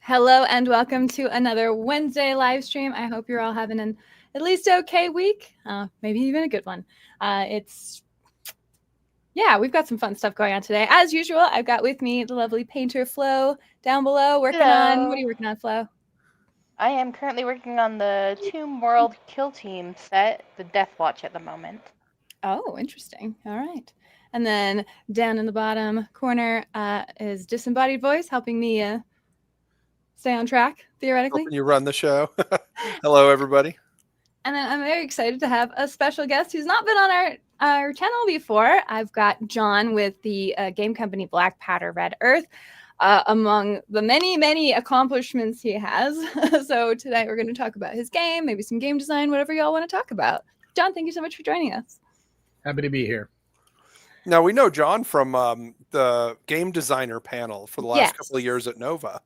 Hello and welcome to another Wednesday live stream. I hope you're all having an at least okay week, maybe even a good one. We've got some fun stuff going on today. As usual, I've got with me the lovely painter Flo down below working on, what are you working on, Flo? I am currently working on the Tomb World Kill Team set, the Death Watch at the moment. Oh, interesting. All right. And then down in the bottom corner is Disembodied Voice helping me stay on track, theoretically. Helping you run the show. Hello, everybody. And then I'm very excited to have a special guest who's not been on our channel before. I've got John with the game company Black Powder Red Earth, among the many, many accomplishments he has. So tonight we're going to talk about his game, maybe some game design, whatever y'all want to talk about. John, thank you so much for joining us. Happy to be here. Now, we know John from the game designer panel for the last couple of years at Nova.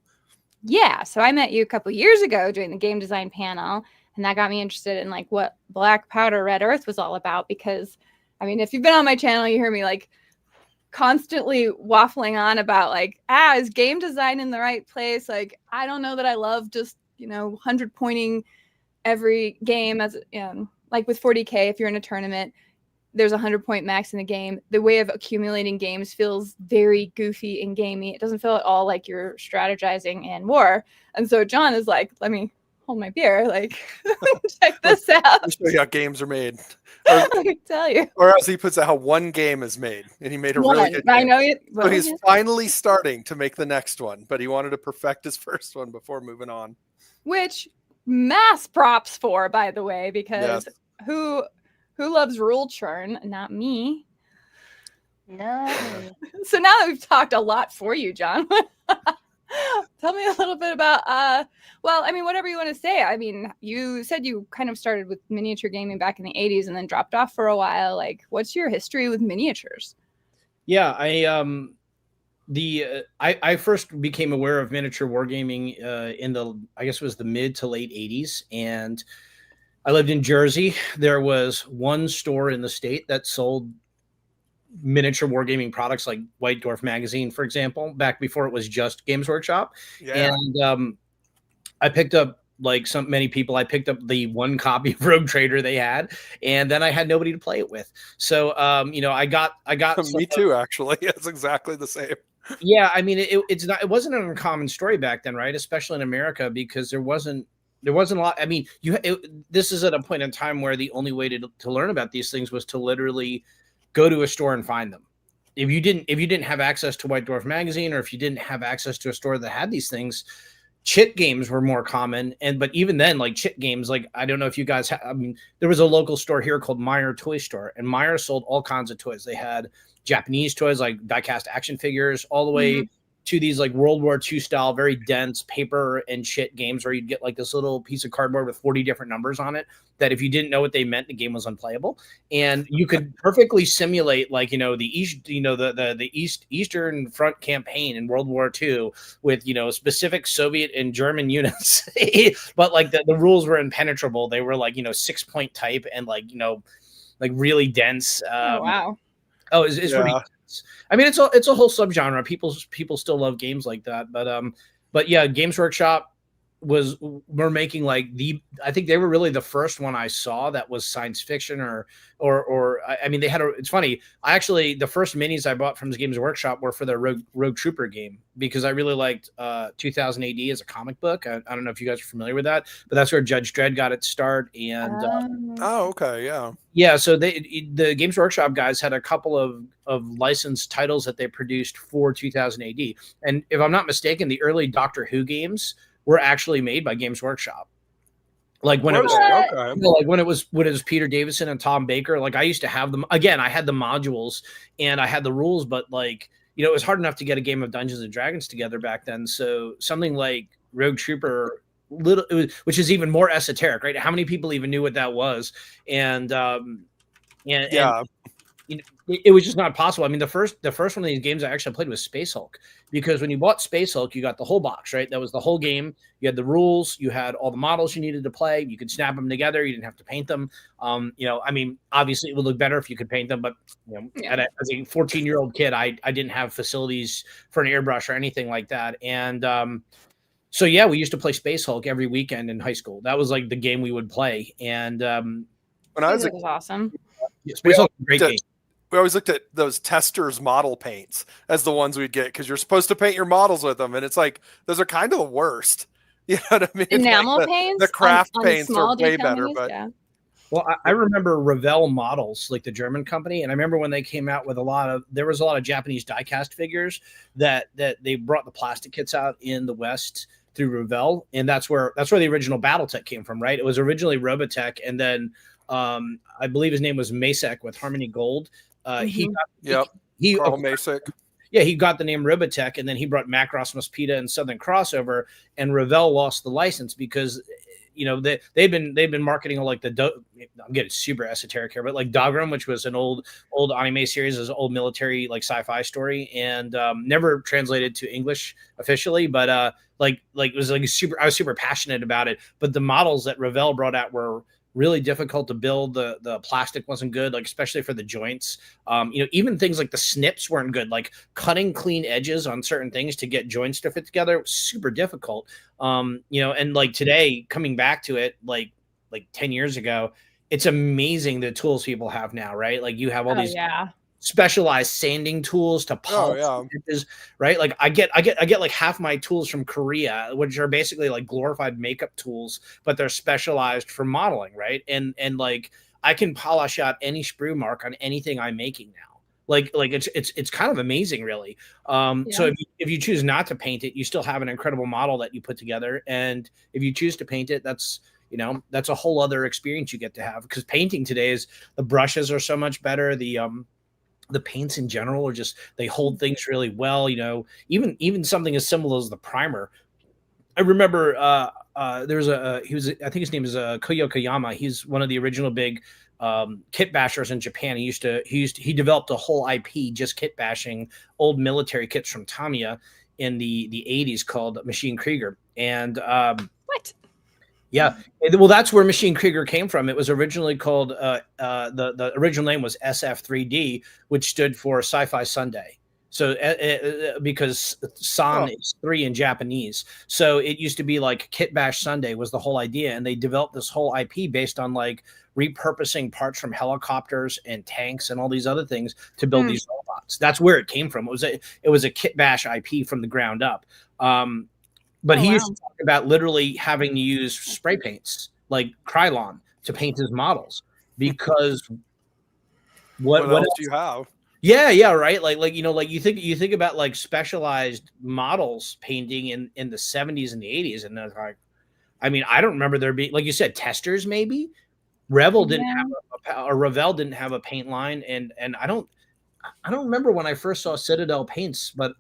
Yeah, so I met you a couple of years ago during the game design panel, and that got me interested in like what Black Powder Red Earth was all about. Because, I mean, if you've been on my channel, you hear me like constantly waffling on about like, is game design in the right place? Like, I don't know that I love just, 100 pointing every game as, like with 40K, if you're in a tournament, there's a 100-point max in the game. The way of accumulating games feels very goofy and gamey. It doesn't feel at all like you're strategizing in war. And so John is like, let me hold my beer, like check this out. Let me show you how games are made. I can tell you. Or as he puts it, how one game is made. And he made a really good game. I know it. So he's finally starting to make the next one, but he wanted to perfect his first one before moving on. Which mass props for, by the way, because who loves rule churn? Not me. No. So now that we've talked a lot for you, John, tell me a little bit about, whatever you want to say. I mean, you said you kind of started with miniature gaming back in the 80s and then dropped off for a while. Like, what's your history with miniatures? Yeah, I first became aware of miniature wargaming in the mid to late 80s, and I lived in Jersey. There was one store in the state that sold miniature wargaming products like White Dwarf magazine, for example, back before it was just Games Workshop. Yeah. And I picked up, like many people, I picked up the one copy of Rogue Trader they had, and then I had nobody to play it with. So, I got Me too, actually. It's exactly the same. Yeah, I mean, it wasn't an uncommon story back then, right? Especially in America, because there wasn't a lot. I mean, this is at a point in time where the only way to learn about these things was to literally go to a store and find them. If you didn't have access to White Dwarf magazine, or if you didn't have access to a store that had these things, chit games were more common. But even then, like chit games, like I don't know if you guys there was a local store here called Meyer Toy Store, and Meyer sold all kinds of toys. They had Japanese toys like die-cast action figures, all the way to these like World War II style, very dense paper and chit games where you'd get like this little piece of cardboard with 40 different numbers on it that if you didn't know what they meant, the game was unplayable. And you could perfectly simulate like, the Eastern Front campaign in World War II with, specific Soviet and German units. But like the rules were impenetrable. They were like, 6-point type and like, like really dense. Wow. Oh, it's really. I mean, it's a whole subgenre. People still love games like that, but yeah, Games Workshop were making like I think they were really the first one I saw that was science fiction or I mean, they had it's funny. The first minis I bought from the Games Workshop were for their Rogue Trooper game, because I really liked 2000 AD as a comic book. I don't know if you guys are familiar with that, but that's where Judge Dredd got its start. And okay, yeah. Yeah, so the Games Workshop guys had a couple of licensed titles that they produced for 2000 AD. And if I'm not mistaken, the early Doctor Who games were actually made by Games Workshop. Like when it was Peter Davison and Tom Baker. Like I used to have them. Again, I had the modules and I had the rules, but like, it was hard enough to get a game of Dungeons and Dragons together back then. So something like Rogue Trooper, which is even more esoteric, right? How many people even knew what that was? And it was just not possible. I mean, the first one of these games I actually played was Space Hulk, because when you bought Space Hulk, you got the whole box, right? That was the whole game. You had the rules, you had all the models you needed to play. You could snap them together. You didn't have to paint them. I mean, obviously it would look better if you could paint them, but as a 14-year-old kid, I didn't have facilities for an airbrush or anything like that. And So yeah, we used to play Space Hulk every weekend in high school. That was like the game we would play. And When I was It was awesome. Space Hulk was a great game. we always looked at those testers model paints as the ones we'd get because you're supposed to paint your models with them, and it's like those are kind of the worst. You know what I mean? Enamel Like paints, the craft on paints small are way detail better, minis, but yeah. Well, I remember Revell Models, like the German company, and I remember when they came out with there was a lot of Japanese die-cast figures that they brought the plastic kits out in the West through Revell, and that's where the original BattleTech came from, right? It was originally Robotech, and then I believe his name was Masek with Harmony Gold. He Carl Masek. Yeah, he got the name Robotech, and then he brought Macross Mosquito and Southern Crossover, and Revell lost the license because they've been marketing like I'm getting super esoteric here, but like Dogrum, which was an old anime series, is an old military like sci-fi story, and never translated to English officially, but like it was like I was super passionate about it. But the models that Revell brought out were really difficult to build. The plastic wasn't good, like especially for the joints. Even things like the snips weren't good, like cutting clean edges on certain things to get joints to fit together was super difficult. And like today, coming back to it, like 10 years ago, it's amazing the tools people have now, right? Like you have all these specialized sanding tools to polish edges, right? Like I get like half my tools from Korea, which are basically like glorified makeup tools, but they're specialized for modeling, right? And like I can polish out any sprue mark on anything I'm making now. Like it's kind of amazing, really. So if you choose not to paint it, you still have an incredible model that you put together, and if you choose to paint it, that's a whole other experience you get to have, because painting today is the brushes are so much better. The paints in general are just, they hold things really well. Even something as simple as the primer. I remember there's I think his name is Koyo Koyama. He's one of the original big kit bashers in Japan. He developed a whole IP just kit bashing old military kits from Tamiya in the 80s called Machine Krieger. And what? Yeah, well, that's where Machine Krieger came from. It was originally called the original name was SF3D, which stood for Sci-Fi Sunday. So because San is 3 in Japanese, so it used to be like Kit Bash Sunday was the whole idea, and they developed this whole IP based on like repurposing parts from helicopters and tanks and all these other things to build these robots. That's where it came from. It was a Kit Bash IP from the ground up. But he used to talk about literally having to use spray paints like Krylon to paint his models, because what else do you have? Yeah, right. Like you think about like specialized models painting in the 70s and the 80s, and that's like, I mean, I don't remember there being, like you said, testers maybe. Revell didn't have Revell didn't have a paint line, and I don't remember when I first saw Citadel paints, but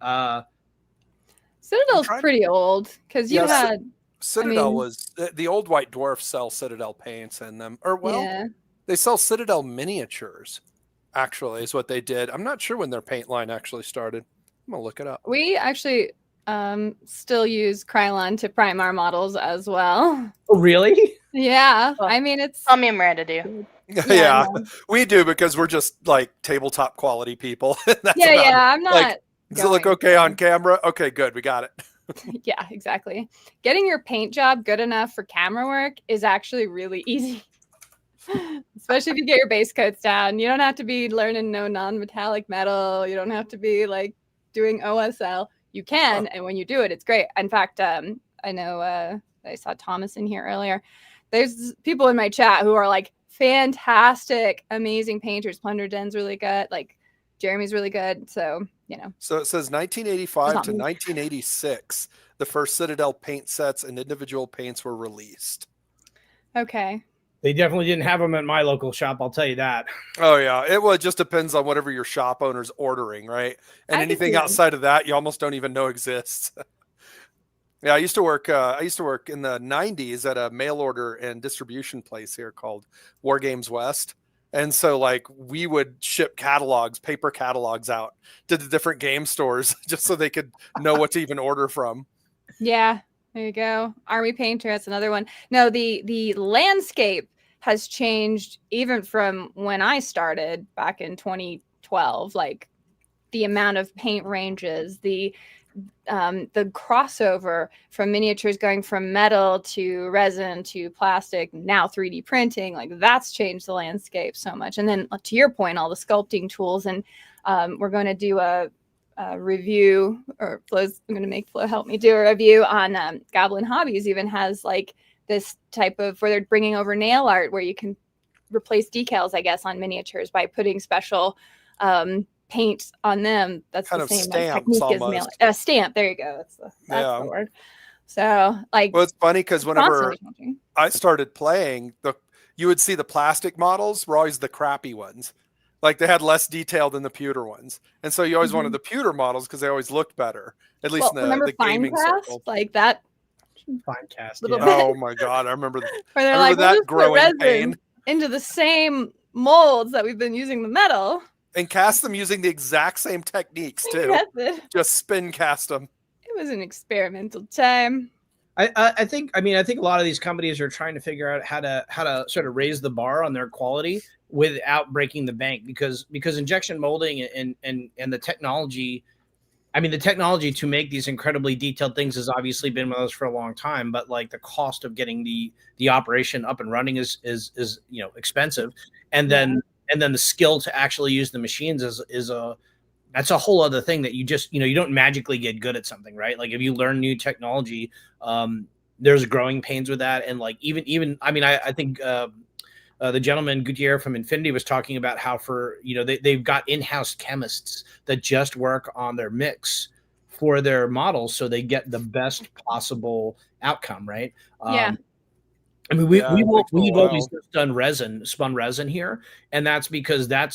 Citadel's pretty old, because you had Citadel was the old White Dwarfs sell Citadel paints in them, they sell Citadel miniatures. Actually, is what they did. I'm not sure when their paint line actually started. I'm gonna look it up. We actually still use Krylon to prime our models as well. Oh, really? Yeah, I mean it's. Tell me and Miranda do. Yeah, we do, because we're just like tabletop quality people. I'm not. Like, does it look okay on camera? Okay, good. We got it. Yeah, exactly. Getting your paint job good enough for camera work is actually really easy. Especially if you get your base coats down. You don't have to be learning no non-metallic metal. You don't have to be like doing OSL. You can, and when you do it, it's great. In fact, I know I saw Thomas in here earlier. There's people in my chat who are like fantastic, amazing painters. Plunder Den's really good. Like Jeremy's really good. So, So it says 1985 to 1986, the first Citadel paint sets and individual paints were released. Okay. They definitely didn't have them at my local shop, I'll tell you that. Oh, yeah. It just depends on whatever your shop owner's ordering, right? And anything outside of that, you almost don't even know exists. Yeah, I used to work in the 90s at a mail order and distribution place here called Wargames West. And so like we would ship catalogs, paper catalogs out to the different game stores just so they could know what to even order from. Yeah. There you go. Army painter. That's another one. No, the landscape has changed even from when I started back in 2012. Like the amount of paint ranges, the the crossover from miniatures going from metal to resin to plastic, now 3D printing, like that's changed the landscape so much. And then to your point, all the sculpting tools, and we're going to do a review, or Flo's I'm going to make Flo help me do a review on Goblin Hobbies even has like this type of where they're bringing over nail art where you can replace decals, I guess, on miniatures by putting special paint on them. That's kind the of same stamps technique as almost. stamp. There you go. That's Yeah. the word. So like, Well, it's funny because whenever constantly changing. I started playing, you would see the plastic models were always the crappy ones. Like they had less detail than the pewter ones. And so you always wanted the pewter models because they always looked better, at least in remember the gaming Finecast? circle. Like that Finecast. little Yeah. bit. Oh my God. I remember Where they're I like, remember we'll that just put growing resin pain. into the same molds that we've been using the metal. And cast them using the exact same techniques too. That's it. Just spin cast them. It was an experimental time. I think a lot of these companies are trying to figure out how to sort of raise the bar on their quality without breaking the bank, because injection molding and the technology, I mean, the technology to make these incredibly detailed things has obviously been with us for a long time, but like the cost of getting the operation up and running is expensive, and then the skill to actually use the machines that's a whole other thing that you just, you don't magically get good at something, right? Like if you learn new technology, there's growing pains with that. And like, even, I mean, I think, the gentleman Gutierrez from Infinity was talking about how they've got in-house chemists that just work on their mix for their models, so they get the best possible outcome. Right. Yeah. I mean, we've always just done spun resin here. And that's because that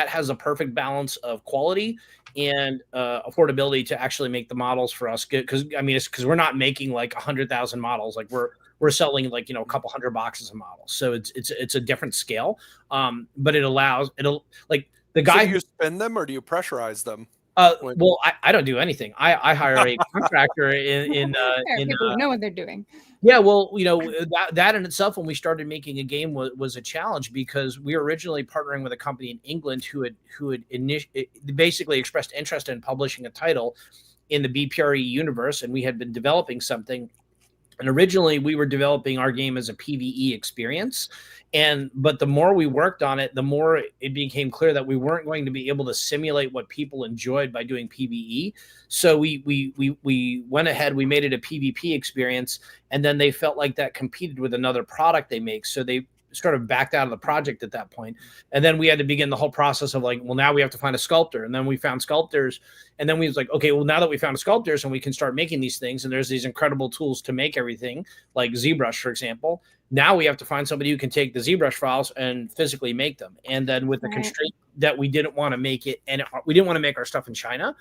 has a perfect balance of quality and affordability to actually make the models for us. Because I mean, it's because we're not making like 100,000 models. Like we're selling like a couple hundred boxes of models. So it's a different scale. But it'll like the guy. So do you spin them or do you pressurize them? Well, I don't do anything. I hire a contractor people who know what they're doing. Yeah, well, that in itself, when we started making a game, was a challenge, because we were originally partnering with a company in England who had basically expressed interest in publishing a title in the BPRE universe, and we had been developing something. And originally, we were developing our game as a PvE experience, but the more we worked on it, the more it became clear that we weren't going to be able to simulate what people enjoyed by doing PvE. So we went ahead, we made it a PvP experience, and then they felt like that competed with another product they make, so they sort of backed out of the project at that point. And then we had to begin the whole process of like, well, now we have to find a sculptor. And then we found sculptors, and then we was like, okay, well, now that we found sculptors and we can start making these things, and there's these incredible tools to make everything, like ZBrush, for example. Now we have to find somebody who can take the ZBrush files and physically make them. And then with the constraint that we didn't want to make it, and we didn't want to make our stuff in China.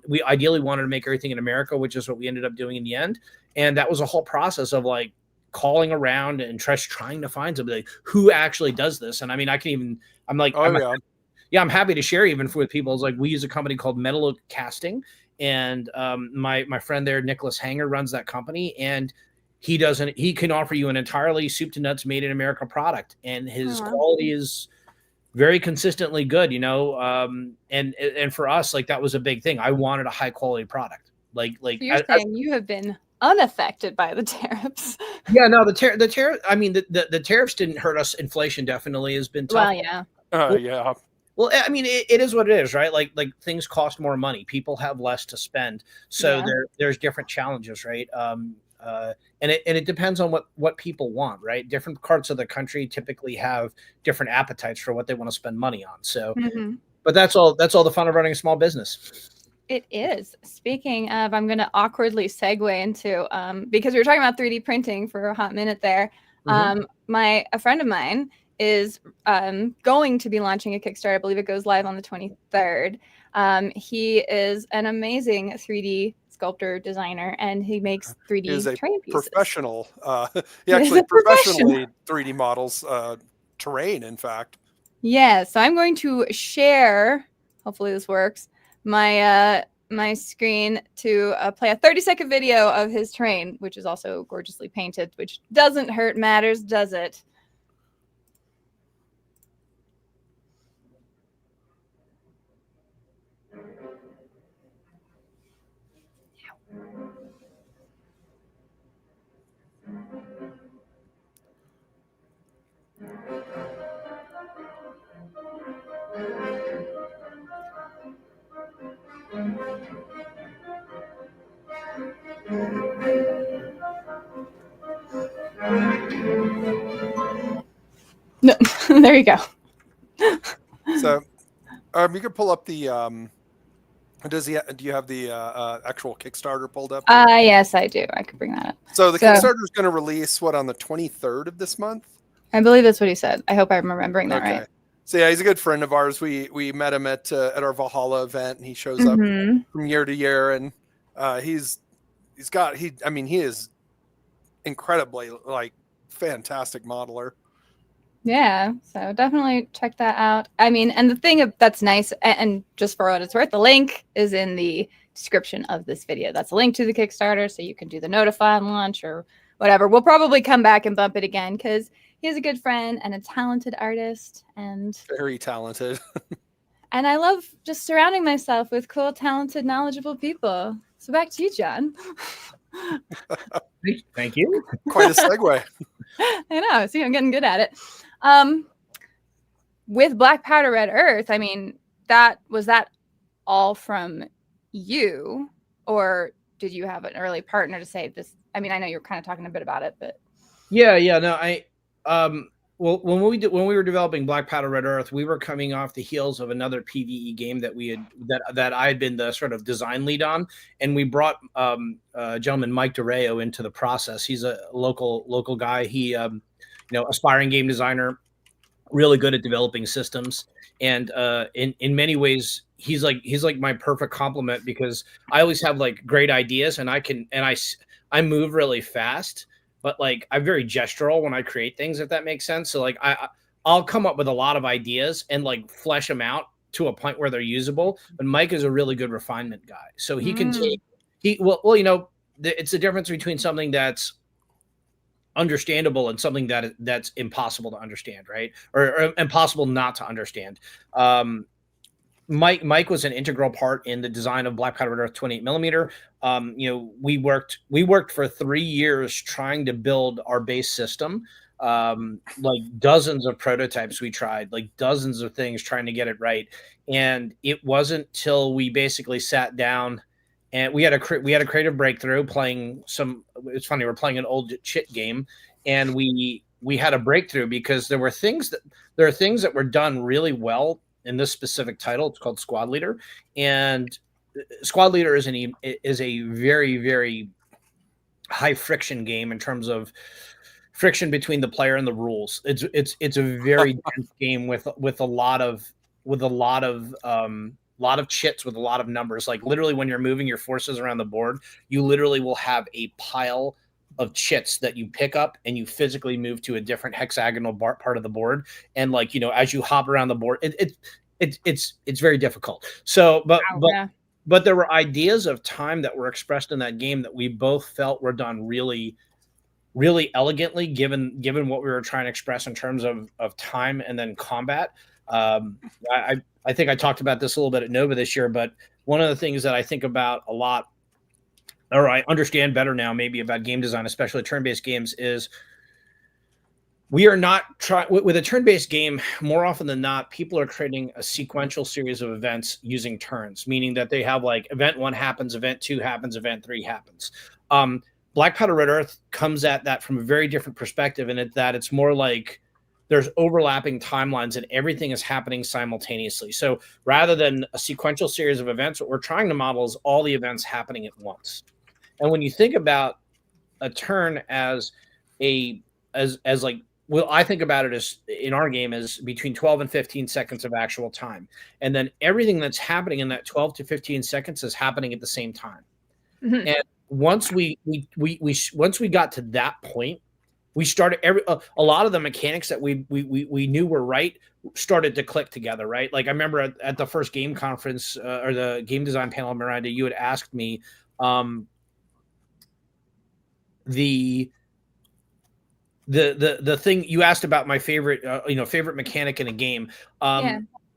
We ideally wanted to make everything in America, which is what we ended up doing in the end. And that was a whole process of like calling around and trying to find somebody who actually does this. And I mean, I'm happy to share even with people. It's like, we use a company called Metal Casting, and my friend there, Nicholas Hanger, runs that company, and he can offer you an entirely soup to nuts made in America product, and his quality is very consistently good, and for us, like, that was a big thing. I wanted a high quality product. So you're saying you have been unaffected by the tariffs. Yeah, no, the tariff. I mean, the tariffs didn't hurt us. Inflation definitely has been tough. Well, yeah. Yeah. Well, I mean, it is what it is, right? Like things cost more money. People have less to spend, so there's different challenges, right? And it depends on what people want, right? Different parts of the country typically have different appetites for what they want to spend money on. So, but that's all the fun of running a small business. It is. Speaking of, I'm going to awkwardly segue into, because we were talking about 3D printing for a hot minute there. A friend of mine is going to be launching a Kickstarter. I believe it goes live on the 23rd. He is an amazing 3D sculptor designer, and he makes 3D terrain pieces. Professional. He actually professionally 3D models terrain, in fact. Yeah, so I'm going to share, hopefully this works, my screen to play a 30-second video of his terrain, which is also gorgeously painted, which doesn't hurt matters, does it? There you go. So, you can pull up the. Do you have the actual Kickstarter pulled up? Yes, I do. I could bring that up. So the Kickstarter is going to release on the 23rd of this month. I believe that's what he said. I hope I'm remembering that right. So yeah, he's a good friend of ours. We met him at our Valhalla event, and he shows up from year to year, and he is incredibly fantastic modeler. Yeah, so definitely check that out. I mean, and the thing that's nice, and just for what it's worth, the link is in the description of this video. That's a link to the Kickstarter, so you can do the notify on launch or whatever. We'll probably come back and bump it again because he's a good friend and a talented artist, and very talented. And I love just surrounding myself with cool, talented, knowledgeable people. So back to you, John. Thank you. Quite a segue. I know. See, I'm getting good at it. With Black Powder Red Earth, I mean, was that all from you, or did you have an early partner to say this? I mean, I know you were kind of talking a bit about it, but well, when we were developing Black Powder Red Earth, we were coming off the heels of another PvE game that I had been the sort of design lead on, and we brought gentleman Mike DeReo into the process. He's a local guy. He aspiring game designer, really good at developing systems, and in many ways he's like my perfect complement because I always have great ideas, and I move really fast. But I'm very gestural when I create things, if that makes sense. So I'll come up with a lot of ideas and flesh them out to a point where they're usable. But Mike is a really good refinement guy, so he can take it's the difference between something that's understandable and something that's impossible to understand, right? Or impossible not to understand. Mike was an integral part in the design of Black Powder Red Earth 28mm. We worked for 3 years trying to build our base system. Dozens of prototypes we tried, dozens of things trying to get it right. And it wasn't till we basically sat down and we had a creative breakthrough playing it's funny, we're playing an old chit game, and we had a breakthrough because there are things that were done really well in this specific title. It's called Squad Leader, and Squad Leader is a very, very high friction game in terms of friction between the player and the rules. It's a very dense game with a lot of chits with a lot of numbers. Literally, when you're moving your forces around the board, you literally will have a pile of chits that you pick up and you physically move to a different hexagonal part of the board. And as you hop around the board, it's very difficult. So, but there were ideas of time that were expressed in that game that we both felt were done really, really elegantly, given what we were trying to express in terms of time and then combat. I think I talked about this a little bit at Nova this year, but one of the things that I think about a lot, or I understand better now maybe about game design, especially turn-based games, is we are not trying with a turn-based game. More often than not, people are creating a sequential series of events using turns, meaning that they have event 1 happens, event 2 happens, event 3 happens. Black Powder Red Earth comes at that from a very different perspective, in that it's more like there's overlapping timelines and everything is happening simultaneously. So rather than a sequential series of events, what we're trying to model is all the events happening at once. And when you think about a turn I think about it as in our game as between 12 and 15 seconds of actual time. And then everything that's happening in that 12 to 15 seconds is happening at the same time. Mm-hmm. And once we got to that point, we started a lot of the mechanics that we knew were right started to click together, right? I remember at the first game conference or the game design panel, Miranda, you had asked me the thing you asked about my favorite mechanic in a game.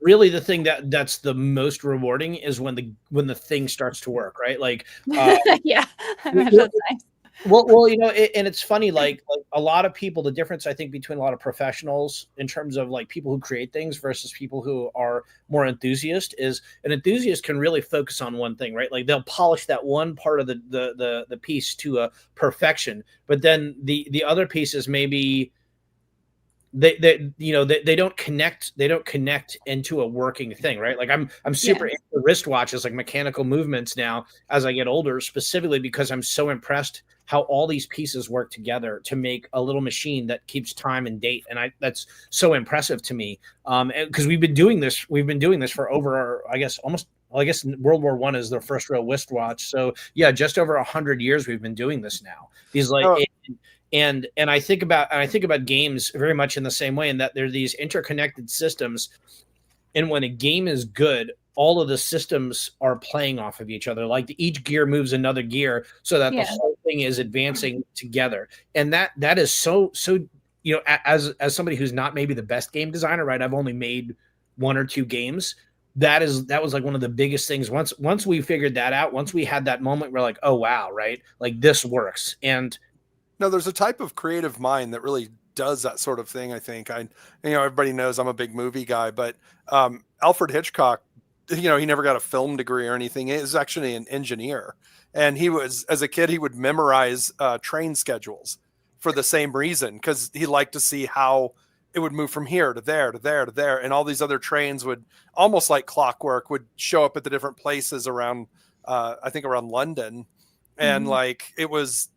Really the thing that's the most rewarding is when the thing starts to work, right? Yeah, that's nice. Well, and it's funny, a lot of people, the difference I think between a lot of professionals in terms of people who create things versus people who are more enthusiast is an enthusiast can really focus on one thing, right? They'll polish that one part of the piece to a perfection, but then the other pieces maybe they don't connect into a working thing, right? Like I'm super into wristwatches, like mechanical movements now as I get older, specifically because I'm so impressed how all these pieces work together to make a little machine that keeps time and date, and that's so impressive to me, because we've been doing this for over, I guess World War I is the first real wristwatch, so yeah, just over 100 years we've been doing this now. These And I think about games very much in the same way, in that they're these interconnected systems, and when a game is good, all of the systems are playing off of each other. Like each gear moves another gear, so that the whole thing is advancing together. And that is so. As somebody who's not maybe the best game designer, right? I've only made 1 or 2 games. That was like one of the biggest things. Once we figured that out, once we had that moment, we're like, oh wow, right? Like this works. And no, there's a type of creative mind that really does that sort of thing. I think everybody knows I'm a big movie guy, but Alfred Hitchcock, he never got a film degree or anything. He was actually an engineer, and as a kid, he would memorize train schedules for the same reason, because he liked to see how it would move from here to there to there to there, and all these other trains would, almost like clockwork, would show up at the different places around, I think around London, and like it was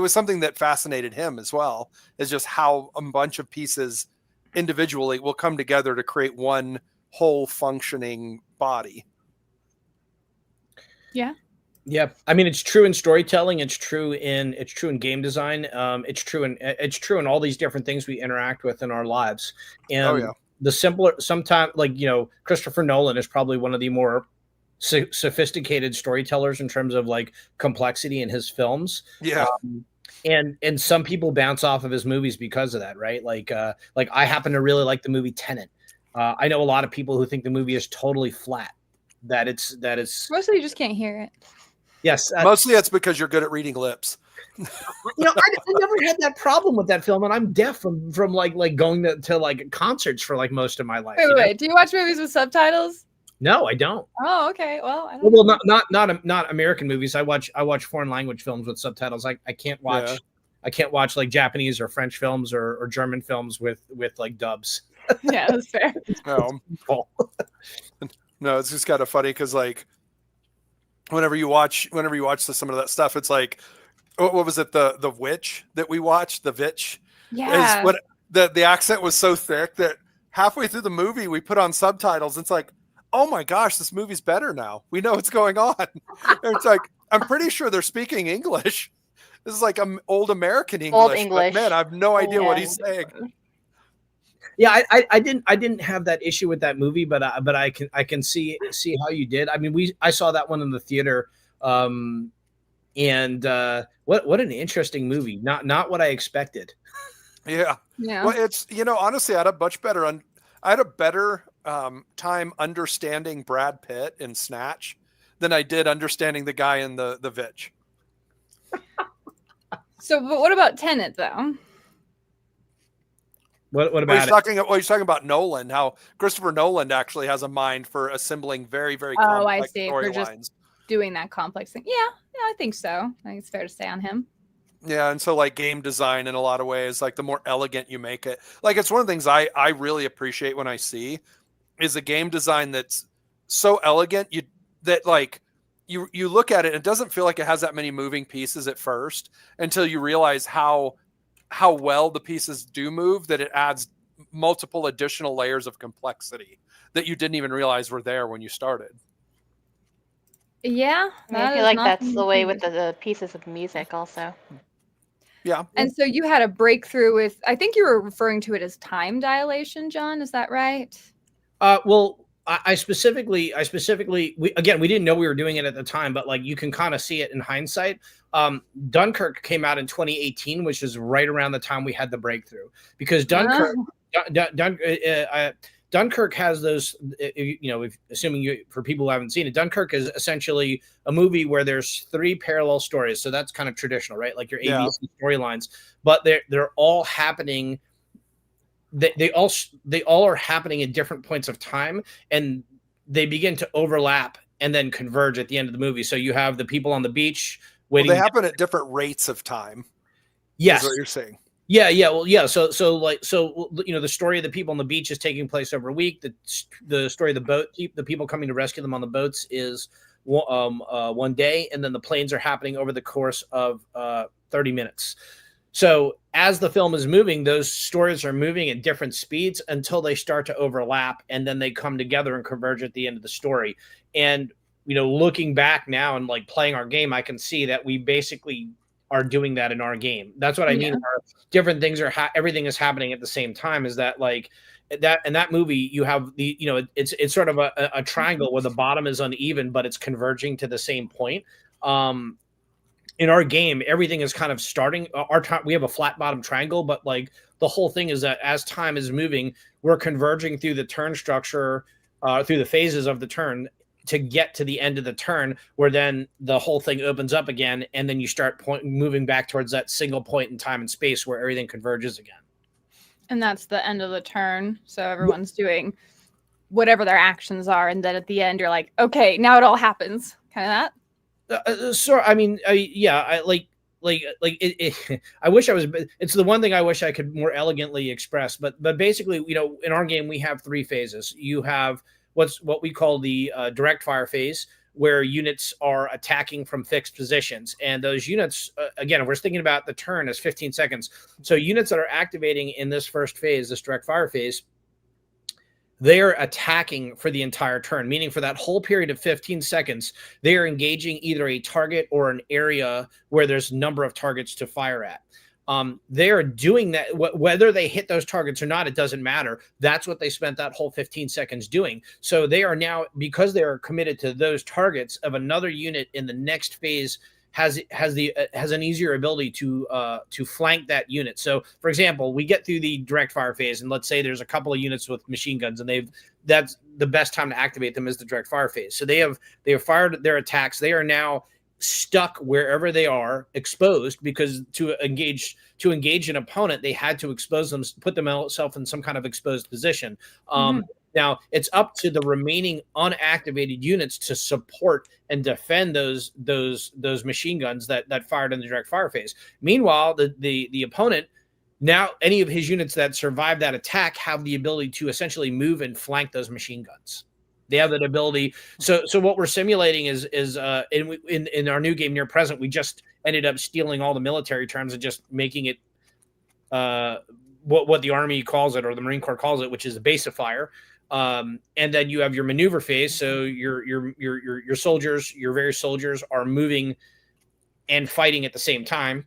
something that fascinated him as well, is just how a bunch of pieces individually will come together to create one whole functioning body. Yeah. Yeah. I mean, it's true in storytelling. It's true in game design. It's true in all these different things we interact with in our lives. And the simpler, sometimes, like, Christopher Nolan is probably one of the more sophisticated storytellers in terms of like complexity in his films. And some people bounce off of his movies because of that, right? Like I happen to really like the movie Tenet. I know a lot of people who think the movie is totally flat, that it's mostly you just can't hear it. Yes, mostly that's because you're good at reading lips. I never had that problem with that film, and I'm deaf from like going to like concerts for like most of my life. Wait, do you watch movies with subtitles? No, I don't. Oh, okay. Well, I don't know. Not American movies. I watch foreign language films with subtitles. I can't watch I can't watch like Japanese or French films or German films with like dubs. Yeah, that's fair. No, it's just kind of funny because like whenever you watch some of that stuff, it's like, what was it, the witch that we watched, the Vitch? Yeah. Is what the accent was so thick that halfway through the movie we put on subtitles. It's like, oh my gosh, this movie's better now. We know what's going on. It's like, I'm pretty sure they're speaking English. This is like old American English. Old English. But man, I have no idea what he's saying. Yeah, I didn't have that issue with that movie, but I can see how you did. I mean, I saw that one in the theater, and what an interesting movie. Not what I expected. Yeah. Well, it's, honestly, I had a better time understanding Brad Pitt in Snatch than I did understanding the guy in the Vitch. So, but what about Tenet though? What about he's talking about Nolan, how Christopher Nolan actually has a mind for assembling very, very complex storylines. Doing that complex thing. Yeah, I think so. I think it's fair to say on him. Yeah, and so like game design in a lot of ways, like the more elegant you make it. Like it's one of the things I really appreciate when I see is a game design that's so elegant you look at it and it doesn't feel like it has that many moving pieces at first until you realize how well the pieces do move, that it adds multiple additional layers of complexity that you didn't even realize were there when you started. Yeah. I feel like that's the way with the pieces of music also. Yeah. And so you had a breakthrough with, I think you were referring to it as time dilation, John. Is that right? Well, I specifically, we didn't know we were doing it at the time, but like you can kind of see it in hindsight. Dunkirk came out in 2018, which is right around the time we had the breakthrough, because Dunkirk has those, assuming for people who haven't seen it, Dunkirk is essentially a movie where there's 3 parallel stories. So that's kind of traditional, right? Like your ABC storylines, but they're all happening. They all are happening at different points of time, and they begin to overlap and then converge at the end of the movie. So you have the people on the beach waiting. Well, they happen at different rates of time. Yes, is what you're saying. Yeah, yeah, well, yeah. So the story of the people on the beach is taking place over a week. The story of the boat, the people coming to rescue them on the boats is 1 day, and then the planes are happening over the course of 30 minutes. So as the film is moving, those stories are moving at different speeds until they start to overlap, and then they come together and converge at the end of the story. And looking back now and like playing our game, I can see that we basically are doing that in our game. That's what I mean. Different things are everything is happening at the same time. Is that like that in that movie you have the it's sort of a triangle where the bottom is uneven, but it's converging to the same point. In our game, everything is kind of starting. We have a flat bottom triangle, but like the whole thing is that as time is moving, we're converging through the turn structure, through the phases of the turn to get to the end of the turn, where then the whole thing opens up again, and then you start moving back towards that single point in time and space where everything converges again. And that's the end of the turn. So everyone's doing whatever their actions are, and then at the end, you're like, okay, now it all happens. Kind of that. So I mean, I wish I was. It's the one thing I wish I could more elegantly express. But basically, in our game we have 3 phases. You have what we call the direct fire phase, where units are attacking from fixed positions. And those units, again, if we're thinking about the turn as 15 seconds. So units that are activating in this first phase, this direct fire phase, they are attacking for the entire turn, meaning for that whole period of 15 seconds, they are engaging either a target or an area where there's a number of targets to fire at. They are doing that, whether they hit those targets or not, it doesn't matter. That's what they spent that whole 15 seconds doing. So they are now, because they are committed to those targets, of another unit in the next phase has an easier ability to flank that unit. So, for example, we get through the direct fire phase, and let's say there's a couple of units with machine guns, and that's the best time to activate them is the direct fire phase. So they have fired their attacks. They are now stuck wherever they are, exposed, because to engage an opponent, they had to expose them, put themselves in some kind of exposed position. Now it's up to the remaining unactivated units to support and defend those machine guns that fired in the direct fire phase. Meanwhile, the opponent, now any of his units that survive that attack have the ability to essentially move and flank those machine guns. They have that ability. So what we're simulating is in our new game Near Present, we just ended up stealing all the military terms and just making it what the Army calls it, or the Marine Corps calls it, which is a base of fire. And then you have your maneuver phase. So your soldiers, your various soldiers are moving and fighting at the same time.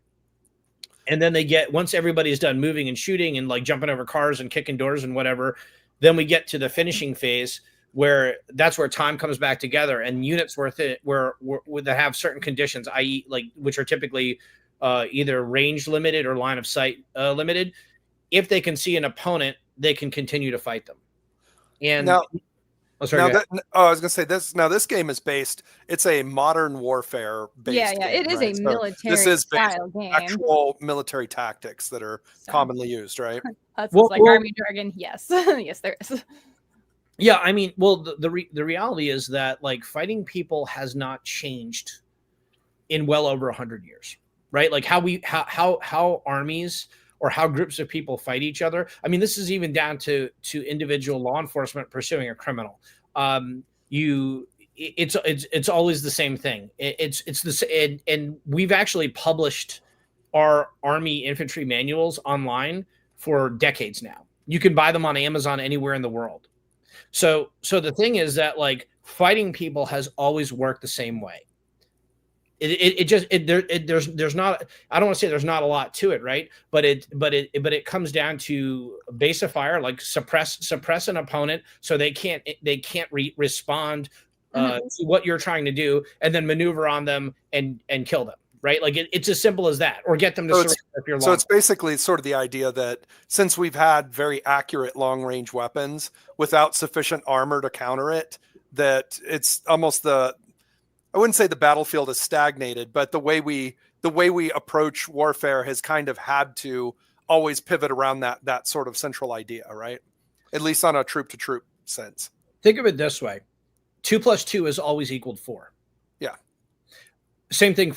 And then once everybody's done moving and shooting and like jumping over cars and kicking doors and whatever, then we get to the finishing phase, where that's where time comes back together, and units that have certain conditions, i.e. like, which are typically either range limited or line of sight limited. If they can see an opponent, they can continue to fight them. And now, I was gonna say this. Now this game is based. It's a modern warfare based. Yeah, game, it is right? a military this is based style game. Actual military tactics that are commonly used, right? That's like Army jargon. Yes, yes, there is. Yeah, I mean, well, the reality is that like fighting people has not changed in well over 100 years, right? Like how armies or how groups of people fight each other. I mean, this is even down to individual law enforcement pursuing a criminal. It's always the same thing. It's this, and we've actually published our Army infantry manuals online for decades now. You can buy them on Amazon anywhere in the world. So the thing is that like fighting people has always worked the same way. There's not, I don't want to say there's not a lot to it, right? But it comes down to base of fire, like suppress an opponent so they can't respond to what you're trying to do, and then maneuver on them and kill them. Right, like it's as simple as that, or get them to surrender if you're long. So it's basically sort of the idea that since we've had very accurate long-range weapons without sufficient armor to counter it, that it's almost I wouldn't say the battlefield has stagnated, but the way we approach warfare has kind of had to always pivot around that sort of central idea, right? At least on a troop-to-troop sense. Think of it this way: 2 + 2 is always equaled 4. Yeah. Same thing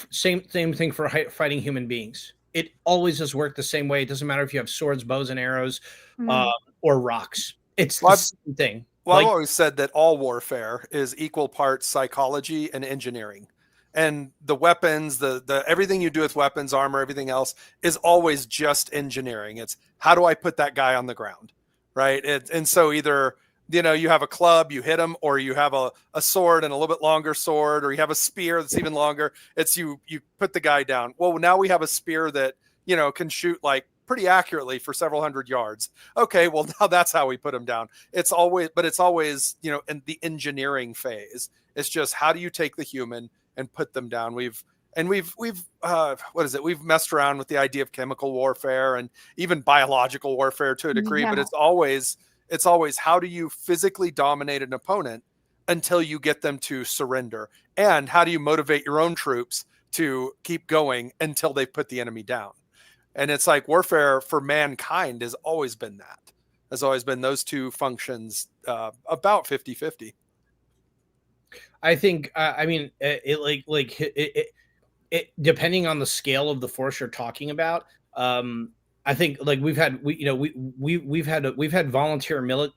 for fighting human beings. it always has worked the same way. It doesn't matter if you have swords, bows, and arrows, Mm. or rocks. It's Well, the same thing. Well, Like, I've always said that all warfare is equal parts psychology and engineering. And the weapons, the everything you do with weapons, armor, everything else is always just engineering. It's how do I put that guy on the ground, right? And so either, you know, you have a club, you hit him, or you have a sword and a little bit longer sword, or you have a spear that's even longer. It's you put the guy down. Well, now we have a spear that, you know, can shoot like pretty accurately for several hundred yards. Okay, well, now that's how we put him down. It's always, you know, in the engineering phase. It's just how do you take the human and put them down. We've what is it? We've messed around with the idea of chemical warfare and even biological warfare to a degree, but it's always how do you physically dominate an opponent until you get them to surrender? And how do you motivate your own troops to keep going until they put the enemy down? And it's like warfare for mankind has always been that. Has always been those two functions, about 50-50. I think, I mean, it depending on the scale of the force you're talking about. I think like we've had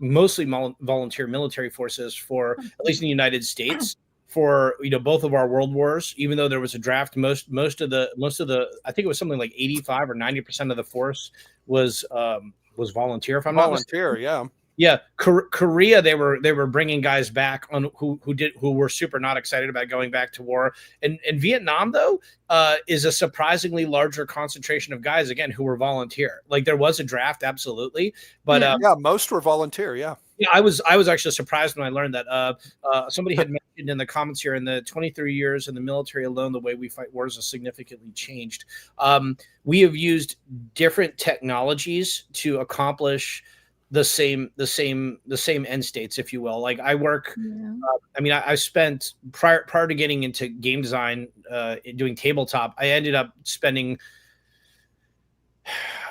mostly volunteer military forces for, at least in the United States, for, you know, both of our world wars. Even though there was a draft, most of the I think it was something like 85 or 90% of the force was volunteer. If I'm not mistaken. Yeah, Korea, they were bringing guys back on who were super not excited about going back to war. And Vietnam, though, is a surprisingly larger concentration of guys, again, who were volunteer. Like, there was a draft, absolutely, but most were volunteer. Yeah, I was actually surprised when I learned that. Somebody had mentioned in the comments here, in the 23 years in the military alone, the way we fight wars has significantly changed. We have used different technologies to accomplish the same end states, if you will. Like, I work, I mean, I spent prior to getting into game design, doing tabletop, I ended up spending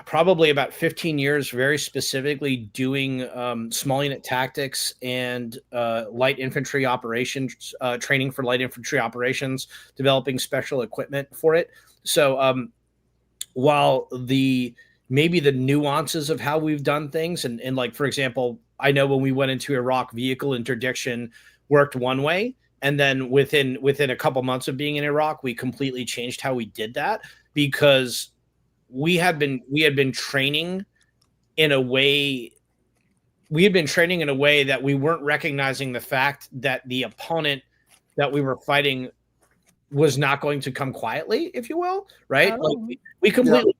probably about 15 years very specifically doing small unit tactics and light infantry operations, training for light infantry operations, developing special equipment for it. So while maybe the nuances of how we've done things, and like, for example, I know when we went into Iraq, vehicle interdiction worked one way, and then within a couple months of being in Iraq, we completely changed how we did that, because we had been training in a way that we weren't recognizing the fact that the opponent that we were fighting was not going to come quietly, if you will, right? Oh. Like, we completely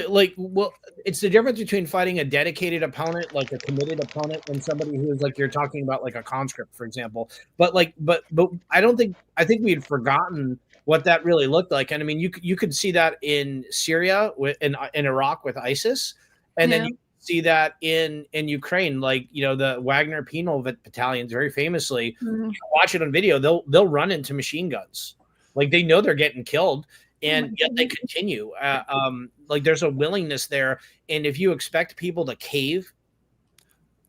like, well, it's the difference between fighting a dedicated opponent, like a committed opponent, and somebody who is, like, you're talking about, like a conscript, for example. But I think we had forgotten what that really looked like. And I mean, you could see that in Syria, in Iraq with ISIS, and then you see that in Ukraine, like, you know, the Wagner penal battalions, very famously, you watch it on video, they'll run into machine guns. Like, they know they're getting killed, and yet they continue. Like, there's a willingness there. And if you expect people to cave.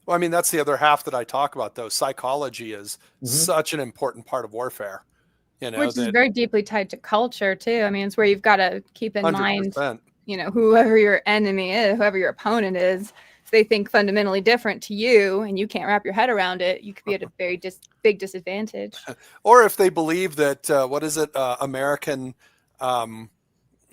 Well, I mean, that's the other half that I talk about, though. Psychology is such an important part of warfare. You know, which is very deeply tied to culture, too. I mean, it's where you've got to keep in 100%. mind, you know, whoever your enemy is, whoever your opponent is, if they think fundamentally different to you and you can't wrap your head around it, you could be at a very big disadvantage. Or if they believe that, American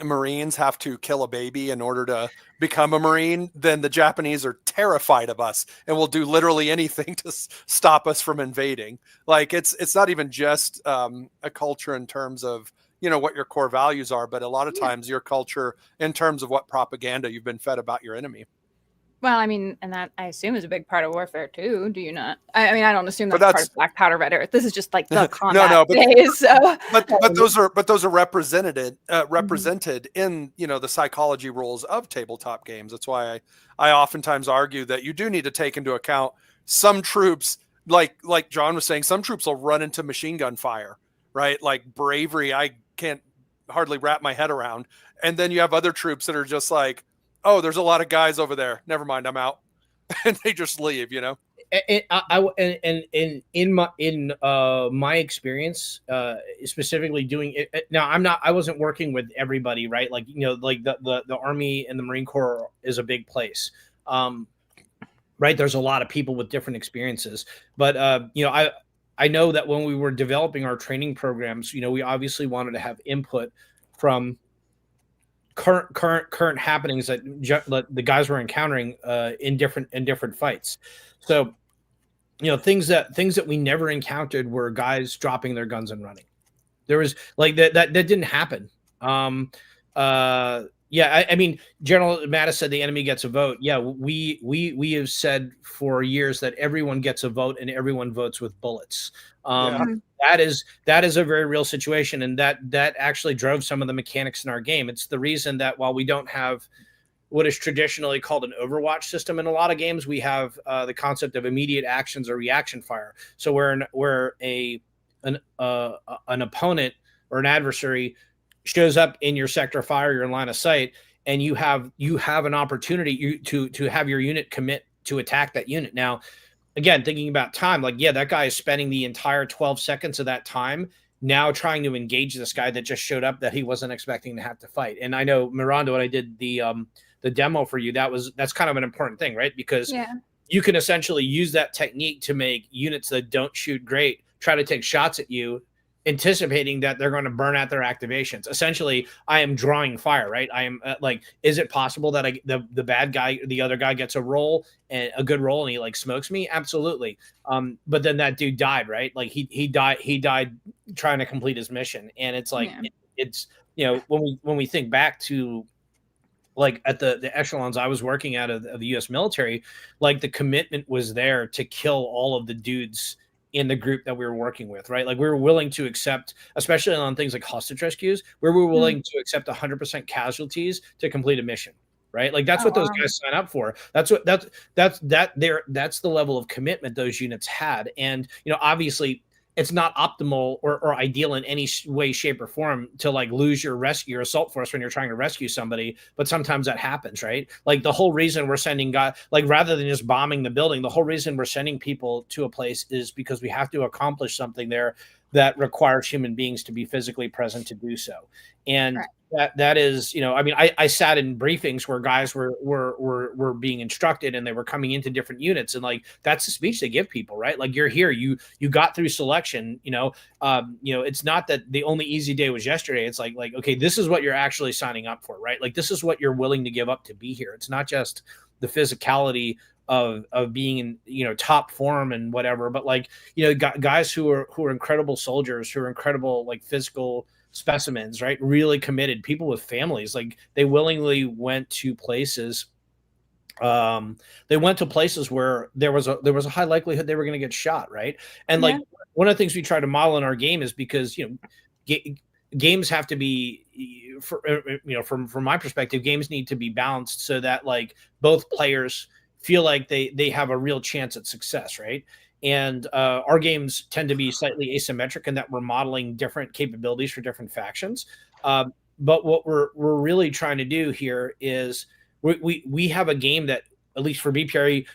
Marines have to kill a baby in order to become a Marine, then the Japanese are terrified of us and will do literally anything to stop us from invading. Like, it's not even just a culture in terms of, you know, what your core values are, but a lot of times your culture in terms of what propaganda you've been fed about your enemy. Well, I mean, and that I assume is a big part of warfare too. Do you not? I mean, I don't assume that's part of Black Powder Red Earth. This is just like the combat days. So. But those are represented in, you know, the psychology rules of tabletop games. That's why I oftentimes argue that you do need to take into account some troops, like John was saying, some troops will run into machine gun fire, right? Like bravery, I can't hardly wrap my head around. And then you have other troops that are just like, oh, there's a lot of guys over there. Never mind, I'm out. And they just leave, you know? in my experience, specifically doing it now, I wasn't working with everybody, right? Like, like the Army and the Marine Corps is a big place. Right. There's a lot of people with different experiences, but I know that when we were developing our training programs, we obviously wanted to have input from current happenings that the guys were encountering in different fights. So, things that we never encountered were guys dropping their guns and running. There was like that didn't happen. Yeah, I mean, General Mattis said the enemy gets a vote. Yeah, we have said for years that everyone gets a vote and everyone votes with bullets. That is a very real situation, and that actually drove some of the mechanics in our game. It's the reason that while we don't have what is traditionally called an Overwatch system in a lot of games, we have the concept of immediate actions or reaction fire. So where an opponent or an adversary shows up in your sector of fire, you're in line of sight, and you have an opportunity to have your unit commit to attack that unit. Now, again, thinking about time, like, yeah, that guy is spending the entire 12 seconds of that time now trying to engage this guy that just showed up that he wasn't expecting to have to fight. And I know, Miranda, when I did the demo for you, that's kind of an important thing, right? Because you can essentially use that technique to make units that don't shoot great try to take shots at you, anticipating that they're going to burn out their activations. Essentially, I am drawing fire, right? I am like, is it possible that the bad guy, the other guy, gets a good roll, and he like smokes me? Absolutely. But then that dude died, right? Like he died trying to complete his mission, and it's like it's when we think back to like at the echelons I was working at of the U.S. military, like the commitment was there to kill all of the dudes in the group that we were working with, right? Like we were willing to accept, especially on things like hostage rescues, where we were willing to accept 100% casualties to complete a mission, right? Like that's what those guys sign up for. That's the level of commitment those units had. And, obviously it's not optimal or ideal in any way, shape, or form to like lose your assault force when you're trying to rescue somebody. But sometimes that happens, right? Like the whole reason we're sending guys, like rather than just bombing the building, the whole reason we're sending people to a place is because we have to accomplish something there that requires human beings to be physically present to do so. And that is, I mean, I sat in briefings where guys were being instructed and they were coming into different units, and like that's the speech they give people, right? Like you're here, you got through selection, it's not that the only easy day was yesterday. It's like okay, this is what you're actually signing up for, right? Like this is what you're willing to give up to be here. It's not just the physicality of being in top form and whatever, but like guys who are incredible soldiers, who are incredible like physical specimens, right? Really committed people with families. Like they willingly went to places. They went to places where there was a high likelihood they were going to get shot, right? And like one of the things we try to model in our game is because games have to be, from my perspective, games need to be balanced so that like both players feel like they have a real chance at success, right? And our games tend to be slightly asymmetric in that we're modeling different capabilities for different factions. But what we're really trying to do here is we have a game that, at least for BPRE,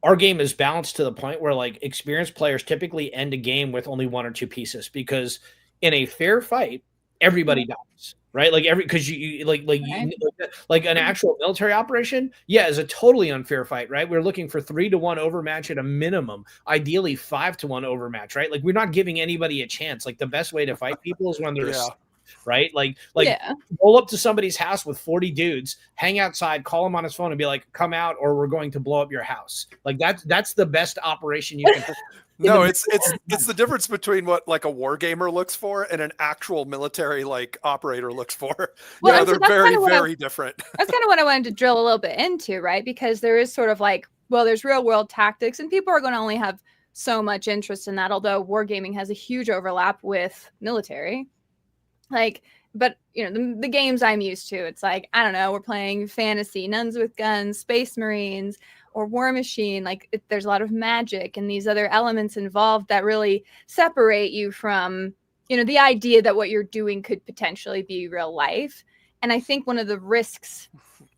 our game is balanced to the point where like experienced players typically end a game with only one or two pieces, because in a fair fight, everybody dies. Right, like because you like an actual military operation, is a totally unfair fight, right? We're looking for 3-1 overmatch at a minimum, ideally 5-1 overmatch, right? Like we're not giving anybody a chance. Like the best way to fight people is when they're right, like roll up to somebody's house with 40 dudes, hang outside, call him on his phone, and be like, "Come out, or we're going to blow up your house." Like that's the best operation you can. No, it's the difference between what like a war gamer looks for and an actual military like operator looks for. Well, they're very different. That's kind of what I wanted to drill a little bit into, right? Because there is sort of like, well, there's real world tactics, and people are going to only have so much interest in that. Although wargaming has a huge overlap with military, like, but the games I'm used to, it's like, I don't know, we're playing fantasy, nuns with guns, space marines, or War Machine. Like there's a lot of magic and these other elements involved that really separate you from, the idea that what you're doing could potentially be real life. And I think one of the risks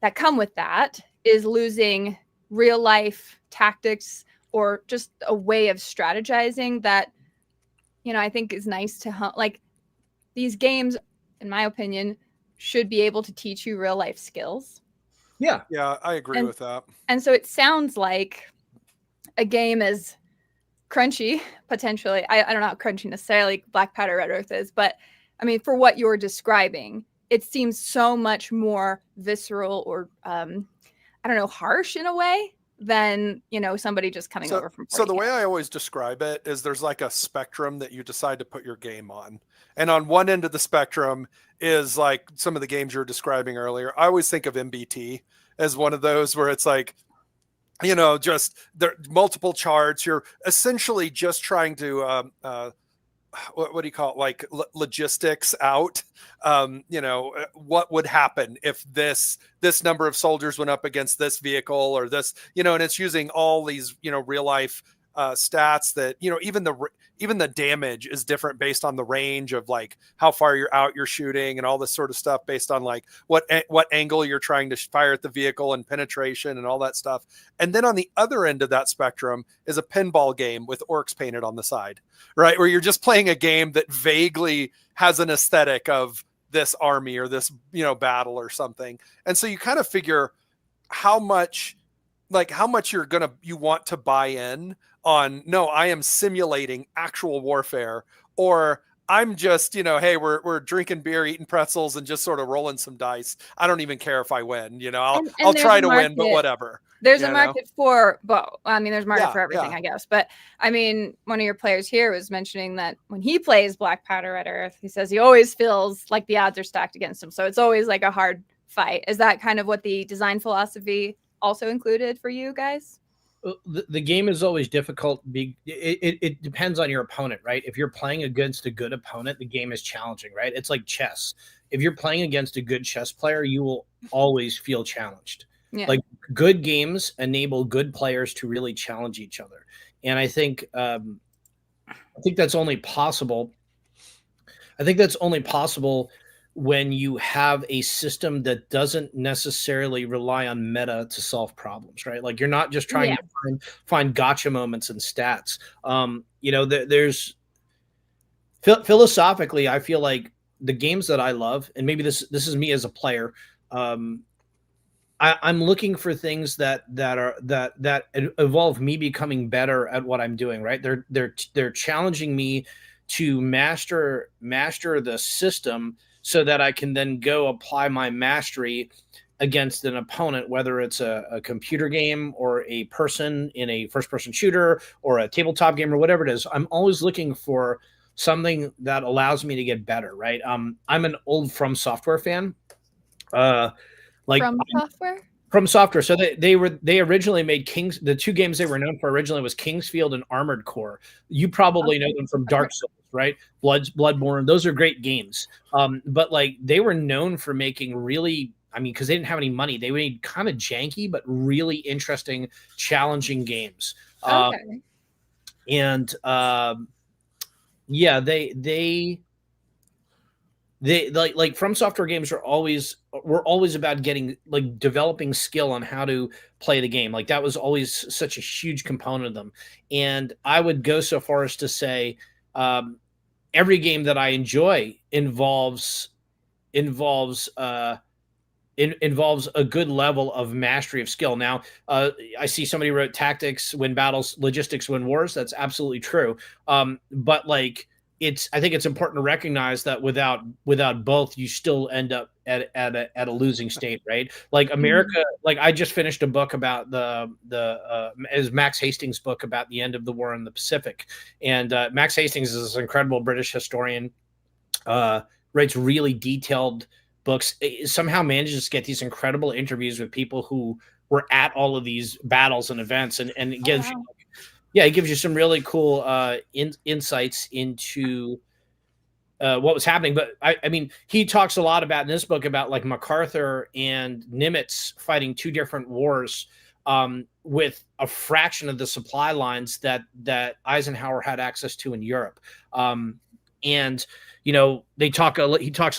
that come with that is losing real life tactics or just a way of strategizing that, you know, I think is nice to like these games, in my opinion, should be able to teach you real life skills. Yeah. Yeah, I agree with that. And so it sounds like a game is crunchy, potentially. I don't know how crunchy necessarily Black Powder Red Earth is, but I mean, for what you're describing, it seems so much more visceral or, I don't know, harsh in a way than, you know, somebody just coming over from 40K. So the way I always describe it is there's like a spectrum that you decide to put your game on. And on one end of the spectrum is like some of the games you were describing earlier. I always think of MBT as one of those where it's like, you know, just there multiple charts. You're essentially just trying to what do you call it? Like logistics out. You know, what would happen if this number of soldiers went up against this vehicle or this, you know, and it's using all these, you know, real life stats that, you know, even the damage is different based on the range of like how far you're shooting and all this sort of stuff based on like what angle you're trying to fire at the vehicle and penetration and all that stuff. And then on the other end of that spectrum is a pinball game with orcs painted on the side, right? Where you're just playing a game that vaguely has an aesthetic of this army or this, you know, battle or something. And so you kind of figure how much you want to buy in on, no, I am simulating actual warfare, or I'm just, you know, hey, we're drinking beer, eating pretzels, and just sort of rolling some dice. I don't even care if I win, you know, I'll try to win, but whatever. There's a market for both. I mean, there's a market for everything, yeah. I guess. But I mean, one of your players here was mentioning that when he plays Black Powder Red Earth, he says he always feels like the odds are stacked against him. So it's always like a hard fight. Is that kind of what the design philosophy also included for you guys? The game is always difficult. It depends on your opponent, right? If you're playing against a good opponent, the game is challenging, right? It's like chess. If you're playing against a good chess player, you will always feel challenged. Yeah. Like good games enable good players to really challenge each other. And I think that's only possible. I think that's only possible when you have a system that doesn't necessarily rely on meta to solve problems, right? Like you're not just trying to find gotcha moments and stats. You know, there's philosophically, I feel like the games that I love, and maybe this is me as a player, I'm looking for things that involve me becoming better at what I'm doing, right? They're challenging me to master the system, so that I can then go apply my mastery against an opponent, whether it's a computer game or a person in a first-person shooter or a tabletop game or whatever it is. I'm always looking for something that allows me to get better, right? I'm an old From Software fan. From Software. So they originally made Kings. The two games they were known for originally was Kingsfield and Armored Core. You probably know them from Dark Souls, right? Bloodborne. Those are great games. But like they were known for making really, I mean, because they didn't have any money, they made kind of janky but really interesting, challenging games. And they like From Software games were always about developing skill on how to play the game. Like that was always such a huge component of them. And I would go so far as to say every game that I enjoy involves a good level of mastery of skill. Now, I see somebody wrote tactics win battles, logistics win wars. That's absolutely true. But like, I think it's important to recognize that without both, you still end up at a losing state, right? Like America, like I just finished a book about is Max Hastings' book about the end of the war in the Pacific, and Max Hastings is this incredible British historian, writes really detailed books. Somehow manages to get these incredible interviews with people who were at all of these battles and events, and it gives you. Yeah, it gives you some really cool insights into what was happening. But I mean, he talks a lot about in this book about like MacArthur and Nimitz fighting two different wars with a fraction of the supply lines that Eisenhower had access to in Europe. And you know, he talks a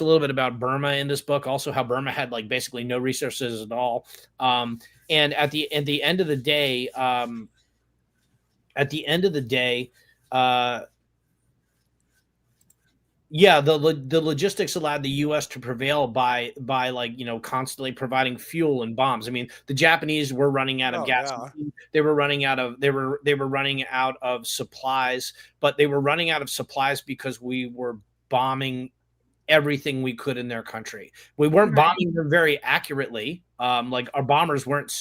little bit about Burma in this book, also how Burma had like basically no resources at all. And at the end of the day, at the end of the day, yeah, the logistics allowed the U.S. to prevail by like, you know, constantly providing fuel and bombs. I mean, the Japanese were running out of gas. Yeah. They were running out of they were running out of supplies, but they were running out of supplies because we were bombing everything we could in their country. We weren't bombing them very accurately. Like our bombers weren't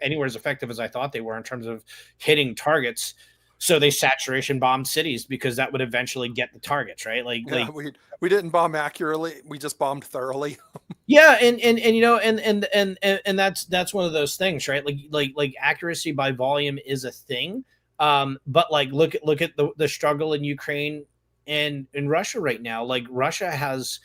anywhere as effective as I thought they were in terms of hitting targets. So they saturation bombed cities because that would eventually get the targets, right? Yeah, we didn't bomb accurately. We just bombed thoroughly. Yeah, and you know, and that's one of those things, right? Like accuracy by volume is a thing. But like look at the struggle in Ukraine and in Russia right now. Like Russia has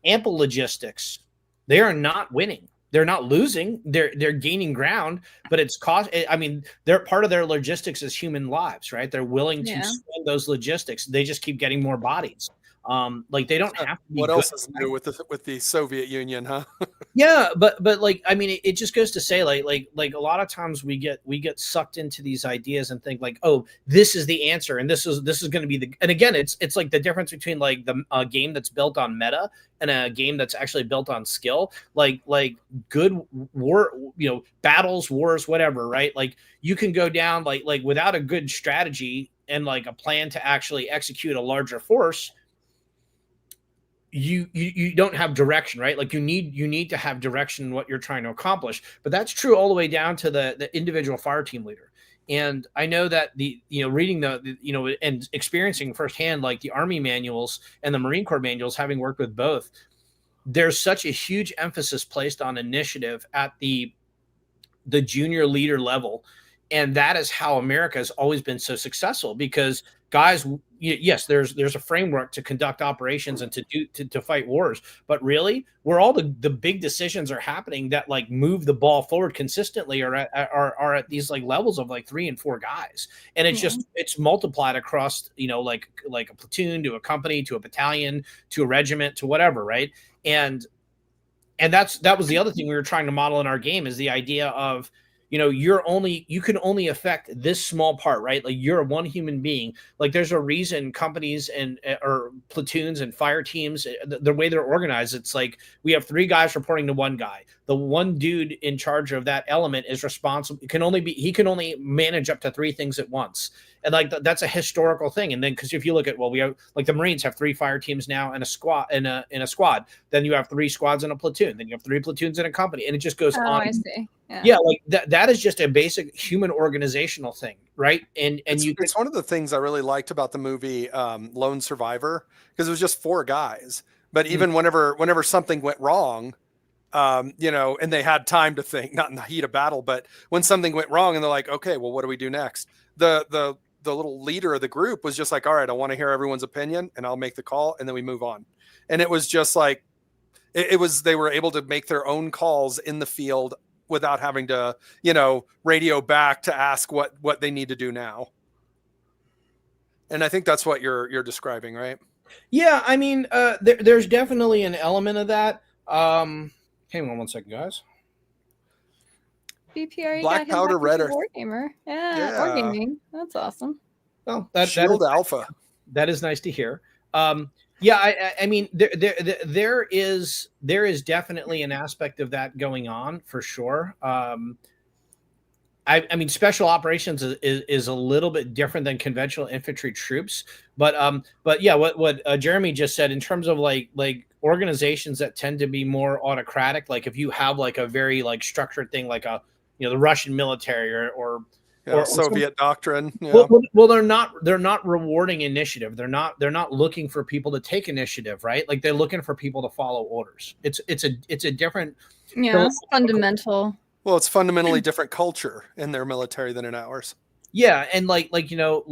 ample logistics. They are not winning. They're not losing. They're gaining ground, but it's cost. I mean, they're part of their logistics is human lives, right? They're willing to spend those logistics. They just keep getting more bodies. Like they don't have to be. What else is new with the Soviet Union, huh? Yeah, but like I mean, it just goes to say like a lot of times we get sucked into these ideas and think like, oh, this is the answer, and this is going to be the. And again, it's like the difference between like the game that's built on meta and a game that's actually built on skill. Like good war, you know, battles, wars, whatever, right? Like you can go down like without a good strategy and like a plan to actually execute a larger force. You don't have direction, right? Like you need to have direction in what you're trying to accomplish. But that's true all the way down to the individual fire team leader. And I know that reading the and experiencing firsthand like the Army manuals and the Marine Corps manuals, having worked with both, there's such a huge emphasis placed on initiative at the junior leader level. And that is how America has always been so successful, because guys, yes, there's a framework to conduct operations and to fight wars, but really where all the big decisions are happening that like move the ball forward consistently are at these like levels of like 3 and 4 guys. And it's just, it's multiplied across, like a platoon to a company, to a battalion, to a regiment, to whatever. Right. And that was the other thing we were trying to model in our game, is the idea of, you can only affect this small part, right? Like you're one human being. Like there's a reason companies or platoons and fire teams, the way they're organized, it's like we have 3 guys reporting to 1 guy. The one dude in charge of that element is responsible. He can only manage up to 3 things at once. And like that's a historical thing. And then because if you look at, we have like the Marines have 3 fire teams now and a squad in a squad. Then you have 3 squads in a platoon. Then you have 3 platoons in a company, and it just goes on. I see. Yeah, like that is just a basic human organizational thing, right? And it's one of the things I really liked about the movie Lone Survivor, because it was just 4 guys. But even whenever something went wrong, and they had time to think, not in the heat of battle, but when something went wrong and they're like, okay, well, what do we do next? The little leader of the group was just like, all right, I want to hear everyone's opinion and I'll make the call, and then we move on. And it was just like, they were able to make their own calls in the field without having to, radio back to ask what they need to do now. And I think that's what you're describing, right? Yeah, I mean, there's definitely an element of that. Hang on one second, guys. BPRE Black Powder Red Earth Wargamer. Yeah, wargaming. That's awesome. Well, Shield Alpha. That is nice to hear. Yeah, I mean, there is definitely an aspect of that going on for sure. I mean, special operations is a little bit different than conventional infantry troops, but yeah, what Jeremy just said in terms of like organizations that tend to be more autocratic, like if you have like a very like structured thing, like the Russian military or Soviet doctrine. Yeah. Well, they're not rewarding initiative. They're not looking for people to take initiative, right? Like they're looking for people to follow orders. It's a different. Yeah, it's fundamental. Well, it's fundamentally different culture in their military than in ours. Yeah, and like NATO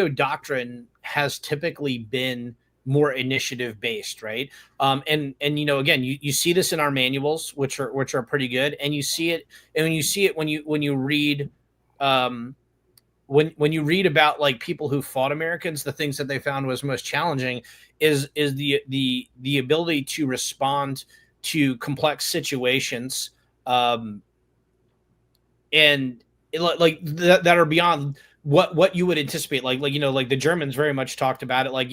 doctrine has typically been more initiative based, right? And again, you see this in our manuals, which are pretty good, and you see it when you read when you read about like people who fought Americans. The things that they found was most challenging is the ability to respond to complex situations, and that are beyond what you would anticipate. Like the Germans very much talked about it. Like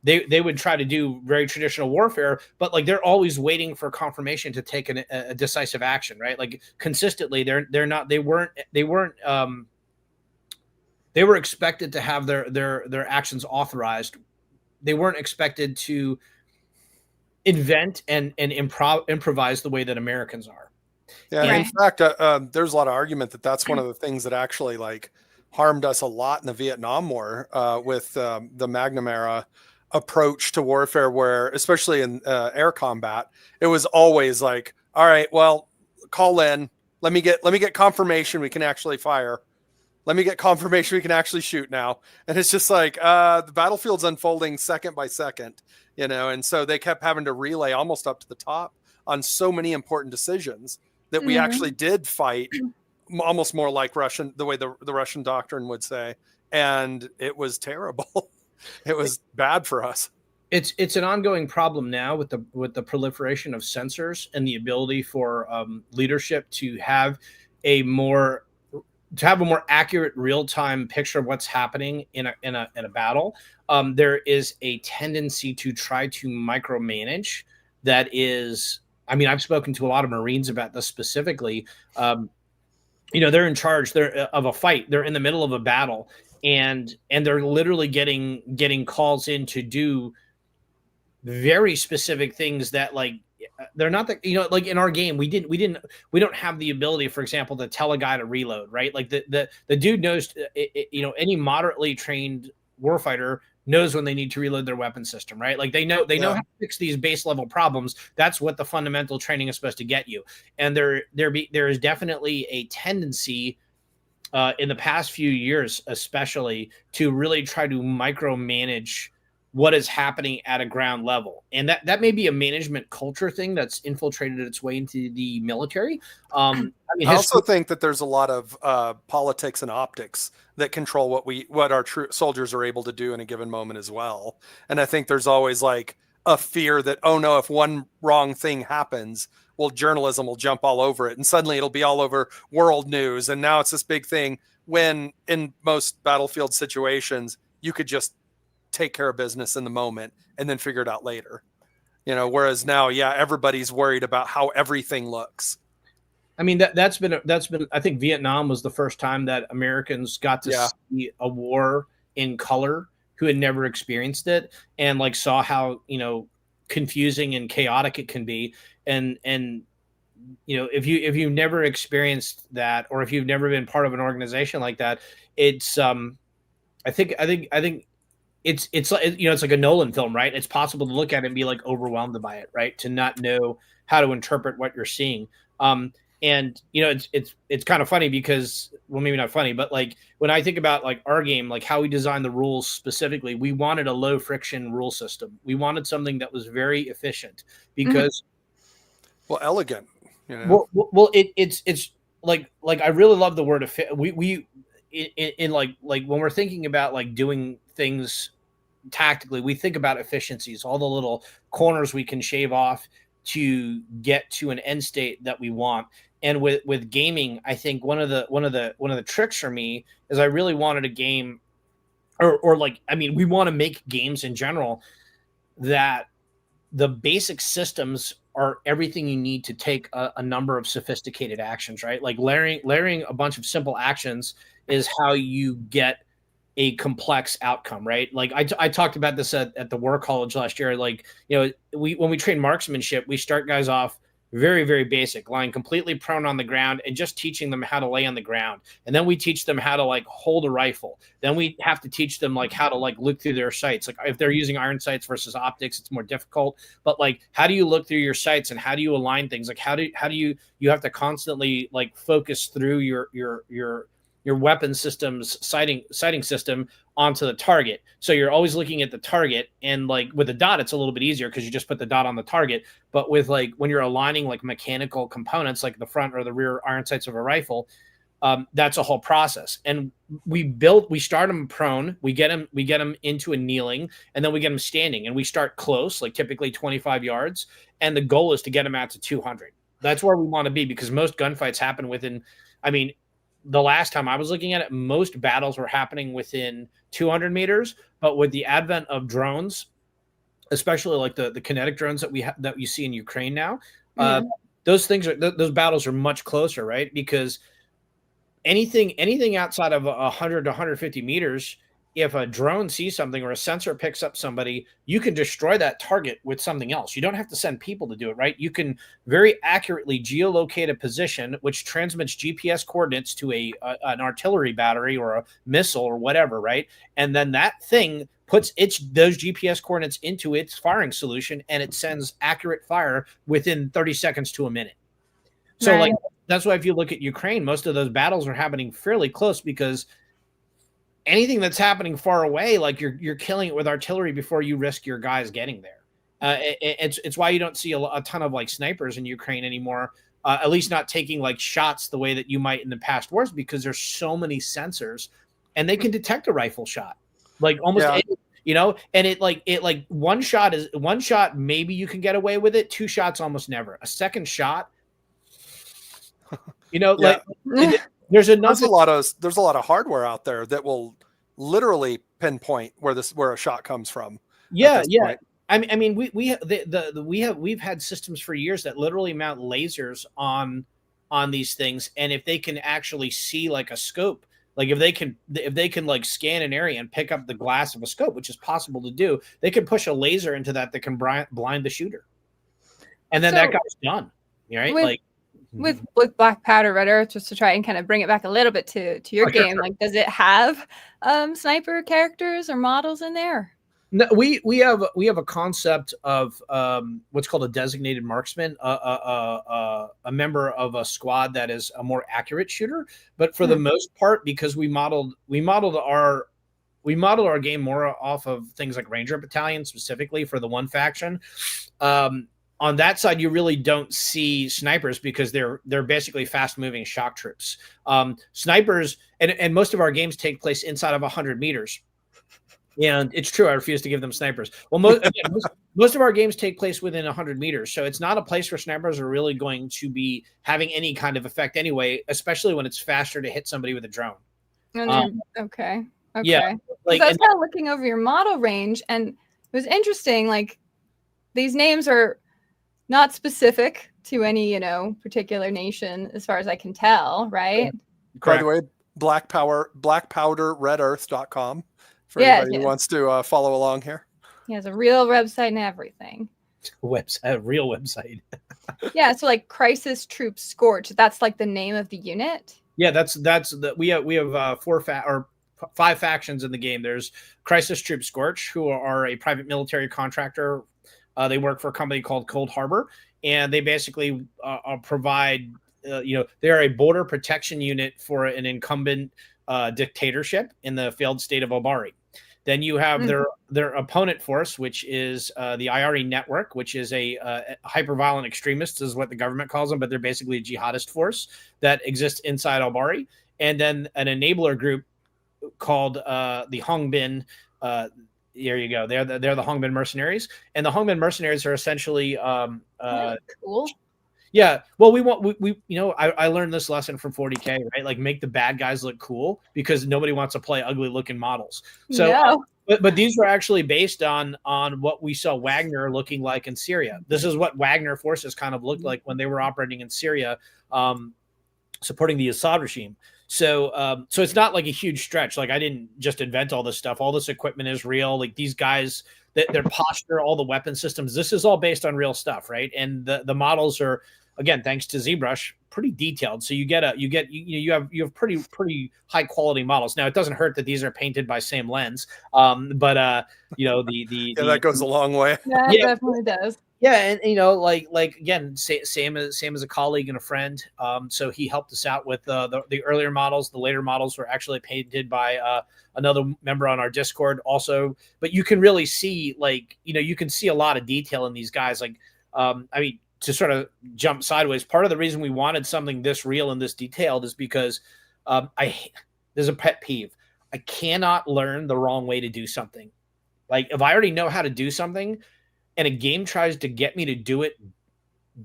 they would try to do very traditional warfare, but like they're always waiting for confirmation to take a decisive action, right? Like consistently, they were expected to have their actions authorized. They weren't expected to invent and improvise the way that Americans are. Yeah, Right. in fact, there's a lot of argument that that's one of the things that actually like harmed us a lot in the Vietnam War with the Magnum era approach to warfare, where especially in air combat, it was always like, all right, well, call in, let me get confirmation we can actually fire. Let me get confirmation we can actually shoot now. And it's just like the battlefield's unfolding second by second, and so they kept having to relay almost up to the top on so many important decisions that we actually did fight almost more like the way the Russian doctrine would say. And it was terrible. It was bad for us. It's an ongoing problem now with the proliferation of sensors and the ability for leadership to have a more accurate real-time picture of what's happening in a battle. There is a tendency to try to micromanage. That is, I mean, I've spoken to a lot of Marines about this specifically. They're in charge of a fight. They're in the middle of a battle, and they're literally getting calls in to do very specific things that like they're not like in our game we don't have the ability, for example, to tell a guy to reload, right? Like the dude knows, any moderately trained warfighter knows when they need to reload their weapon system, right? Like they know how to fix these base level problems. That's what the fundamental training is supposed to get you. And there is definitely a tendency in the past few years, especially, to really try to micromanage what is happening at a ground level. And that may be a management culture thing that's infiltrated its way into the military. I also think that there's a lot of politics and optics that control what our true soldiers are able to do in a given moment as well. And I think there's always like a fear that, oh no, if one wrong thing happens, well, journalism will jump all over it and suddenly it'll be all over world news. And now it's this big thing, when in most battlefield situations, you could just take care of business in the moment and then figure it out later. Whereas now, everybody's worried about how everything looks. I mean, that's been I think Vietnam was the first time that Americans got to see a war in color who had never experienced it, and like saw how, confusing and chaotic it can be. And if you've never experienced that, or if you've never been part of an organization like that, it's I think it's like, it's like a Nolan film, right? It's possible to look at it and be like overwhelmed by it, right? To not know how to interpret what you're seeing. And it's kind of funny because, well, maybe not funny, but like when I think about like our game, like how we designed the rules specifically, we wanted a low friction rule system. We wanted something that was very efficient because, elegant. Well, it's like I really love the word we in like when we're thinking about like doing things tactically, we think about efficiencies, all the little corners we can shave off to get to an end state that we want. And with gaming, I think one of the tricks for me is I really wanted a game, or like, I mean, we want to make games in general that the basic systems are everything you need to take a number of sophisticated actions, right? Like layering a bunch of simple actions is how you get a complex outcome, right? Like I talked about this at the War College last year. Like, when we train marksmanship, we start guys off very, very basic, lying completely prone on the ground and just teaching them how to lay on the ground. And then we teach them how to like hold a rifle. Then we have to teach them like how to like look through their sights. Like if they're using iron sights versus optics, it's more difficult. But like, how do you look through your sights and how do you align things? Like how do you have to constantly like focus through your weapon system's sighting system onto the target. So you're always looking at the target, and like with a dot, it's a little bit easier because you just put the dot on the target. But with like when you're aligning like mechanical components, like the front or the rear iron sights of a rifle, that's a whole process. And we start them prone, we get them into a kneeling, and then we get them standing, and we start close, like typically 25 yards. And the goal is to get them out to 200. That's where we want to be, because most gunfights happen within, I mean, the last time I was looking at it, most battles were happening within 200 meters. But with the advent of drones, especially like the kinetic drones that you see in Ukraine now, those battles are much closer, right? Because anything outside of 100 to 150 meters, if a drone sees something or a sensor picks up somebody, you can destroy that target with something else. You don't have to send people to do it, right? You can very accurately geolocate a position, which transmits GPS coordinates to an artillery battery or a missile or whatever, right? And then that thing puts those GPS coordinates into its firing solution, and it sends accurate fire within 30 seconds to a minute. So Right. like, that's why if you look at Ukraine, most of those battles are happening fairly close, because anything that's happening far away, like you're killing it with artillery before you risk your guys getting there. It's why you don't see a ton of like snipers in Ukraine anymore, at least not taking like shots the way that you might in the past wars, because there's so many sensors and they can detect a rifle shot, like almost any, and it one shot, maybe you can get away with it. 2 shots, almost never. A second shot, there's enough. There's a lot of hardware out there that will literally pinpoint where a shot comes from. Point. I mean, we've had systems for years that literally mount lasers on these things, and if they can actually see like a scope, like if they can like scan an area and pick up the glass of a scope, which is possible to do, they can push a laser into that can blind the shooter, and then that guy's done. Right? With Black Powder Red Earth, just to try and kind of bring it back a little bit to your game, sure. like, does it have sniper characters or models in there? No, we have a concept of what's called a designated marksman, a member of a squad that is a more accurate shooter. But for the most part, because we modeled our game more off of things like Ranger Battalion, specifically for the one faction. On that side, you really don't see snipers because they're basically fast-moving shock troops. Snipers, and most of our games take place inside of 100 meters. And it's true, I refuse to give them snipers. Well, most of our games take place within 100 meters, so it's not a place where snipers are really going to be having any kind of effect anyway, especially when it's faster to hit somebody with a drone. Okay. Yeah, like, I was kind of looking over your model range, and it was interesting. Like, these names are not specific to any, particular nation, as far as I can tell, right? By the way, blackpowderredearth.com for anybody who wants to follow along here. He has a real website and everything. A real website. Yeah, so like Crisis Troop Scorch, that's like the name of the unit. Yeah, we have 5 factions in the game. There's Crisis Troop Scorch, who are a private military contractor. They work for a company called Cold Harbor, and they basically provide, they're a border protection unit for an incumbent dictatorship in the failed state of Obari. Then you have their opponent force, which is the IRE network, which is a hyper-violent extremists, is what the government calls them, but they're basically a jihadist force that exists inside Obari. And then an enabler group called the Hongbin. There you go. They're the Hongbin mercenaries, and the Hongbin mercenaries are essentially cool. Yeah. Well, I learned this lesson from 40K, right? Like, make the bad guys look cool, because nobody wants to play ugly looking models. So, but these were actually based on what we saw Wagner looking like in Syria. This is what Wagner forces kind of looked like when they were operating in Syria, supporting the Assad regime. So it's not like a huge stretch. Like, I didn't just invent all this stuff. All this equipment is real. Like, these guys, their posture, all the weapon systems, this is all based on real stuff, right? And the models are, again, thanks to ZBrush, pretty detailed. So you have pretty high quality models. Now, it doesn't hurt that these are painted by same lens, but that goes a long way. Yeah, it definitely does. Yeah, and like again, same as a colleague and a friend. So he helped us out with the earlier models. The later models were actually painted by another member on our Discord also. But you can really see, you can see a lot of detail in these guys. Like, to sort of jump sideways, part of the reason we wanted something this real and this detailed is because there's a pet peeve. I cannot learn the wrong way to do something. Like, if I already know how to do something, and a game tries to get me to do it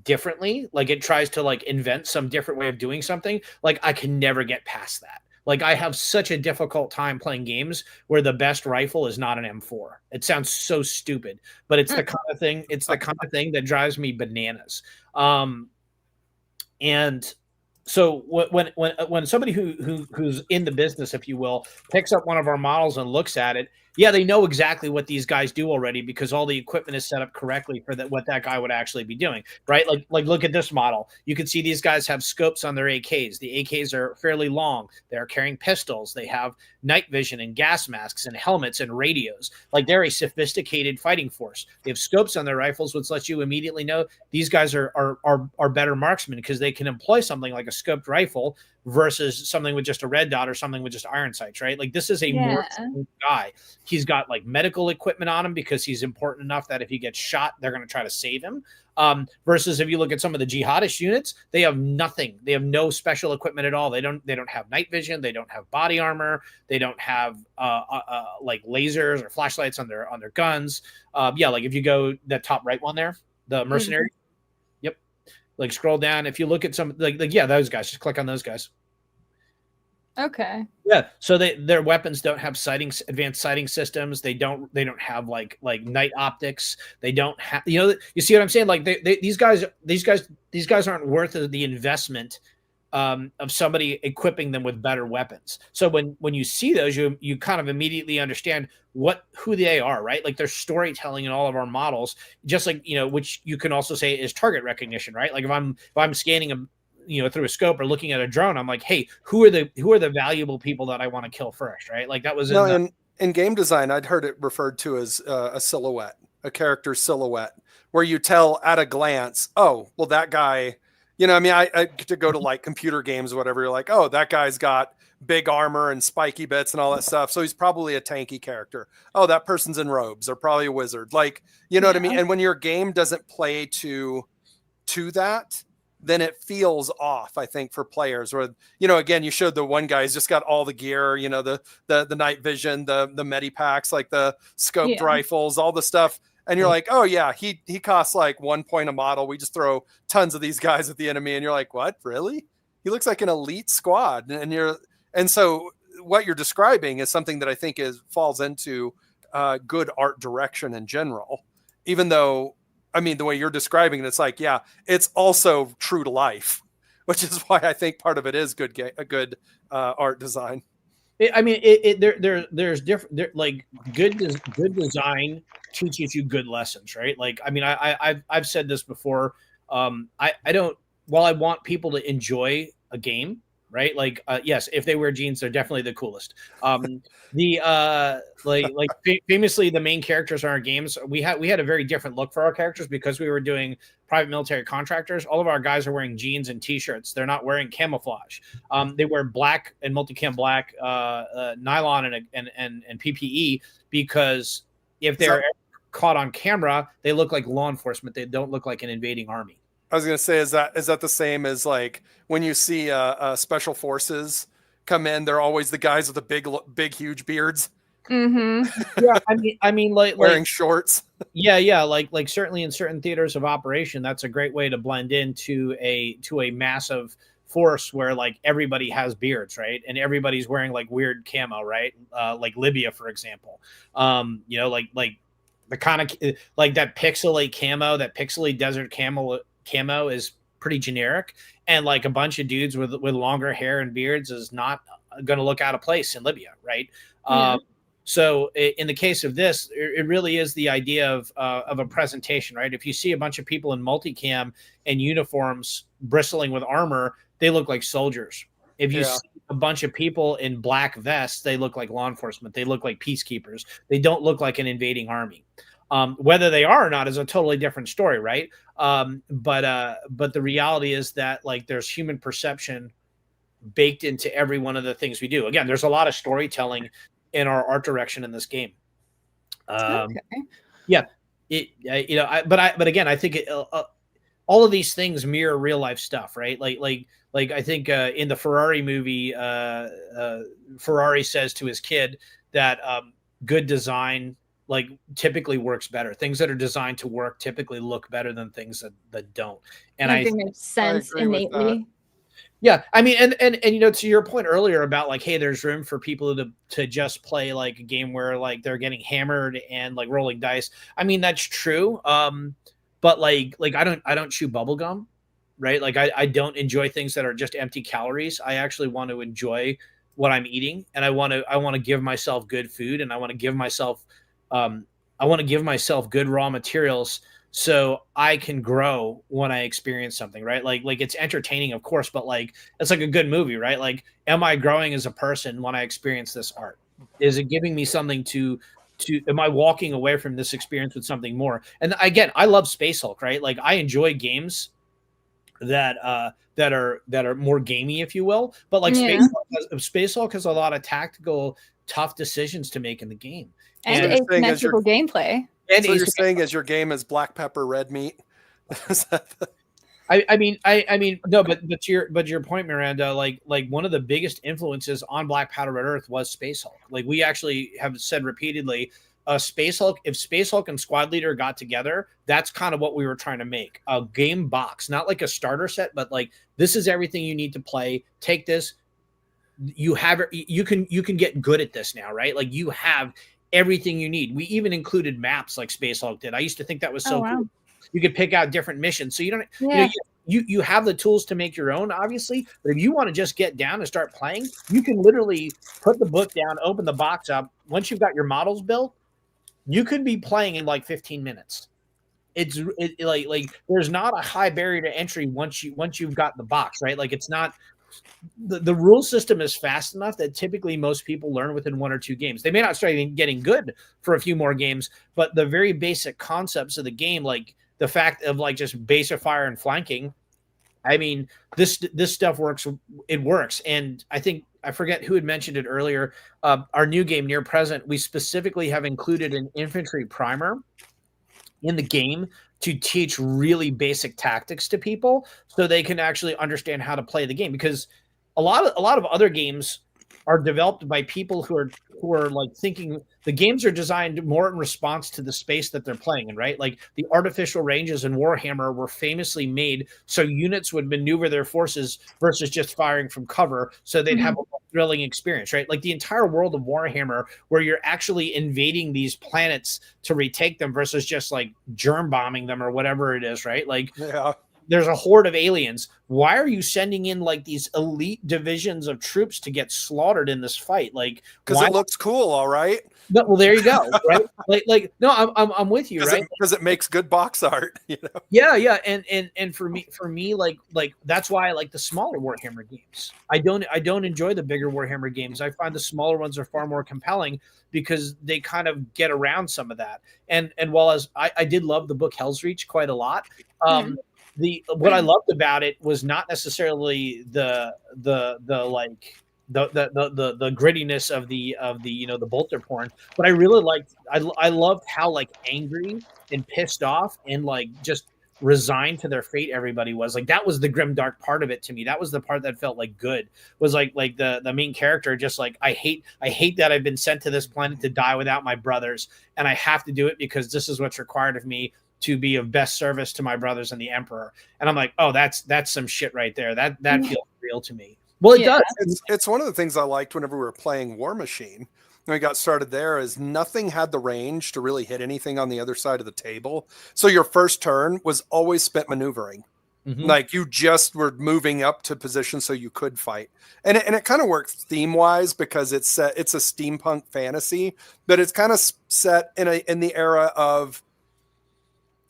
differently, like it tries to like invent some different way of doing something, like I can never get past that. Like I have such a difficult time playing games where the best rifle is not an M4. It sounds so stupid, but it's the kind of thing, that drives me bananas. And so when somebody who's in the business, if you will, picks up one of our models and looks at it, yeah, they know exactly what these guys do already because all the equipment is set up correctly for what that guy would actually be doing, right? Like look at this model. You can see these guys have scopes on their AKs. The AKs are fairly long. They're carrying pistols. They have night vision and gas masks and helmets and radios. Like they're a sophisticated fighting force. They have scopes on their rifles, which lets you immediately know these guys are better marksmen because they can employ something like a scoped rifle versus something with just a red dot or something with just iron sights, right? Like this is a more guy. He's got like medical equipment on him because he's important enough that if he gets shot, they're going to try to save him. Versus if you look at some of the jihadist units, they have nothing. They have no special equipment at all. They don't have night vision. They don't have body armor. They don't have like lasers or flashlights on their guns. Yeah, like if you go that top right one there, the mercenary. Yep. Like scroll down. If you look at some like yeah, those guys, just click on those guys. Okay. Yeah. So their weapons don't have advanced sighting systems. They don't have like night optics. They don't have, you see what I'm saying? Like these guys aren't worth the investment of somebody equipping them with better weapons. So when you see those, you kind of immediately understand who they are, right? Like there's storytelling in all of our models, just like, which you can also say is target recognition, right? Like if I'm scanning through a scope or looking at a drone, I'm like, hey, who are the valuable people that I want to kill first, right? Like that was in game design, I'd heard it referred to as a silhouette, a character silhouette, where you tell at a glance, oh, well, that guy, I get to go to like computer games or whatever. You're like, oh, that guy's got big armor and spiky bits and all that stuff. So he's probably a tanky character. Oh, that person's in robes. They're probably a wizard. Like, you know what I mean? And when your game doesn't play to that, then it feels off, I think, for players. Where, again, you showed the one guy, he's just got all the gear, the night vision, the medipacks, like the scoped rifles, all the stuff. And you're like, oh yeah, he costs like 1 point a model. We just throw tons of these guys at the enemy. And you're like, what, really? He looks like an elite squad. And so what you're describing is something that I think falls into good art direction in general, even though, I mean, the way you're describing it, it's like, yeah, it's also true to life, which is why I think part of it is good art design. There's different, like good design teaches you good lessons, right? Like, I mean, I've said this before. While I want people to enjoy a game, right? Like, yes, if they wear jeans, they're definitely the coolest. Famously, the main characters in our games, we had a very different look for our characters because we were doing private military contractors. All of our guys are wearing jeans and t-shirts. They're not wearing camouflage. They wear black and multicam black nylon and PPE because if they're caught on camera, they look like law enforcement. They don't look like an invading army. I was going to say, is that the same as like when you see special forces come in, they're always the guys with the big, huge beards. Mm-hmm. Yeah. I mean, like wearing shorts. Yeah. Like certainly in certain theaters of operation, that's a great way to blend into a massive force where like everybody has beards, right? And everybody's wearing like weird camo, right? Like Libya, for example, like the kind of like that pixelate camo, that pixelate desert camo is pretty generic, and like a bunch of dudes with longer hair and beards is not going to look out of place in Libya, right? So in the case of this, it really is the idea of a presentation, right? If you see a bunch of people in multicam and uniforms bristling with armor, they look like soldiers. If you see a bunch of people in black vests, they look like law enforcement. They look like peacekeepers. They don't look like an invading army. Whether they are or not is a totally different story, right? But the reality is that like there's human perception baked into every one of the things we do. Again, there's a lot of storytelling in our art direction in this game. Yeah, but again, I think all of these things mirror real life stuff, right? Like I think in the Ferrari movie, Ferrari says to his kid that good design like typically works better. Things that are designed to work typically look better than things that don't. And I think makes sense agree with that. innately. yeah, I mean, and you know, to your point earlier about like, hey, there's room for people to just play like a game where like they're getting hammered and like rolling dice. I mean, that's true. But like I don't chew bubble gum, right? Like I don't enjoy things that are just empty calories. I actually want to enjoy what I'm eating, and I want to give myself good food, and I want to give myself good raw materials so I can grow when I experience something, right? Like it's entertaining, of course, but like it's like a good movie, right? Like, am I growing as a person when I experience this art? Is it giving me something to am I walking away from this experience with something more? And again, I love Space Hulk, right? Like I enjoy games that are more gamey, if you will. But like Space Hulk has a lot of tactical, tough decisions to make in the game. And asymmetrical gameplay. And so you're saying as your game is black pepper, red meat? I mean, no, but to your point, Miranda, like one of the biggest influences on Black Powder Red Earth was Space Hulk. Like we actually have said repeatedly, Space Hulk, if Space Hulk and Squad Leader got together, that's kind of what we were trying to make. A game box, not like a starter set, but like this is everything you need to play. Take this. You have it, you can get good at this now, right? Like you have everything you need. We even included maps like Space Hulk did. I used to think that was so cool. You could pick out different missions. So you don't you have the tools to make your own, obviously, but if you want to just get down and start playing, you can literally put the book down, open the box up. Once you've got your models built, you could be playing in like 15 minutes. It's like there's not a high barrier to entry once you've got the box, right? Like it's not the rule system is fast enough that typically most people learn within 1 or 2 games. They may not start getting good for a few more games, but the very basic concepts of the game, like the fact of like just basic fire and flanking, I mean, this stuff works. It works. And I think, I forget who had mentioned it earlier, our new game Near Present, we specifically have included an infantry primer in the game to teach really basic tactics to people so they can actually understand how to play the game. Because a lot of other games are developed by people who are like thinking the games are designed more in response to the space that they're playing in, right? Like the artificial ranges in Warhammer were famously made so units would maneuver their forces versus just firing from cover, so they'd have a more thrilling experience, right? Like the entire world of Warhammer, where you're actually invading these planets to retake them versus just like germ bombing them or whatever it is, right? Like there's a horde of aliens. Why are you sending in like these elite divisions of troops to get slaughtered in this fight? Like, because it looks cool, all right. No, well, there you go, right? like, no, I'm with you, right? Because it makes good box art, you know. Yeah, and for me, like that's why I like the smaller Warhammer games. I don't enjoy the bigger Warhammer games. I find the smaller ones are far more compelling because they kind of get around some of that. And while as I did love the book Hell's Reach quite a lot. What I loved about it was not necessarily the grittiness of the the bolter porn, but I really liked I loved how like angry and pissed off and like just resigned to their fate everybody was. Like that was the grim dark part of it to me. That was the part that felt like good, was like the main character just like I hate that I've been sent to this planet to die without my brothers, and I have to do it because this is what's required of me to be of best service to my brothers and the Emperor. And I'm like, oh, that's some shit right there. That feels real to me. Well, it does. It's one of the things I liked whenever we were playing War Machine. When we got started there, is nothing had the range to really hit anything on the other side of the table. So your first turn was always spent maneuvering. Like you just were moving up to position so you could fight. And it kind of works theme wise because it's a steampunk fantasy, but it's kind of set in the era of,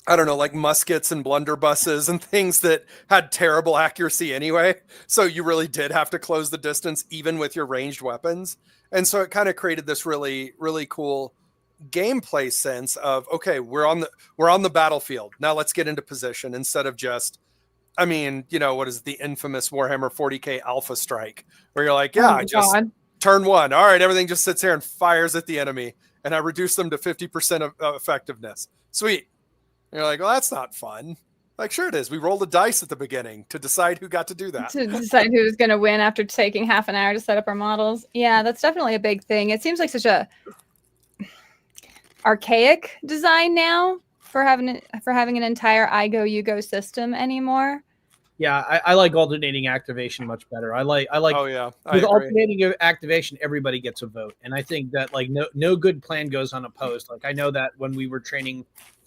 I don't know, like muskets and blunderbusses and things that had terrible accuracy anyway. So you really did have to close the distance even with your ranged weapons. And so it kind of created this really, really cool gameplay sense of, okay, we're on the battlefield. Now let's get into position instead of just, I mean, you know, what is the infamous Warhammer 40K Alpha Strike, where you're like, turn 1. All right, everything just sits here and fires at the enemy. And I reduce them to 50% of effectiveness. Sweet. And you're like, well, that's not fun. Like, sure it is. We rolled a dice at the beginning to decide who got to do that. To decide who's going to win after taking half an hour to set up our models. Yeah, that's definitely a big thing. It seems like such a archaic design now for having an entire I go you go system anymore. Yeah, I like alternating activation much better. I like Oh yeah, I with agree. alternating activation, everybody gets a vote, and I think that like no good plan goes unopposed. Like I know that when we were training,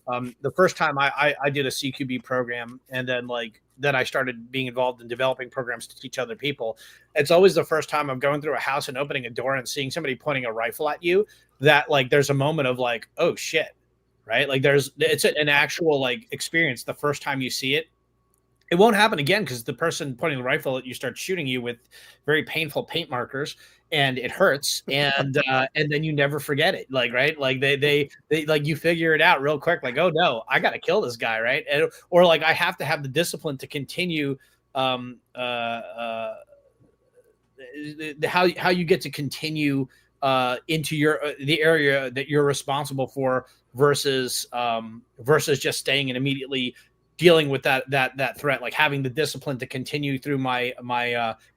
the first time I did a CQB program, and then I started being involved in developing programs to teach other people. It's always the first time I'm going through a house and opening a door and seeing somebody pointing a rifle at you that like there's a moment of like, oh shit, right? Like it's an actual like experience the first time you see it. It won't happen again because the person pointing the rifle at you starts shooting you with very painful paint markers, and it hurts, and then you never forget it. Like right, like they like you figure it out real quick. Like, oh no, I got to kill this guy, right? Or like I have to have the discipline to continue. How you get to continue into the area that you're responsible for versus just staying and immediately dealing with that threat, like having the discipline to continue through my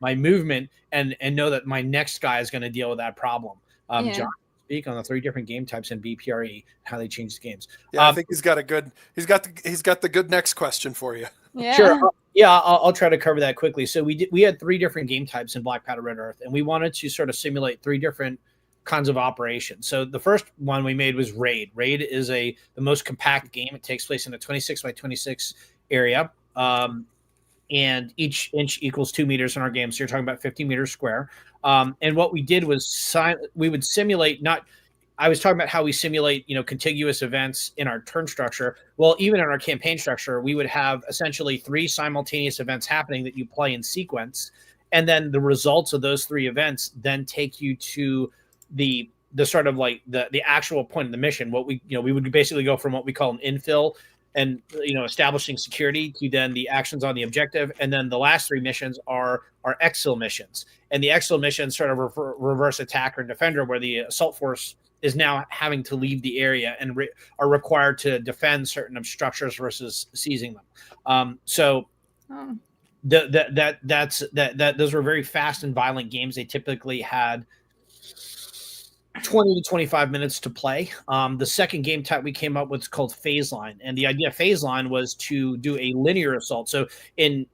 movement and know that my next guy is going to deal with that problem. John, speak on the 3 different game types in BPRE, how they change the games. Yeah, I think he's got the good next question for you. Yeah. Sure. I'll try to cover that quickly. So we had 3 different game types in Black Powder Red Earth, and we wanted to sort of simulate 3 different kinds of operations. So the first one we made was Raid. Raid is the most compact game. It takes place in a 26 by 26 area, and each inch equals 2 meters in our game. So you're talking about 50 meters square. And what we did was we would simulate I was talking about how we simulate, contiguous events in our turn structure. Well, even in our campaign structure, we would have essentially 3 simultaneous events happening that you play in sequence. And then the results of those 3 events then take you to the sort of like the actual point of the mission. What we would basically go from what we call an infill and establishing security to then the actions on the objective, and then the last 3 missions are exfil missions. And the exfil missions sort of reverse attacker and defender, where the assault force is now having to leave the area and are required to defend certain structures versus seizing them. Those were very fast and violent games. They typically had 20 to 25 minutes to play. The second game type we came up with is called phase line, and the idea of phase line was to do a linear assault. So in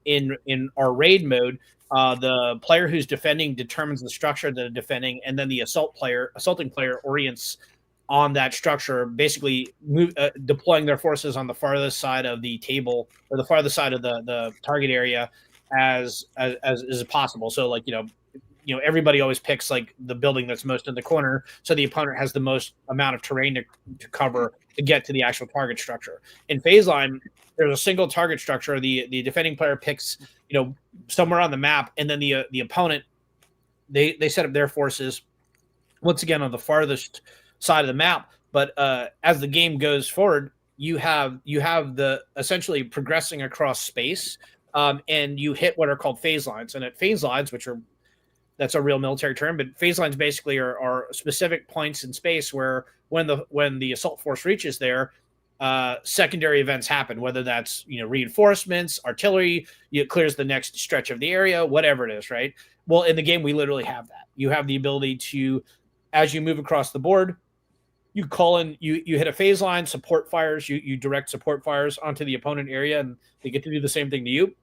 our raid mode, the player who's defending determines the structure that they're defending, and then the assaulting player orients on that structure, basically deploying their forces on the farthest side of the table or the farthest side of the target area as possible. So like everybody always picks like the building that's most in the corner, so the opponent has the most amount of terrain to cover to get to the actual target structure. In phase line, there's a single target structure. The defending player picks somewhere on the map, and then the opponent they set up their forces once again on the farthest side of the map. But as the game goes forward, you have the essentially progressing across space, and you hit what are called phase lines. And at phase lines, that's a real military term, but phase lines basically are specific points in space where when the assault force reaches there, secondary events happen, whether that's reinforcements, artillery, it clears the next stretch of the area, whatever it is, right? Well, in the game, we literally have that. You have the ability to, as you move across the board, you call in, you hit a phase line, support fires, you direct support fires onto the opponent area, and they get to do the same thing to you.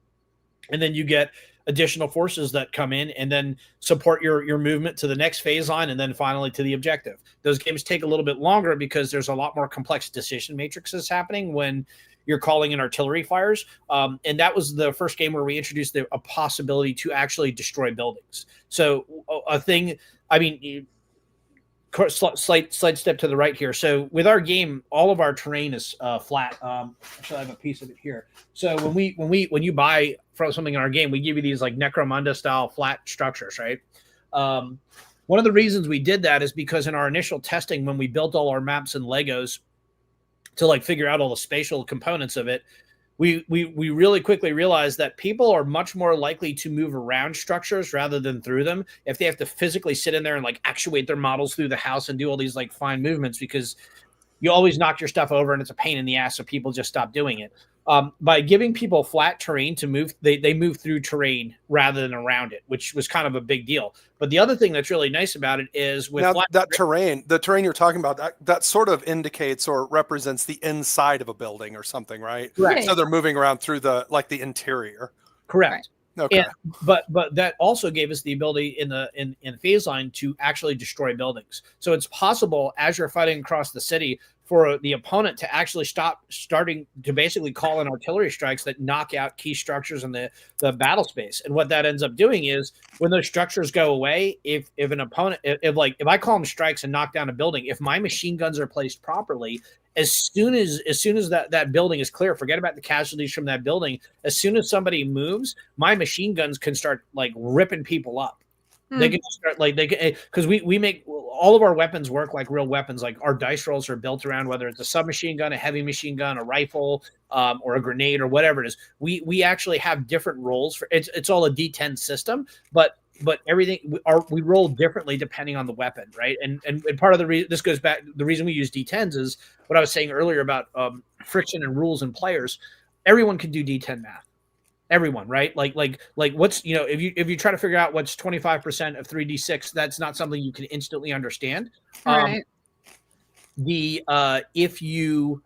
And then you get additional forces that come in and then support your movement to the next phase line, and then finally to the objective. Those games take a little bit longer because there's a lot more complex decision matrices happening when you're calling in artillery fires. And that was the first game where we introduced a possibility to actually destroy buildings. So slight step to the right here. So with our game, all of our terrain is flat. Actually, I have a piece of it here. So when you buy from something in our game, we give you these like Necromunda style flat structures, right? One of the reasons we did that is because in our initial testing, when we built all our maps and Legos to like figure out all the spatial components of it, we really quickly realized that people are much more likely to move around structures rather than through them if they have to physically sit in there and like actuate their models through the house and do all these like fine movements, because you always knock your stuff over and it's a pain in the ass, so people just stop doing it. By giving people flat terrain to move, they move through terrain rather than around it, which was kind of a big deal. But the other thing that's really nice about it is with now that terrain, the terrain you're talking about, that sort of indicates or represents the inside of a building or something, right? Correct. So they're moving around through the interior. Correct. Okay. And, but that also gave us the ability in phase line to actually destroy buildings. So it's possible as you're fighting across the city for the opponent to actually starting to basically call in artillery strikes that knock out key structures in the battle space. And what that ends up doing is when those structures go away, if an opponent, if I call them strikes and knock down a building, if my machine guns are placed properly, as soon as that building is clear, forget about the casualties from that building. As soon as somebody moves, my machine guns can start like ripping people up. They can start because we make all of our weapons work like real weapons. Like our dice rolls are built around whether it's a submachine gun, a heavy machine gun, a rifle, or a grenade or whatever it is. We actually have different rolls for it's all a D10 system, but everything we roll differently depending on the weapon, right? And part of the reason this goes back, the reason we use D10s is what I was saying earlier about friction and rules and players. Everyone can do D10 math. Everyone, right? Like what's, if you try to figure out what's 25% of 3d6, that's not something you can instantly understand. Right. If you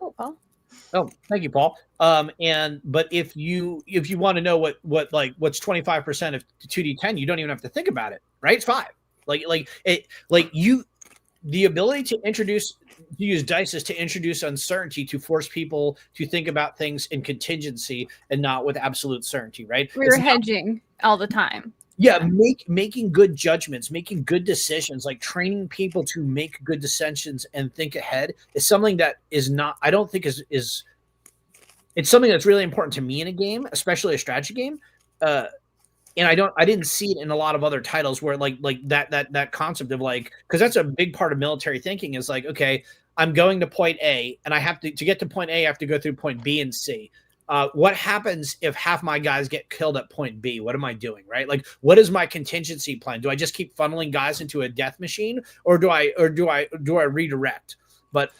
thank you, Paul. But if you want to know what's 25% of 2d10, you don't even have to think about it, right? It's 5. The ability to use dice is to introduce uncertainty, to force people to think about things in contingency and not with absolute certainty, right? We're hedging all the time. Yeah, making good judgments, making good decisions, like training people to make good decisions and think ahead is something that is not, I don't think is it's something that's really important to me in a game, especially a strategy game. And I didn't see it in a lot of other titles where like that concept of because that's a big part of military thinking is like, okay, I'm going to point A and I have to get to point A, I have to go through point B and C. What happens if half my guys get killed at point B? What am I doing, right? Like, what is my contingency plan? Do I just keep funneling guys into a death machine, or do I redirect? But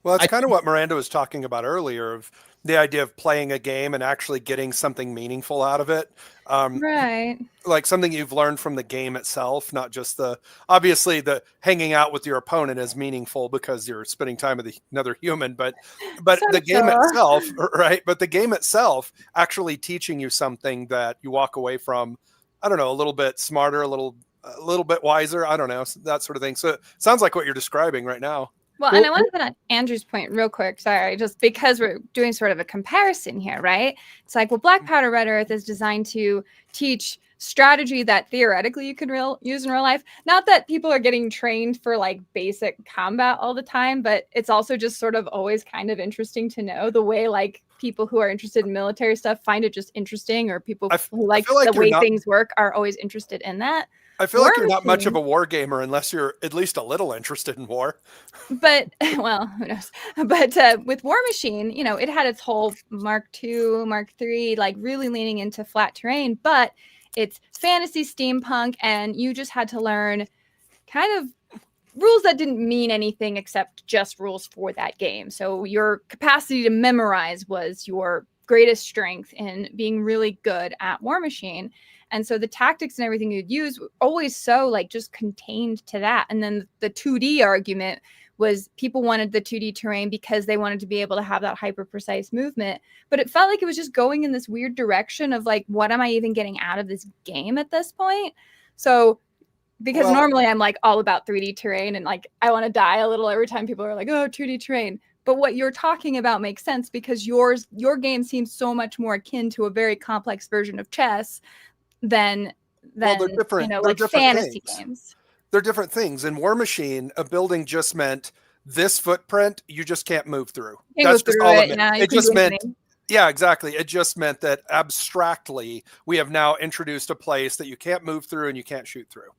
that's kind of what Miranda was talking about earlier, of the idea of playing a game and actually getting something meaningful out of it. Right. Like something you've learned from the game itself, not just obviously the hanging out with your opponent is meaningful because you're spending time with another human, but the game itself, right? But the game itself actually teaching you something that you walk away from, I don't know, a little bit smarter, a little bit wiser. I don't know, that sort of thing. So it sounds like what you're describing right now. Well, and I want to put on Andrew's point real quick. Sorry, just because we're doing sort of a comparison here, right? It's like, well, Black Powder Red Earth is designed to teach strategy that theoretically you can use in real life. Not that people are getting trained for like basic combat all the time, but it's also just sort of always kind of interesting to know the way like people who are interested in military stuff find it just interesting, or people who like the way things work are always interested in that. I feel like you're not much of a war gamer unless you're at least a little interested in war. But, well, who knows? But with War Machine, it had its whole Mark II, Mark III, like really leaning into flat terrain, but it's fantasy steampunk, and you just had to learn kind of rules that didn't mean anything except just rules for that game. So your capacity to memorize was your greatest strength in being really good at War Machine. And so the tactics and everything you'd use were always so like just contained to that. And then the 2D argument was people wanted the 2D terrain because they wanted to be able to have that hyper precise movement. But it felt like it was just going in this weird direction of like, what am I even getting out of this game at this point? So because normally I'm like all about 3D terrain and like I want to die a little every time people are like, oh, 2D terrain. But what you're talking about makes sense because your game seems so much more akin to a very complex version of chess than they're different, like fantasy games. They're different things. In War Machine, a building just meant this footprint you just can't move through. That's just all it meant. It just meant, yeah, exactly. It just meant that abstractly we have now introduced a place that you can't move through and you can't shoot through.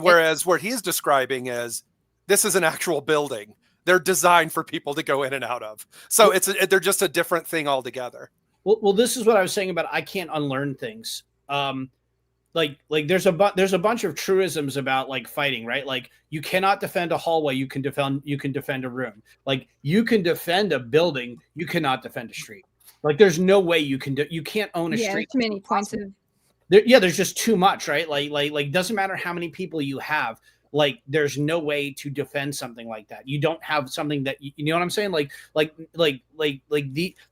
Whereas what he's describing is this is an actual building. They're designed for people to go in and out of. So they're just a different thing altogether. Well, this is what I was saying about I can't unlearn things. like there's a bunch of truisms about like fighting, right? Like you cannot defend a hallway, you can defend a room. Like you can defend a building, you cannot defend a street. Like there's no way you can't own a street. Too many points of There's just too much, right? Like doesn't matter how many people you have. Like there's no way to defend something like that. You don't have something that you know what I'm saying?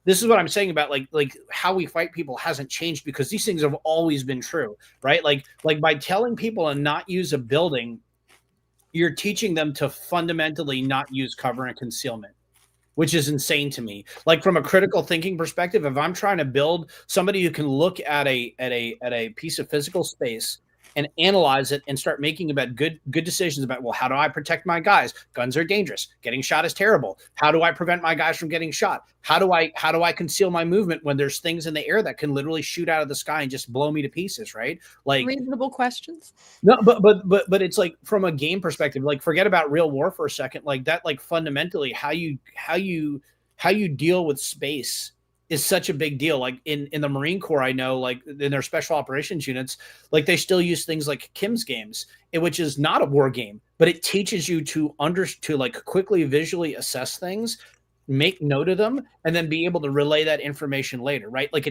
This is what I'm saying about like how we fight people hasn't changed because these things have always been true, right? Like by telling people to not use a building, you're teaching them to fundamentally not use cover and concealment, which is insane to me. Like from a critical thinking perspective, if I'm trying to build somebody who can look at a piece of physical space and analyze it and start making about good decisions about, well, how do I protect my guys? Guns are dangerous. Getting shot is terrible. How do I prevent my guys from getting shot? How do I conceal my movement when there's things in the air that can literally shoot out of the sky and just blow me to pieces, right? Like reasonable questions. No, but it's like from a game perspective, like forget about real war for a second. Like that, like fundamentally how you deal with space is such a big deal. Like in the Marine Corps, I know like in their special operations units, like they still use things like Kim's games, which is not a war game, but it teaches you to like quickly visually assess things, make note of them, and then be able to relay that information later, right? Like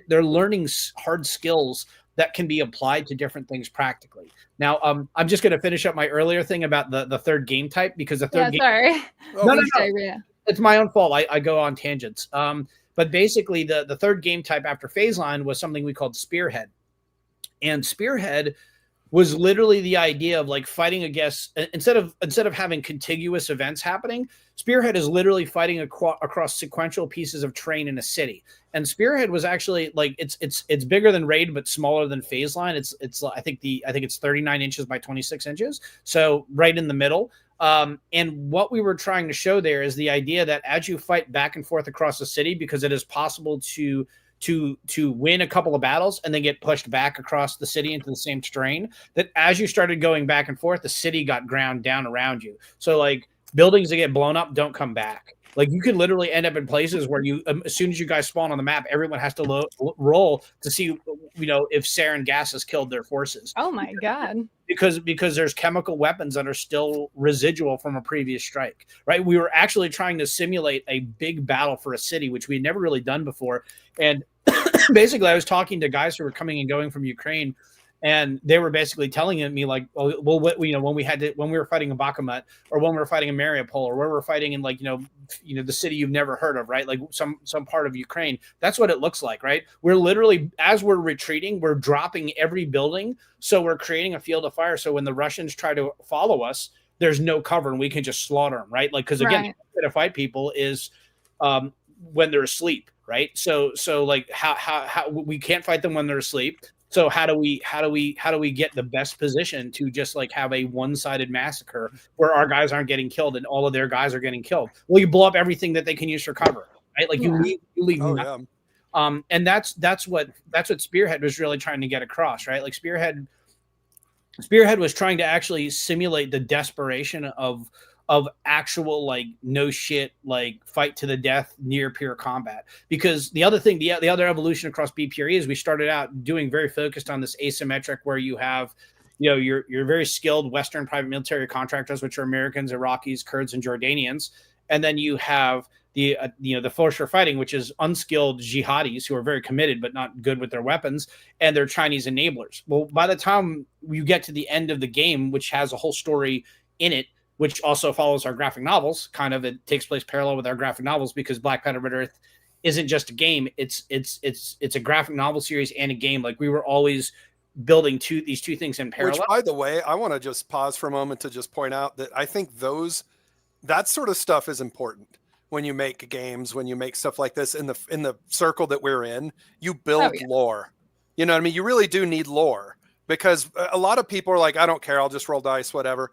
they're learning hard skills that can be applied to different things practically. Now, I'm just going to finish up my earlier thing about the third game type because the third game. Sorry. No. It's my own fault. I go on tangents. But basically, the third game type after phase line was something we called Spearhead. And Spearhead was literally the idea of like fighting against, instead of having contiguous events happening, Spearhead is literally fighting across sequential pieces of terrain in a city. And Spearhead was actually like it's bigger than Raid but smaller than phase line. It's I think it's 39 inches by 26 inches, so right in the middle. And what we were trying to show there is the idea that as you fight back and forth across the city, because it is possible to win a couple of battles and then get pushed back across the city into the same terrain, that as you started going back and forth, the city got ground down around you. So like buildings that get blown up don't come back. Like you could literally end up in places where you, as soon as you guys spawn on the map, everyone has to roll to see, if sarin gas has killed their forces. Oh my God. Because there's chemical weapons that are still residual from a previous strike, right? We were actually trying to simulate a big battle for a city, which we had never really done before. And basically I was talking to guys who were coming and going from Ukraine, and they were basically telling me like, well, when we were fighting in Bakhmut, or when we were fighting in Mariupol, or where we're fighting in like, the city you've never heard of, right? Like some part of Ukraine. That's what it looks like, right? We're literally, as we're retreating, we're dropping every building. So we're creating a field of fire. So when the Russians try to follow us, there's no cover and we can just slaughter them, right? Like, cause again, the way to fight people is when they're asleep, right? So like how we can't fight them when they're asleep. So how do we get the best position to just like have a one-sided massacre where our guys aren't getting killed and all of their guys are getting killed? Well, you blow up everything that they can use for cover, right? Like you leave nothing. And that's what Spearhead was really trying to get across, right? Like Spearhead was trying to actually simulate the desperation of actual like no shit, like fight to the death near peer combat. Because the other thing, the other evolution across BPRE is we started out doing very focused on this asymmetric, where you have, your very skilled Western private military contractors, which are Americans, Iraqis, Kurds, and Jordanians. And then you have the force for fighting, which is unskilled jihadis who are very committed, but not good with their weapons. And they're Chinese enablers. Well, by the time you get to the end of the game, which has a whole story in it, which also follows our graphic novels, kind of, it takes place parallel with our graphic novels, because Black Powder Red Earth isn't just a game. It's a graphic novel series and a game. Like we were always building these two things in parallel. Which, by the way, I want to just pause for a moment to just point out that I think that sort of stuff is important when you make games, when you make stuff like this in the circle that we're in. You build lore. You know what I mean? You really do need lore, because a lot of people are like, I don't care, I'll just roll dice, whatever.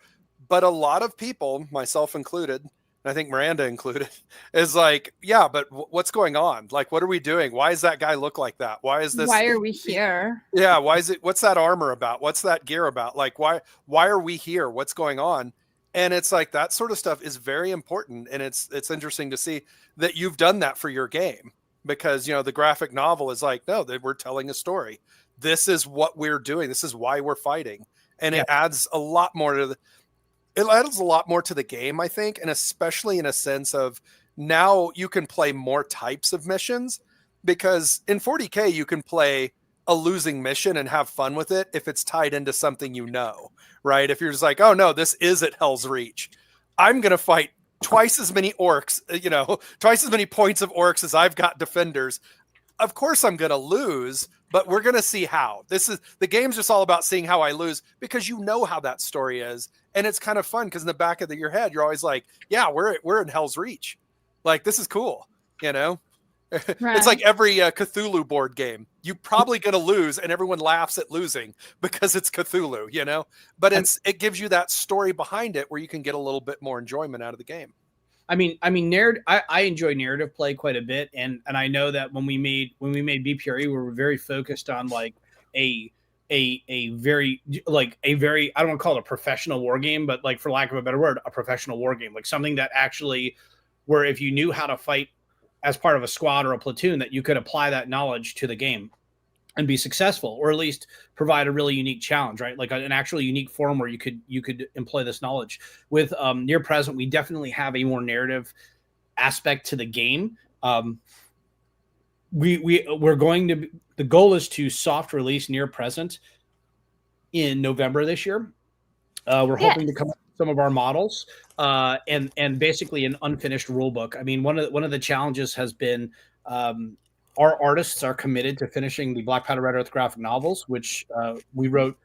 But a lot of people, myself included, and I think Miranda included, is like, yeah, but what's going on? Like, what are we doing? Why does that guy look like that? Why is this? Why are we here? Yeah. What's that armor about? What's that gear about? Like, why are we here? What's going on? And it's like, that sort of stuff is very important. And it's interesting to see that you've done that for your game, because, the graphic novel is like, no, we're telling a story. this is what we're doing. This is why we're fighting. And it adds a lot more to the game, I think. And especially in a sense of now you can play more types of missions, because in 40K, you can play a losing mission and have fun with it if it's tied into something, right? If you're just like, oh no, this is at Hell's Reach, I'm going to fight twice as many orcs, twice as many points of orcs as I've got defenders. Of course I'm going to lose, but we're going to see how. The game's just all about seeing how I lose, because you know how that story is. And it's kind of fun because in the back of your head, you're always like, yeah, we're in Hell's Reach. Like, this is cool. Right. It's like every Cthulhu board game. You're probably going to lose, and everyone laughs at losing because it's Cthulhu, but it gives you that story behind it where you can get a little bit more enjoyment out of the game. I mean, I enjoy narrative play quite a bit, and I know that when we made BPRE, we were very focused on like a very I don't want to call it a professional war game, but like, for lack of a better word, a professional war game, like something that actually, where if you knew how to fight as part of a squad or a platoon, that you could apply that knowledge to the game and be successful, or at least provide a really unique challenge, right? Like an actually unique form where you could employ this knowledge. With Near Present, we definitely have a more narrative aspect to the game. The goal is to soft release Near Present in November this year. We're hoping to come up with some of our models and basically an unfinished rule book. I mean, one of the challenges has been our artists are committed to finishing the Black Powder Red Earth graphic novels, which we wrote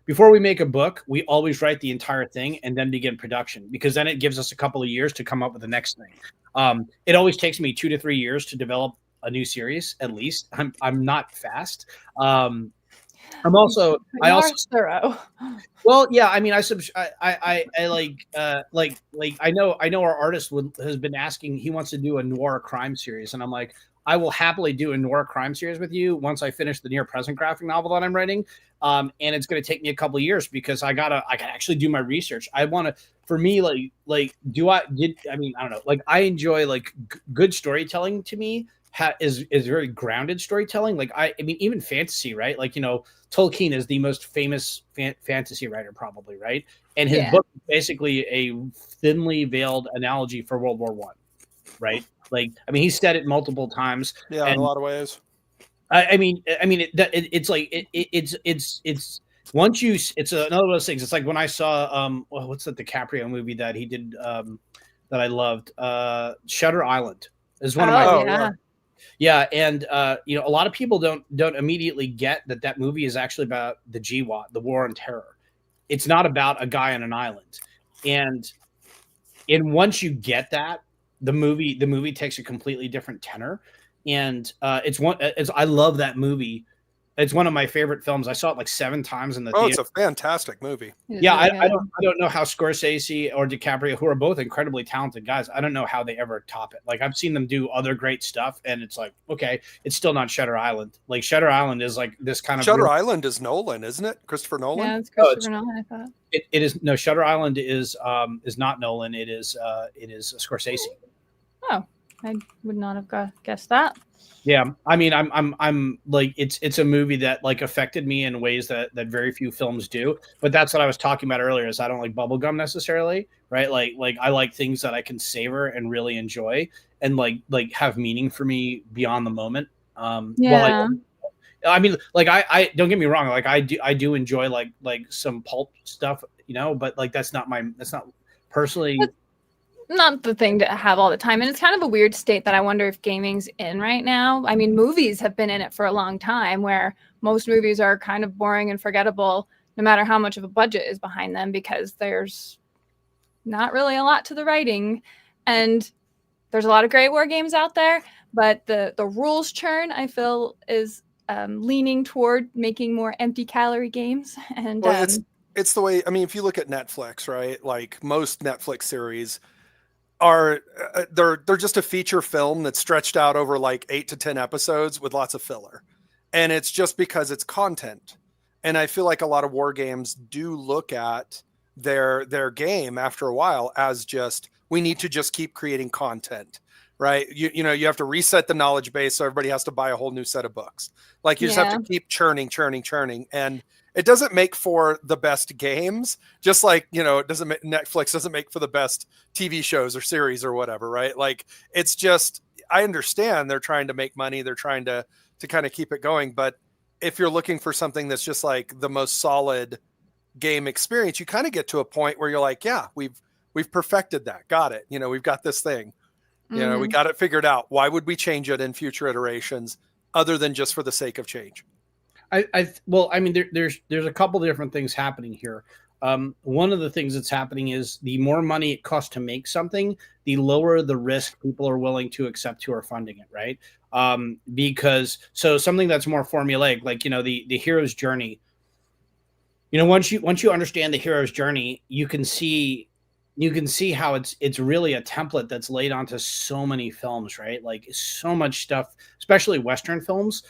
before we make a book. We always write the entire thing and then begin production, because then it gives us a couple of years to come up with the next thing. It always takes me 2 to 3 years to develop a new series, at least. I'm not fast. I also thorough. Well, yeah, I mean, I know our artist has been asking, he wants to do a noir crime series, and I'm like, I will happily do a noir crime series with you once I finish the Near Present graphic novel that I'm writing. And it's going to take me a couple of years, because I can actually do my research. I want to, for me, I don't know. Like, I enjoy good storytelling. To me, is very grounded storytelling. Like, I mean, even fantasy, right? Like, Tolkien is the most famous fantasy writer, probably, right? And his book is basically a thinly veiled analogy for World War I, right? Like, I mean, he said it multiple times. Yeah, in a lot of ways. It's once you, it's another of those things. It's like when I saw, what's that DiCaprio movie that he did that I loved? Shutter Island is one of my favorites. Yeah, and a lot of people don't immediately get that movie is actually about the GWOT, the War on Terror. It's not about a guy on an island, and once you get that, the movie takes a completely different tenor, and I love that movie. It's one of my favorite films. I saw it like 7 times in the theater. It's a fantastic movie. Yeah, I don't know how Scorsese or DiCaprio, who are both incredibly talented guys, I don't know how they ever top it. Like, I've seen them do other great stuff, and it's like, okay, it's still not Shutter Island. Like, Shutter Island is like this kind of Shutter Island is Nolan, isn't it? Christopher Nolan. Yeah, it's Christopher Nolan. I thought it is. No, Shutter Island is not Nolan. It is Scorsese. Oh, I would not have guessed that. Yeah, I mean, I'm like, it's a movie that like affected me in ways that very few films do. But that's what I was talking about earlier. Is I don't like bubblegum necessarily, right? Like I like things that I can savor and really enjoy, and like have meaning for me beyond the moment. Yeah. I mean, like I don't get me wrong. Like I do enjoy like some pulp stuff, but like that's not personally. Not the thing to have all the time. And it's kind of a weird state that I wonder if gaming's in right now. I mean, movies have been in it for a long time, where most movies are kind of boring and forgettable, no matter how much of a budget is behind them, because there's not really a lot to the writing. And there's a lot of great war games out there, but the rules churn, I feel, is leaning toward making more empty calorie games. And well, it's the way, I mean, if you look at Netflix, right? Like most Netflix series are they're just a feature film that's stretched out over like 8 to 10 episodes with lots of filler, and it's just because it's content. And I feel like a lot of war games do look at their game after a while as just, we need to just keep creating content. right? You know, you have to reset the knowledge base, so everybody has to buy a whole new set of books. Like you just have to keep churning, and it doesn't make for the best games. Just like, you know, Netflix doesn't make for the best TV shows or series or whatever, right? Like it's just, I understand they're trying to make money, they're trying to kind of keep it going, but if you're looking for something that's just like the most solid game experience, you kind of get to a point where you're like, yeah, we've perfected that. Got it. You know, we've got this thing. You know, we got it figured out. Why would we change it in future iterations other than just for the sake of change? Well, I mean, there's a couple different things happening here. One of the things that's happening is the more money it costs to make something, the lower the risk people are willing to accept who are funding it, right? Because so something that's more formulaic, like, you know, the hero's journey. You know, once you understand the hero's journey, you can see how it's really a template that's laid onto so many films, right? Like so much stuff, especially Western films,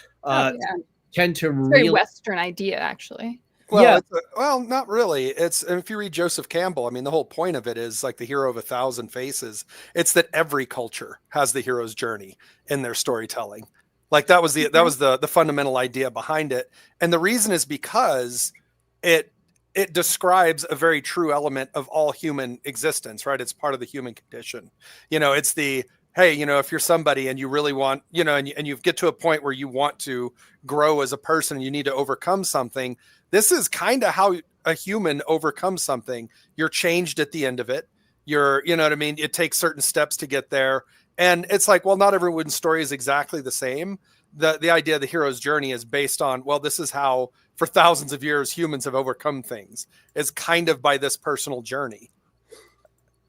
tend to it's really very Western idea, actually. Well, well, not really. It's, if you read Joseph Campbell, I mean, the whole point of it is like the hero of 1,000 faces. It's that every culture has the hero's journey in their storytelling. Like that was the fundamental idea behind it. And the reason is because it describes a very true element of all human existence, right? It's part of the human condition. You know, it's the, hey, you know, if you're somebody and you really want, you know, and you get to a point where you want to grow as a person, you need to overcome something. This is kind of how a human overcomes something. You're changed at the end of it. You know what I mean? It takes certain steps to get there. And it's like, well, not everyone's story is exactly the same. The idea of the hero's journey is based on, well, this is how for thousands of years humans have overcome things, is kind of by this personal journey.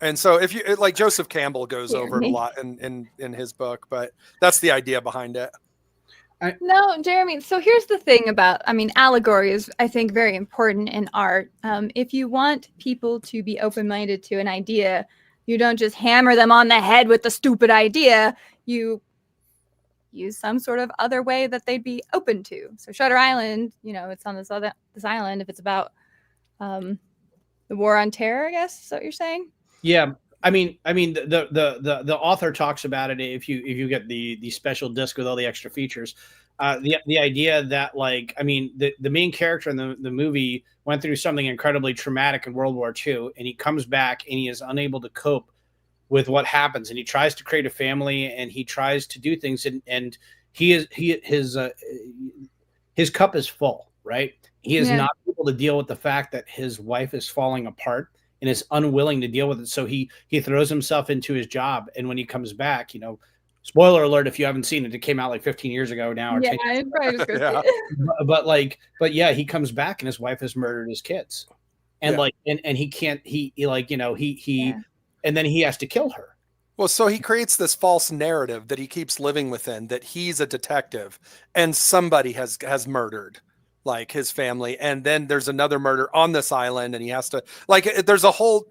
And so if you like, Joseph Campbell goes over it a lot in his book, but that's the idea behind it. No, Jeremy. So here's the thing about, I mean, allegory is, I think, very important in art. If you want people to be open-minded to an idea, you don't just hammer them on the head with the stupid idea. You use some sort of other way that they'd be open to. So Shutter Island, you know, it's on this island. If it's about the war on terror, I guess is what you're saying. Yeah, I mean, the author talks about it. If you get the special disc with all the extra features, the idea that, like, I mean, the main character in the movie went through something incredibly traumatic in World War II, and he comes back and he is unable to cope with what happens, and he tries to create a family and he tries to do things, and his cup is full, right? He is not able to deal with the fact that his wife is falling apart and is unwilling to deal with it. So he throws himself into his job. And when he comes back, you know, spoiler alert, if you haven't seen it, it came out like 15 years ago now. Or 10 years ago. But yeah, he comes back and his wife has murdered his kids. And and he can't, and then he has to kill her. Well, so he creates this false narrative that he keeps living within, that he's a detective and somebody has murdered like his family, and then there's another murder on this island, and he has to, like, there's a whole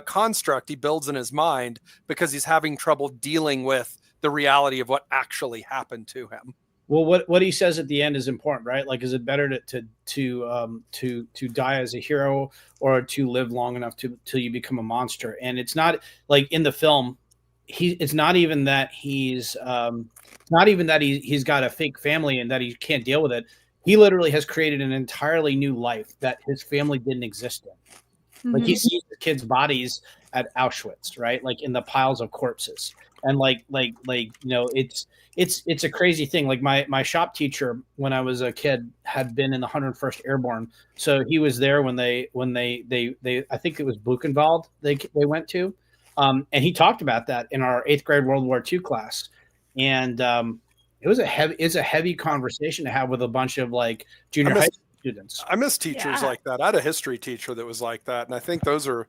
construct he builds in his mind because he's having trouble dealing with the reality of what actually happened to him. Well, what he says at the end is important, right? Like, is it better to die as a hero or to live long enough till you become a monster? And it's not like in the film, it's not even that he's he's got a fake family and that he can't deal with it. He literally has created an entirely new life that his family didn't exist in. Mm-hmm. Like, he sees the kids' bodies at Auschwitz, right? Like in the piles of corpses. And like, you know, it's a crazy thing. Like my shop teacher, when I was a kid, had been in the 101st Airborne. So he was there when they I think it was Buchenwald they went to. And he talked about that in our 8th grade World War II class. And, it's a heavy conversation to have with a bunch of like junior high school students. I miss teachers like that. I had a history teacher that was like that. And I think those are,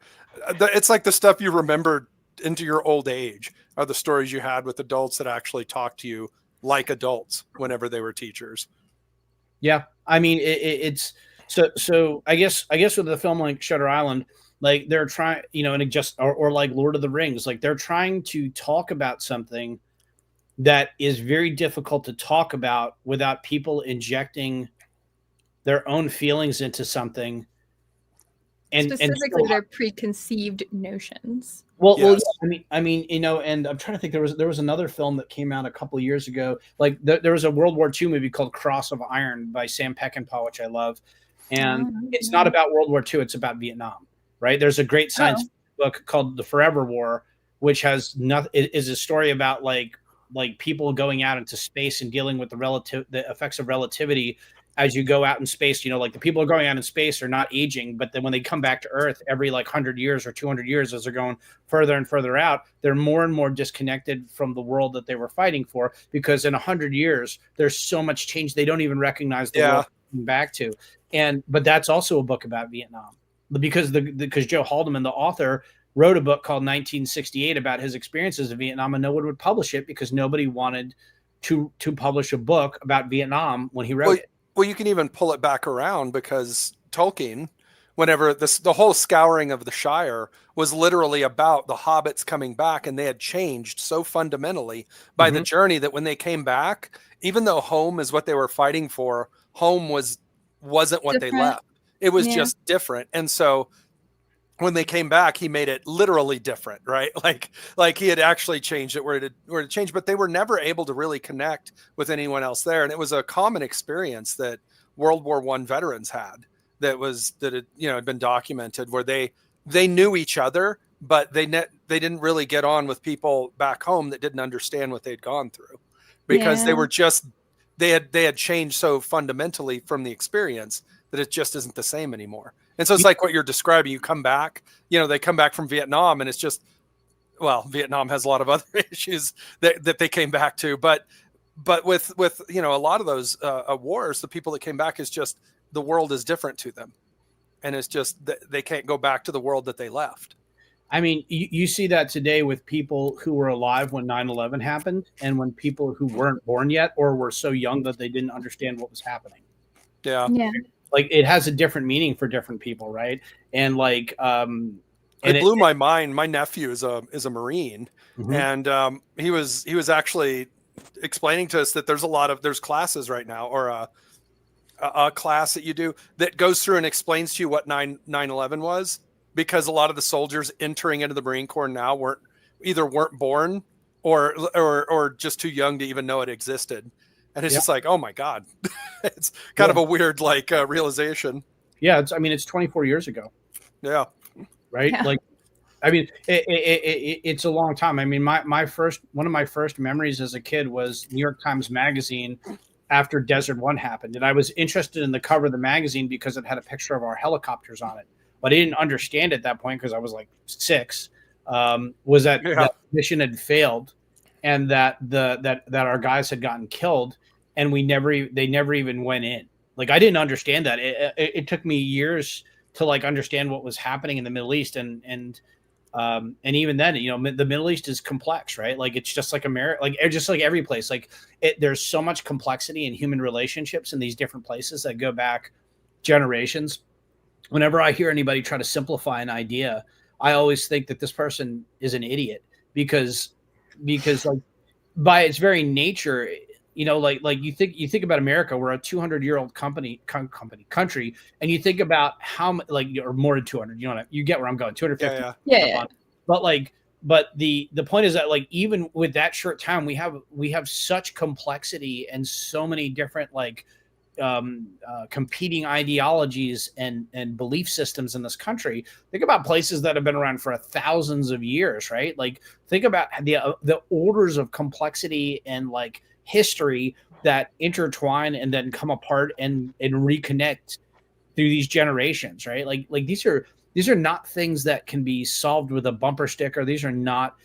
it's like the stuff you remember into your old age are the stories you had with adults that actually talk to you like adults whenever they were teachers. Yeah. I mean, it's so I guess with the film like Shutter Island, like they're trying, you know, and it just, or like Lord of the Rings, like they're trying to talk about something that is very difficult to talk about without people injecting their own feelings into something. And specifically their preconceived notions. Well, Yes. yeah, I mean, you know, and I'm trying to think. There was another film that came out a couple of years ago. Like there was a World War II movie called Cross of Iron by Sam Peckinpah, which I love, and it's not about World War II. It's about Vietnam, right? There's a great science book called The Forever War, which has nothing. It is a story about like people going out into space and dealing with the effects of relativity as you go out in space. You know, like the people are going out in space are not aging, but then when they come back to Earth every like 100 years or 200 years, as they're going further and further out, they're more and more disconnected from the world that they were fighting for, because in 100 years there's so much change they don't even recognize the world coming back to. But that's also a book about Vietnam, because Joe Haldeman, the author, wrote a book called 1968 about his experiences in Vietnam, and no one would publish it because nobody wanted to publish a book about Vietnam when he wrote it. Well, you can even pull it back around, because Tolkien, whenever the whole scouring of the Shire was literally about the hobbits coming back, and they had changed so fundamentally by the journey that when they came back, even though home is what they were fighting for, home wasn't what they left. It was just different. And so when they came back, he made it literally different, right? Like he had actually changed it where it changed, but they were never able to really connect with anyone else there. And it was a common experience that World War I veterans had that had been documented, where they knew each other, but they didn't really get on with people back home that didn't understand what they'd gone through, because they had changed so fundamentally from the experience that it just isn't the same anymore. And so it's like what you're describing. You come back, they come back from Vietnam, and it's just, well, Vietnam has a lot of other issues that they came back to, but with a lot of those wars, the people that came back, is just the world is different to them, and it's just they can't go back to the world that they left. I mean, you see that today with people who were alive when 9/11 happened, and when people who weren't born yet or were so young that they didn't understand what was happening. Yeah. Like it has a different meaning for different people, right? And like, it blew my mind. My nephew is a Marine, and he was actually explaining to us that there's classes right now, or a class that you do that goes through and explains to you what 9/11 was, because a lot of the soldiers entering into the Marine Corps now weren't born or just too young to even know it existed. And it's just like, oh my God, it's kind of a weird realization. Yeah, it's 24 years ago. Yeah, right. Yeah. Like, I mean, it's a long time. I mean, one of my first memories as a kid was New York Times Magazine after Desert One happened, and I was interested in the cover of the magazine because it had a picture of our helicopters on it. But I didn't understand at that point, because I was like 6. Was that the mission had failed, and that our guys had gotten killed, and they never even went in. Like, I didn't understand that. It took me years to understand what was happening in the Middle East, and even then, the Middle East is complex, right? Like, it's just like America, just like every place. There's so much complexity in human relationships in these different places that go back generations. Whenever I hear anybody try to simplify an idea, I always think that this person is an idiot, because by its very nature, you think about America, we're a 200-year-old country, and you think about how or more than 200, you get where I'm going, 250. Yeah. But the point is that even with that short time, we have such complexity and so many different competing ideologies and belief systems in this country. Think about places that have been around for thousands of years, right? Think about the orders of complexity and history that intertwine and then come apart and reconnect through these generations, right? These are not things that can be solved with a bumper sticker. These are not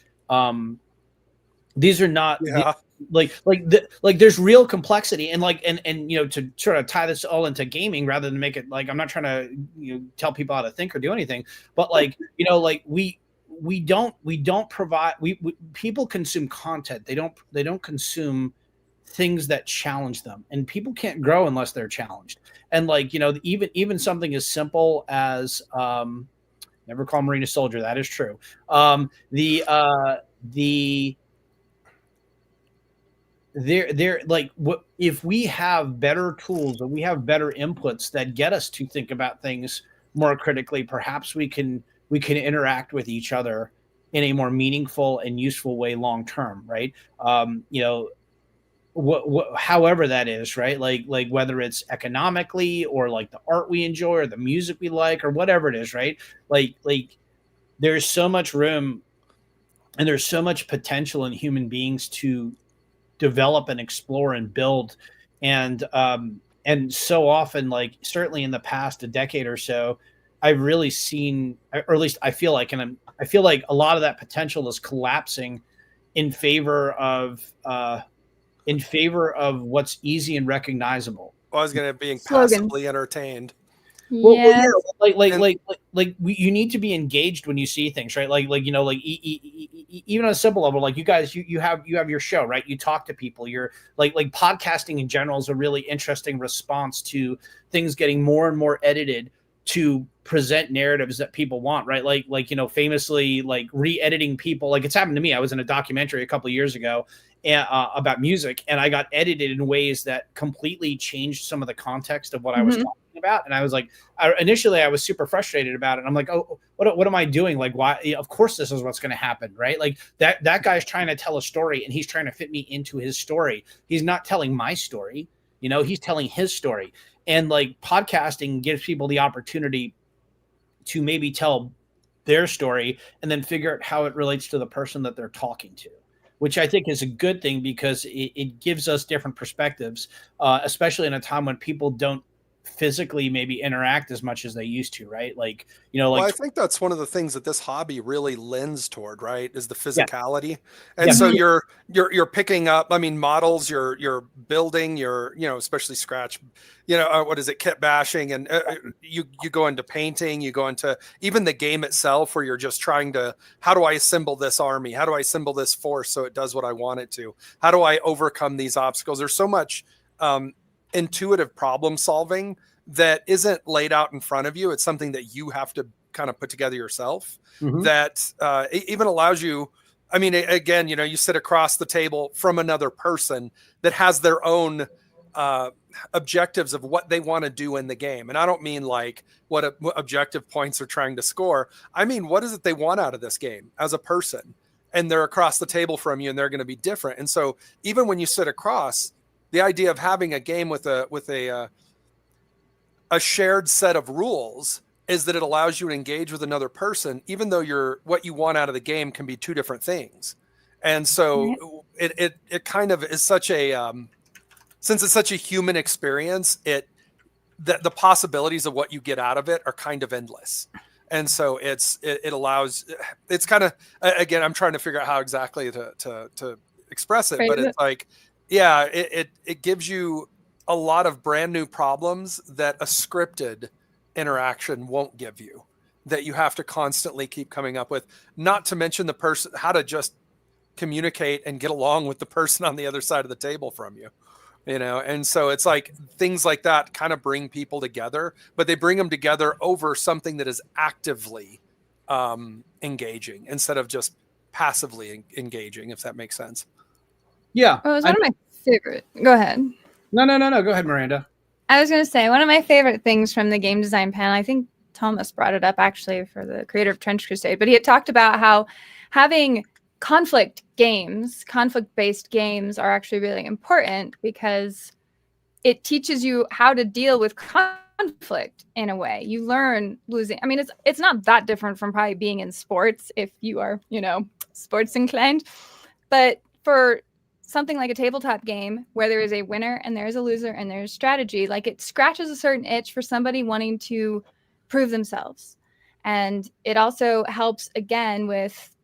there's real complexity, and to sort of tie this all into gaming, rather than make it I'm not trying to tell people how to think or do anything, but we don't provide, people consume content. They don't consume things that challenge them, and people can't grow unless they're challenged. And even something as simple as never call Marine a soldier. That is true. If we have better tools and we have better inputs that get us to think about things more critically, perhaps we can interact with each other in a more meaningful and useful way long term, right? You know, however that is, right? Like whether it's economically or like the art we enjoy or the music we like or whatever it is, right? Like there's so much room and there's so much potential in human beings to develop and explore and build. And so often, like certainly in the past a decade or so, I've really seen, or at least I feel like, I feel like a lot of that potential is collapsing in favor of what's easy and recognizable. I was going to being Slogan. passively entertained. Well, Yeah. you need to be engaged when you see things, right? You know, like even on a simple level, like you guys, you have your show, right? You talk to people. You're like podcasting in general is a really interesting response to things getting more and more edited to present narratives that people want, right? Like you know, famously, like re-editing people. Like it's happened to me. I was in a documentary a couple of years ago about music, and I got edited in ways that completely changed some of the context of what I was talking about. And I was like, initially I was super frustrated about it. I'm like, oh, what am I doing? Like, why? Of course this is what's going to happen, right? Like that guy's trying to tell a story and he's trying to fit me into his story. He's not telling my story, you know, he's telling his story. And like podcasting gives people the opportunity to maybe tell their story and then figure out how it relates to the person that they're talking to, which I think is a good thing because it gives us different perspectives, especially in a time when people don't physically maybe interact as much as they used to, right? Like, you know, like Well, I think that's one of the things that this hobby really lends toward, right? Is the physicality. And Yeah. so you're picking up, I mean, models, you're building, you know, especially Scratch, you know, what is it, kit bashing, and you go into painting, you go into even the game itself where you're just trying to, how do I assemble this army? How do I assemble this force so it does what I want it to? How do I overcome these obstacles? There's so much intuitive problem solving that isn't laid out in front of you. It's something that you have to kind of put together yourself. That even allows you, I mean, again, you know, you sit across the table from another person that has their own objectives of what they want to do in the game. And I don't mean like what objective points they're trying to score. I mean, what is it they want out of this game as a person? And they're across the table from you and they're going to be different. And so even when you sit across, the idea of having a game with a shared set of rules is that it allows you to engage with another person, even though what you want out of the game can be two different things. And so it kind of is such a, since it's such a human experience, the possibilities of what you get out of it are kind of endless. And so it allows, it's kind of, again, I'm trying to figure out how exactly to express it, but it's like, yeah, it gives you a lot of brand new problems that a scripted interaction won't give you, that you have to constantly keep coming up with, not to mention the person, how to just communicate and get along with the person on the other side of the table from you, you know? And so it's like things like that kind of bring people together, but they bring them together over something that is actively engaging instead of just passively engaging, if that makes sense. Yeah. Oh, it was one of my favorite. Go ahead. No. Go ahead, Miranda. I was going to say one of my favorite things from the game design panel, I think Thomas brought it up actually for the creator of Trench Crusade, but he had talked about how having conflict-based games are actually really important because it teaches you how to deal with conflict in a way. You learn losing. I mean, it's not that different from probably being in sports if you are, you know, sports inclined, but for something like a tabletop game where there is a winner and there's a loser and there's strategy, like it scratches a certain itch for somebody wanting to prove themselves. And it also helps again with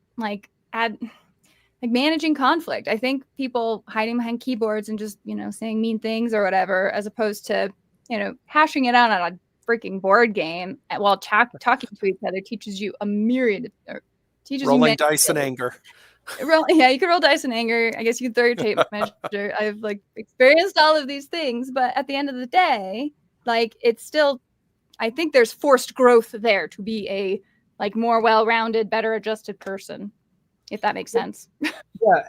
managing conflict. I think people hiding behind keyboards and just, you know, saying mean things or whatever, as opposed to, you know, hashing it out on a freaking board game while talking to each other teaches you a myriad teaches rolling you dice in anger. Yeah, you could roll dice in anger. I guess you could throw your tape measure. I've like experienced all of these things, but at the end of the day, like it's still, I think there's forced growth there to be a like more well-rounded, better adjusted person, if that makes sense. Yeah,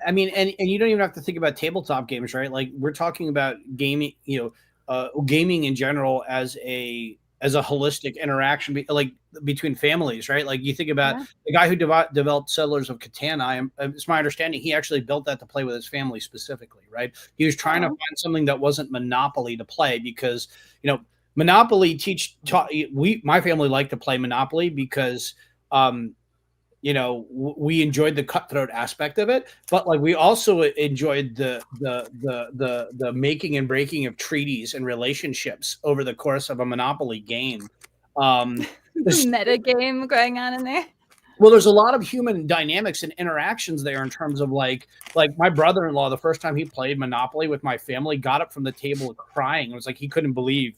I mean, and you don't even have to think about tabletop games, right? Like we're talking about gaming, you know, gaming in general as a as a holistic interaction, like between families, right? Like you think about Yeah. the guy who developed Settlers of Catan. It's my understanding he actually built that to play with his family specifically, right? He was trying to find something that wasn't Monopoly to play because, you know, Monopoly my family liked to play Monopoly because, you know, we enjoyed the cutthroat aspect of it, but like we also enjoyed the making and breaking of treaties and relationships over the course of a Monopoly game. Meta game going on in there. Well, there's a lot of human dynamics and interactions there in terms of like my brother-in-law, the first time he played Monopoly with my family, got up from the table crying. It was like he couldn't believe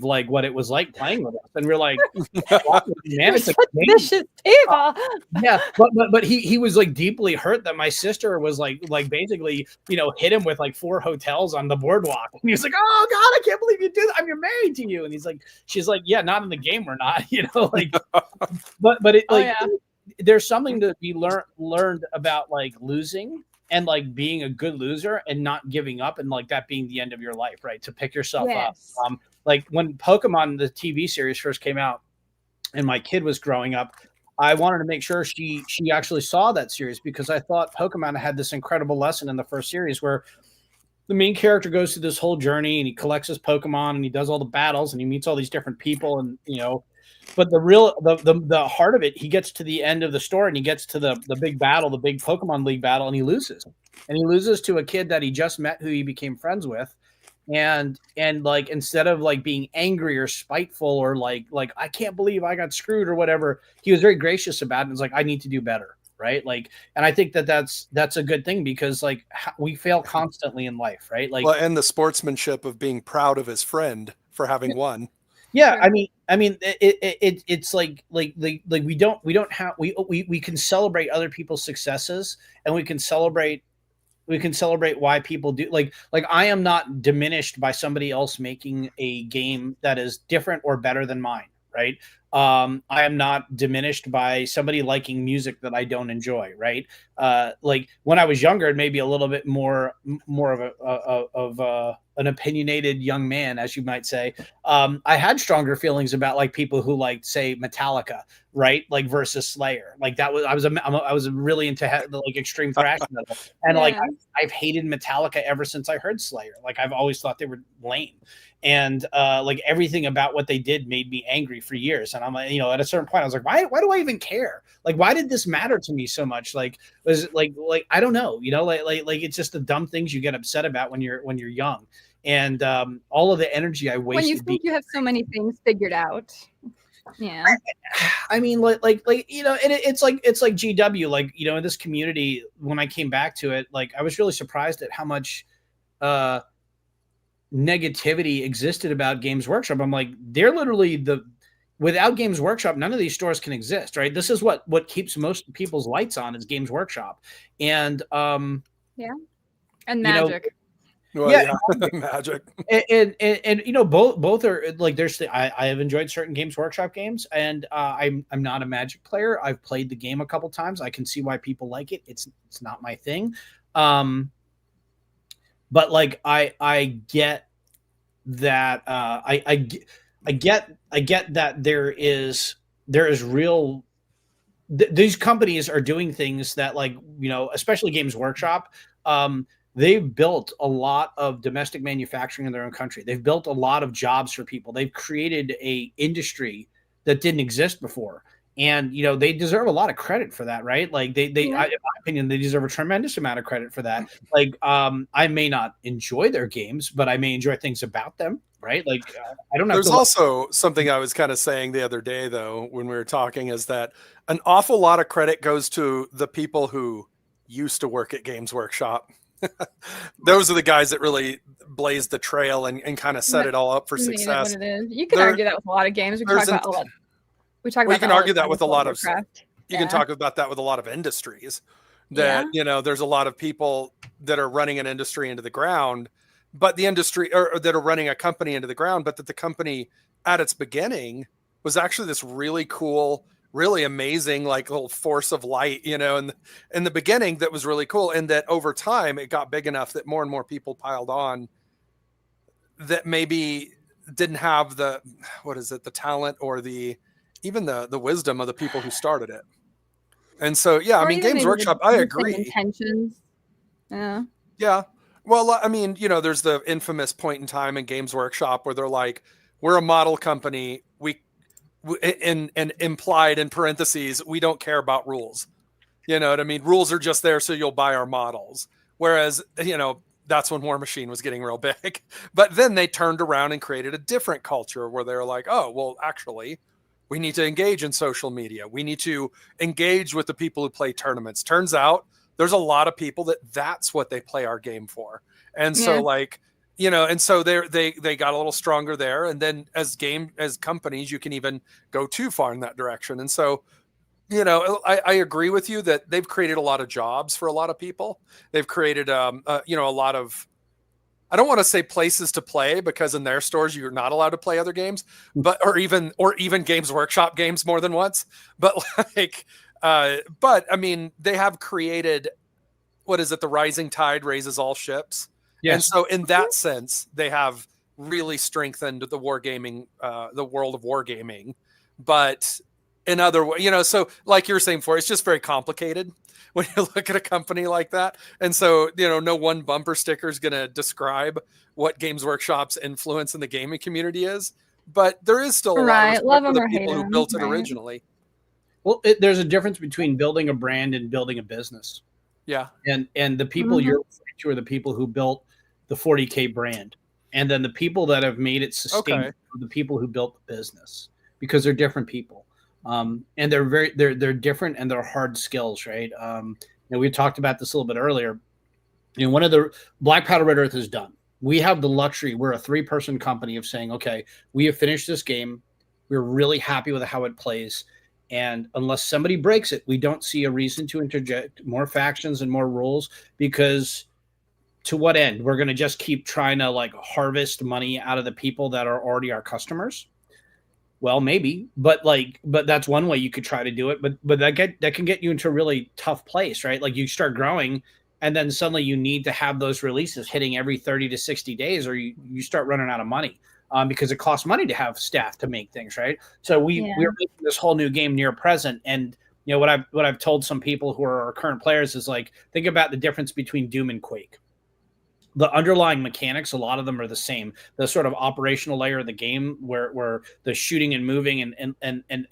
like what it was like playing with us. And we're like, man, it's a vicious table. Yeah, but he was like deeply hurt that my sister was like basically, you know, hit him with like 4 hotels on the boardwalk. And he was like, oh God, I can't believe you did that. I mean, you're married to you. And she's like, yeah, not in the game, we're not, you know, like but it like there's something to be learned about like losing and like being a good loser and not giving up and like that being the end of your life, right? To pick yourself up. Like when Pokemon, the TV series first came out and my kid was growing up, I wanted to make sure she actually saw that series because I thought Pokemon had this incredible lesson in the first series where the main character goes through this whole journey and he collects his Pokemon and he does all the battles and he meets all these different people and, you know, but the heart of it, he gets to the end of the story and he gets to the big battle, the big Pokemon League battle, and he loses. And he loses to a kid that he just met who he became friends with. And like instead of like being angry or spiteful or like I can't believe I got screwed or whatever, he was very gracious about it and was like, I need to do better. Right. Like, and I think that's a good thing because like we fail constantly in life. Right. Like, well, and the sportsmanship of being proud of his friend for having won. Yeah, I mean, it's like we don't have we can celebrate other people's successes and we can celebrate why people do like I am not diminished by somebody else making a game that is different or better than mine, right? I am not diminished by somebody liking music that I don't enjoy, right? Like when I was younger, maybe a little bit more of an opinionated young man, as you might say. I had stronger feelings about like people who like say Metallica, right? Like versus Slayer. Like that was I was really into like extreme thrash metal, and like I've hated Metallica ever since I heard Slayer. Like I've always thought they were lame, and like everything about what they did made me angry for years. And I'm like, you know, at a certain point, I was like, why do I even care? Like, why did this matter to me so much? Like, was it like I don't know, you know, like it's just the dumb things you get upset about when you're young. And all of the energy I wasted. When you think you have so many things figured out. Yeah. I mean, like you know, and it's like GW, like, you know, in this community, when I came back to it, like I was really surprised at how much negativity existed about Games Workshop. I'm like, they're literally without Games Workshop, none of these stores can exist, right? This is what keeps most people's lights on is Games Workshop. And yeah. And Magic. You know, well, yeah. Magic. And you know, both are like there's I have enjoyed certain Games Workshop games, and I'm not a Magic player. I've played the game a couple times. I can see why people like it. It's not my thing. But like I get that I get that there is real these companies are doing things that, like, you know, especially Games Workshop, they've built a lot of domestic manufacturing in their own country. They've built a lot of jobs for people. They've created a industry that didn't exist before. And, you know, they deserve a lot of credit for that, right? Like in my opinion, they deserve a tremendous amount of credit for that. Like, I may not enjoy their games, but I may enjoy things about them, right? Like, I don't have There's also something I was kind of saying the other day, though, when we were talking, is that an awful lot of credit goes to the people who used to work at Games Workshop. Those are the guys that really blazed the trail and kind of set it all up for success. It is. You can argue that with a lot of games. We talk about a lot. You can argue that with a lot of. You can talk about that with a lot of industries. That you know, there's a lot of people that are running an industry into the ground, but the industry or that are running a company into the ground, but that the company at its beginning was actually this really cool, really amazing, like little force of light, you know, and in the beginning that was really cool. And that over time it got big enough that more and more people piled on, that maybe didn't have the talent or even the wisdom of the people who started it. And so, yeah, I Or mean, even Games maybe Workshop, the I same agree. intentions. Yeah. Yeah. Well, I mean, there's the infamous point in time in Games Workshop where they're like, we're a model company. And implied in parentheses, we don't care about rules. You know what I mean? Rules are just there so you'll buy our models. Whereas, that's when War Machine was getting real big. But then they turned around and created a different culture where they're like, oh, well, actually, we need to engage in social media. We need to engage with the people who play tournaments. Turns out there's a lot of people that's what they play our game for. And so and so they got a little stronger there. And then as companies, you can even go too far in that direction. And so, I agree with you that they've created a lot of jobs for a lot of people. They've created, a lot of, I don't want to say places to play because in their stores you're not allowed to play other games, or even Games Workshop games more than once. But but I mean, they have created, what is it? The rising tide raises all ships. Yes. And so in that sense, they have really strengthened the wargaming, the world of wargaming. But in other ways, so like you're saying, it's just very complicated when you look at a company like that. And so, no one bumper sticker is going to describe what Games Workshop's influence in the gaming community is. But there is still a lot of respect for the people who built it originally. Well, there's a difference between building a brand and building a business. Yeah. And the people you're referring to are the people who built the 40K brand. And then the people that have made it sustainable are the people who built the business, because they're different people. And they're different, and they're hard skills, right? We talked about this a little bit earlier. One of the Black Powder Red Earth is done. We have the luxury. We're a 3-person company of saying, okay, we have finished this game. We're really happy with how it plays. And unless somebody breaks it, we don't see a reason to interject more factions and more rules, because to what end? We're going to just keep trying to harvest money out of the people that are already our customers. Well, maybe, but that's one way you could try to do it. But that can get you into a really tough place, right? Like, you start growing, and then suddenly you need to have those releases hitting every 30 to 60 days, or you start running out of money, because it costs money to have staff to make things, right? So we're making this whole new game near present, and what I've told some people who are our current players is think about the difference between Doom and Quake. The underlying mechanics, a lot of them are the same. The sort of operational layer of the game, where the shooting and moving and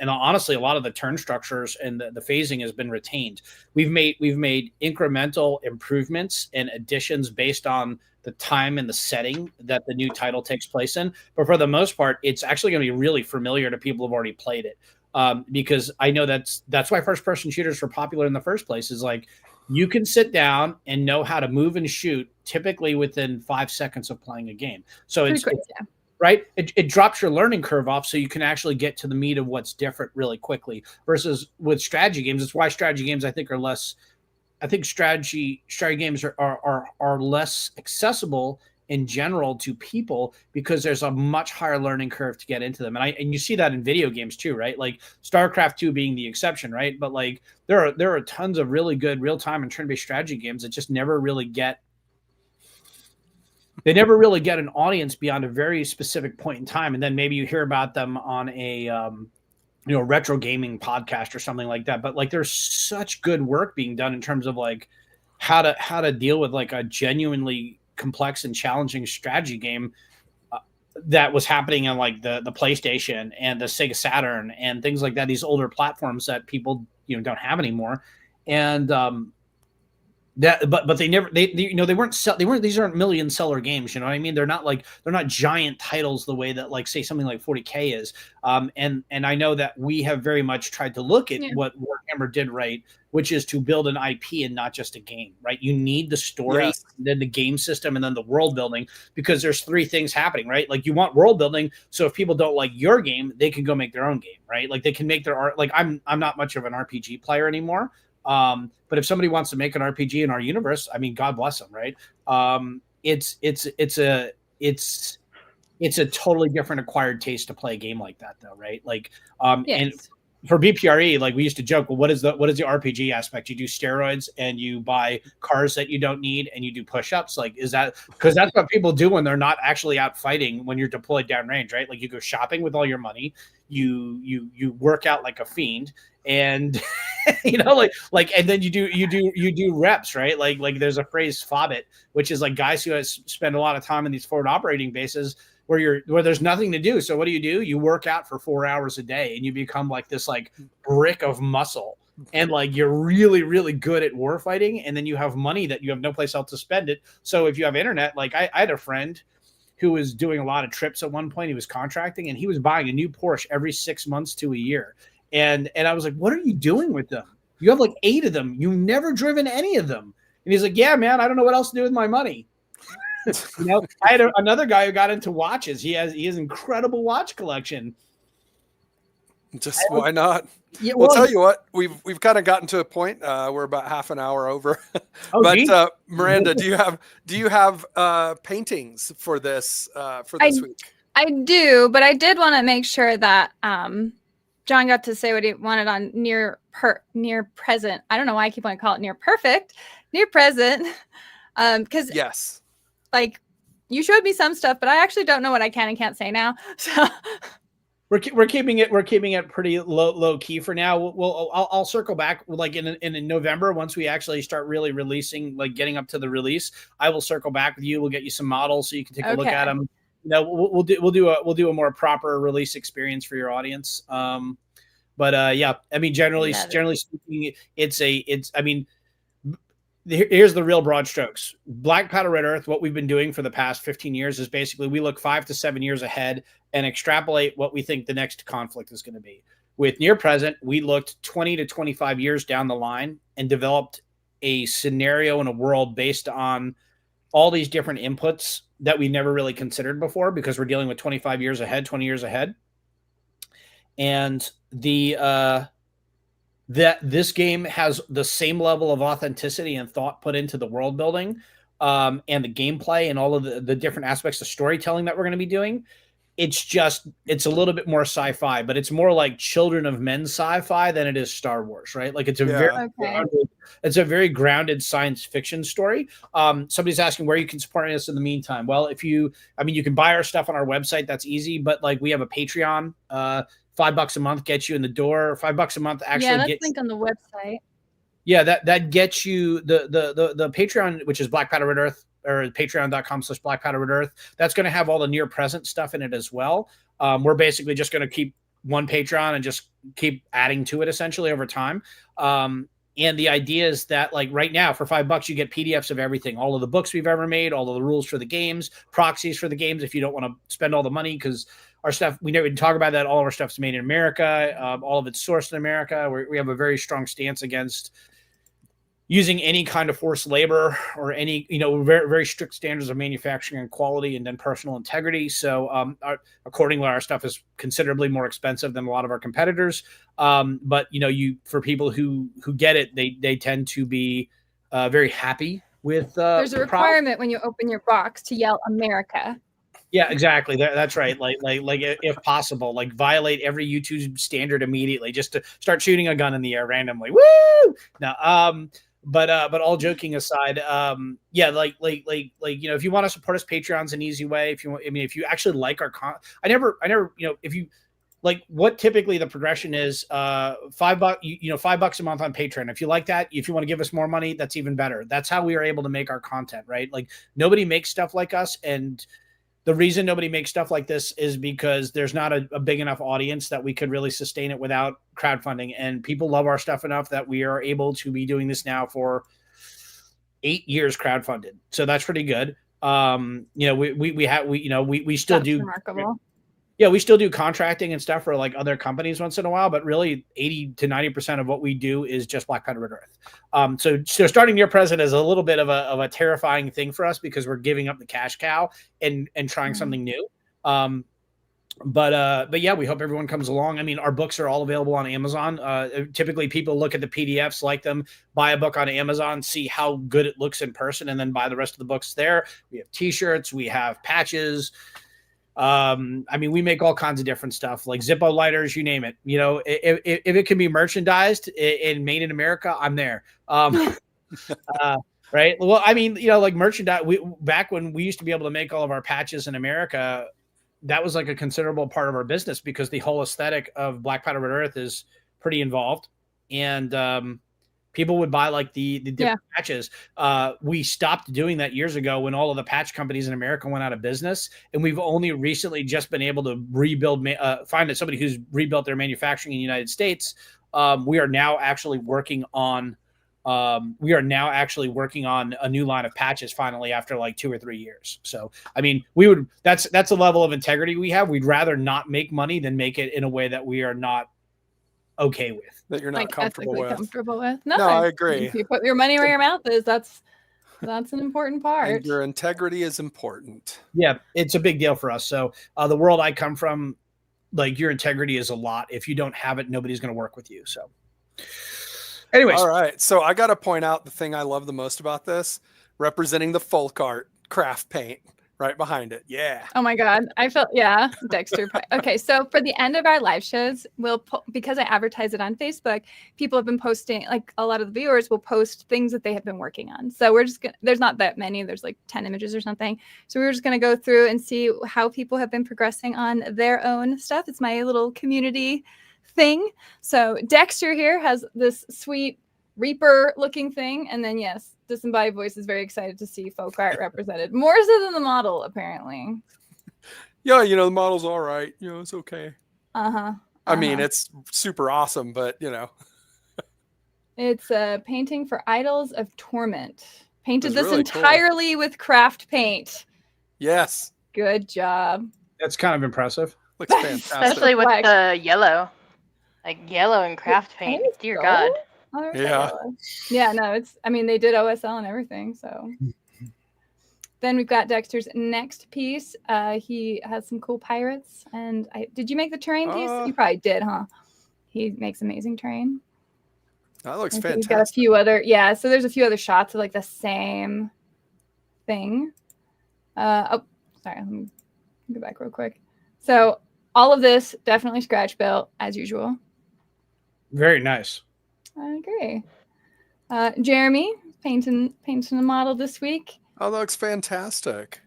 honestly, a lot of the turn structures and the phasing has been retained. We've made incremental improvements and additions based on the time and the setting that the new title takes place in. But for the most part, it's actually going to be really familiar to people who've already played it. Because I know that's why first-person shooters were popular in the first place. Is you can sit down and know how to move and shoot typically within 5 seconds of playing a game. So it's right. It drops your learning curve off, so you can actually get to the meat of what's different really quickly. Versus with strategy games, it's why strategy games I think are less. I think strategy games are less accessible in general to people, because there's a much higher learning curve to get into them. And you see that in video games too, right? Like StarCraft 2 being the exception, right? But there are tons of really good real-time and turn-based strategy games that just never really get an audience beyond a very specific point in time. And then maybe you hear about them on a retro gaming podcast or something like that. But there's such good work being done in terms of how to deal with a genuinely complex and challenging strategy game that was happening on the PlayStation and the Sega Saturn and things like that, these older platforms that people don't have anymore. And but they weren't these aren't million seller games, you know what I mean? They're not giant titles the way that say something like 40K is. And I know that we have very much tried to look at what Warhammer did right, which is to build an IP and not just a game, right? You need the story, then the game system, and then the world building, because there's 3 things happening, right? You want world building, so if people don't like your game, they can go make their own game, right? They can make their art. I'm not much of an RPG player anymore. But if somebody wants to make an RPG in our universe, I mean, God bless them, right? It's a totally different acquired taste to play a game like that, though, right? And for BPRE, like we used to joke, well, what is the RPG aspect? You do steroids and you buy cars that you don't need and you do push-ups. Like, is that because that's what people do when they're not actually out fighting when you're deployed downrange, right? Like you go shopping with all your money, you work out like a fiend, and and then you do reps, right? Like there's a phrase FOBIT, which is like guys who spend a lot of time in these forward operating bases where there's nothing to do. So what do? You work out for 4 hours a day and you become like this like brick of muscle. And like you're really, really good at war fighting, and then you have money that you have no place else to spend it. So if you have internet, like I had a friend who was doing a lot of trips at one point. He was contracting and he was buying a new Porsche every 6 months to a year. And I was like, what are you doing with them? You have like 8 of them. You've never driven any of them. And he's like, yeah, man, I don't know what else to do with my money. I had another guy who got into watches. He has incredible watch collection. Just why not? Yeah, well, I'll tell you what, we've kind of gotten to a point. We're about half an hour over. But Miranda, do you have paintings for this week? I do, but I did want to make sure that John got to say what he wanted on near present. I don't know why I keep wanting to call it near perfect, near present. Because yes. Like you showed me some stuff, but I actually don't know what I can and can't say now. So we're keeping it pretty low key for now. I'll circle back like in November once we actually start really releasing, like getting up to the release. I will circle back with you. We'll get you some models so you can take a look at them. We'll do a more proper release experience for your audience. Yeah, I mean generally speaking, here's the real broad strokes. Black Powder Red Earth, what we've been doing for the past 15 years is basically we look 5 to 7 years ahead and extrapolate what we think the next conflict is going to be. With near present, we looked 20 to 25 years down the line and developed a scenario in a world based on all these different inputs that we never really considered before because we're dealing with 25 years ahead, 20 years ahead. And that this game has the same level of authenticity and thought put into the world building and the gameplay and all of the different aspects of storytelling that we're going to be doing. It's a little bit more sci-fi, but it's more like Children of Men sci-fi than it is Star Wars, right? Like it's a very grounded science fiction story. Somebody's asking where you can support us in the meantime. Well, you can buy our stuff on our website. That's easy, but like we have a Patreon, $5 a month gets you in the door. $5 a month actually that's linked on the website. Yeah, that gets you the Patreon, which is Black Powder Red Earth, or patreon.com/Black Powder Red Earth. That's going to have all the near present stuff in it as well. We're basically just going to keep one Patreon and just keep adding to it essentially over time. And the idea is that like right now for $5 you get PDFs of everything, all of the books we've ever made, all of the rules for the games, proxies for the games if you don't want to spend all the money, because our stuff, we never even talk about that. All of our stuff's made in America. All of it's sourced in America. We have a very strong stance against using any kind of forced labor or any, very, very strict standards of manufacturing and quality and then personal integrity. So accordingly, our stuff is considerably more expensive than a lot of our competitors. But, for people who get it, they tend to be very happy with there's a requirement when you open your box to yell America. Yeah, exactly. That's right. Like if possible, like violate every YouTube standard immediately, just to start shooting a gun in the air randomly. Woo! Now, but all joking aside, if you want to support us, Patreon's an easy way. If you actually like our I never, if you like what typically the progression is, $5, $5 a month on Patreon. If you like that, if you want to give us more money, that's even better. That's how we are able to make our content, right? Like nobody makes stuff like us, and the reason nobody makes stuff like this is because there's not a big enough audience that we could really sustain it without crowdfunding. And people love our stuff enough that we are able to be doing this now for 8 years crowdfunded. So that's pretty good. We still do remarkable. Yeah, we still do contracting and stuff for like other companies once in a while, but really 80 to 90% of what we do is just Black Powder Red Earth. So starting near present is a little bit of a terrifying thing for us because we're giving up the cash cow and trying something new. But yeah, we hope everyone comes along. I mean, our books are all available on Amazon. Typically people look at the PDFs, like them, buy a book on Amazon, see how good it looks in person, and then buy the rest of the books there. We have t-shirts, we have patches, I mean, we make all kinds of different stuff, like Zippo lighters, you name it. You know, if it can be merchandised and made in America, I'm there. Right. Well, I mean, you know, like merchandise, back when we used to be able to make all of our patches in America, that was like a considerable part of our business because the whole aesthetic of Black Powder Red Earth is pretty involved. And people would buy like the different patches. We stopped doing that years ago when all of the patch companies in America went out of business. And we've only recently just been able to rebuild, find somebody who's rebuilt their manufacturing in the United States. We are now actually working on a new line of patches finally after like 2 or 3 years. So, I mean, that's a level of integrity we have. We'd rather not make money than make it in a way that we are not okay with. That you're not like comfortable with. No, I agree. If you put your money where your mouth is, that's an important part. And your integrity is important. Yeah, it's a big deal for us. So the world I come from, like your integrity is a lot. If you don't have it, nobody's going to work with you. So anyways. All right. So I got to point out the thing I love the most about this, representing the folk art craft paint right behind it. Yeah. Oh my God. Dexter. Okay. So for the end of our live shows, because I advertise it on Facebook, people have been posting, like a lot of the viewers will post things that they have been working on. So we're just there's not that many, there's like 10 images or something. So we're just going to go through and see how people have been progressing on their own stuff. It's my little community thing. So Dexter here has this sweet Reaper looking thing. And then yes, Disembodied Voice is very excited to see folk art represented. More so than the model, apparently. Yeah, you know, the model's all right. You know, it's okay. I mean, it's super awesome, but you know. It's a painting for Idols of Torment. Painted this really entirely with craft paint. Yes. Good job. That's kind of impressive. Looks fantastic. Especially with the yellow. Like yellow and craft paint. Dear God. Oh, yeah. Yeah, no, they did OSL and everything, so. Then we've got Dexter's next piece. He has some cool pirates. And did you make the terrain piece? You probably did, huh? He makes amazing terrain. That looks fantastic. We've got a few other, so there's a few other shots of like the same thing. Sorry, let me go back real quick. So all of this definitely scratch built as usual. Very nice. I agree. Jeremy painting a model this week. Oh, that looks fantastic.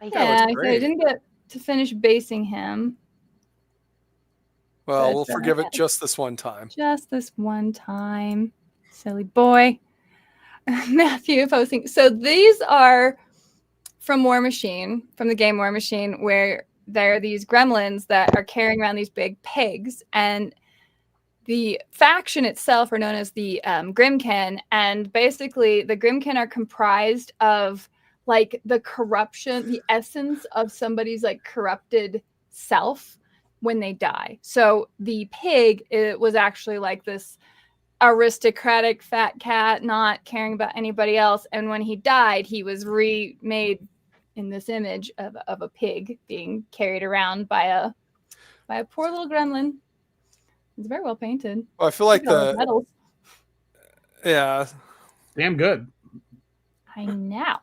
Yeah, so I didn't get to finish basing him. Well, we'll forgive it just this one time. Just this one time. Silly boy. Matthew posting. So these are from War Machine, from the game War Machine, where there are these gremlins that are carrying around these big pigs. And the faction itself are known as the Grimkin. And basically, the Grimkin are comprised of like the corruption, the essence of somebody's like corrupted self when they die. So the pig, it was actually like this aristocratic fat cat, not caring about anybody else. And when he died, he was remade in this image of a pig being carried around by a poor little gremlin. It's very well painted. Well, I feel like medals. Yeah. Damn good. I know.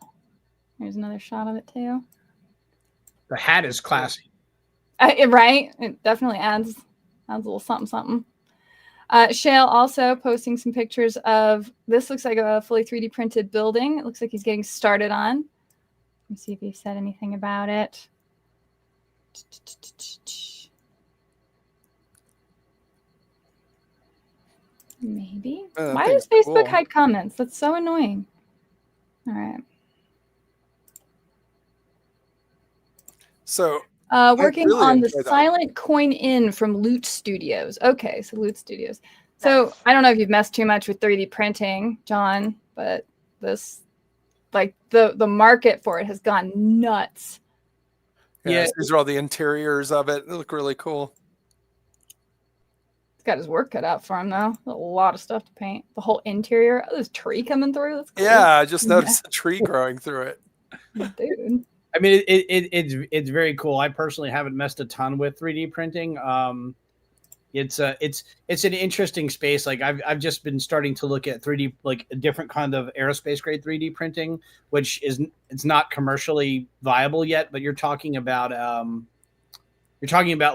There's another shot of it too. The hat is classy. Right? It definitely adds a little something. Shale also posting some pictures of, this looks like a fully 3D printed building. It looks like he's getting started on. Let me see if he said anything about it. Maybe. Why does Facebook hide comments? That's so annoying. All right. So working on the Silent Coin Inn from Loot Studios. Okay, so Loot Studios. So I don't know if you've messed too much with 3D printing, John, but this, like the market for it has gone nuts. Yeah, these are all the interiors of it. They look really cool. He's got his work cut out for him, though. A lot of stuff to paint. The whole interior. Oh, there's a tree coming through. That's cool. Yeah, I just noticed a tree growing through it. Dude. I mean, it's very cool. I personally haven't messed a ton with 3D printing. it's an interesting space. Like I've just been starting to look at 3D, like a different kind of aerospace grade 3D printing, which it's not commercially viable yet, but you're talking about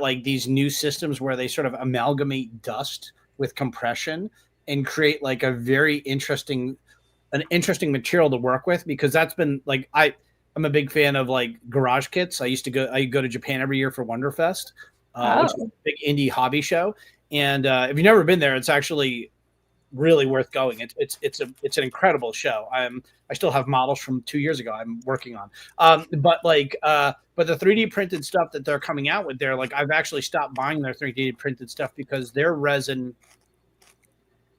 like these new systems where they sort of amalgamate dust with compression and create like a very interesting material to work with, because that's been like, I'm a big fan of like garage kits. I go to Japan every year for Wonderfest, which is a big indie hobby show. And if you've never been there, it's actually really worth going. It's an incredible show. I still have models from 2 years ago I'm working on. But the 3D printed stuff that they're coming out with there, like I've actually stopped buying their 3D printed stuff because their resin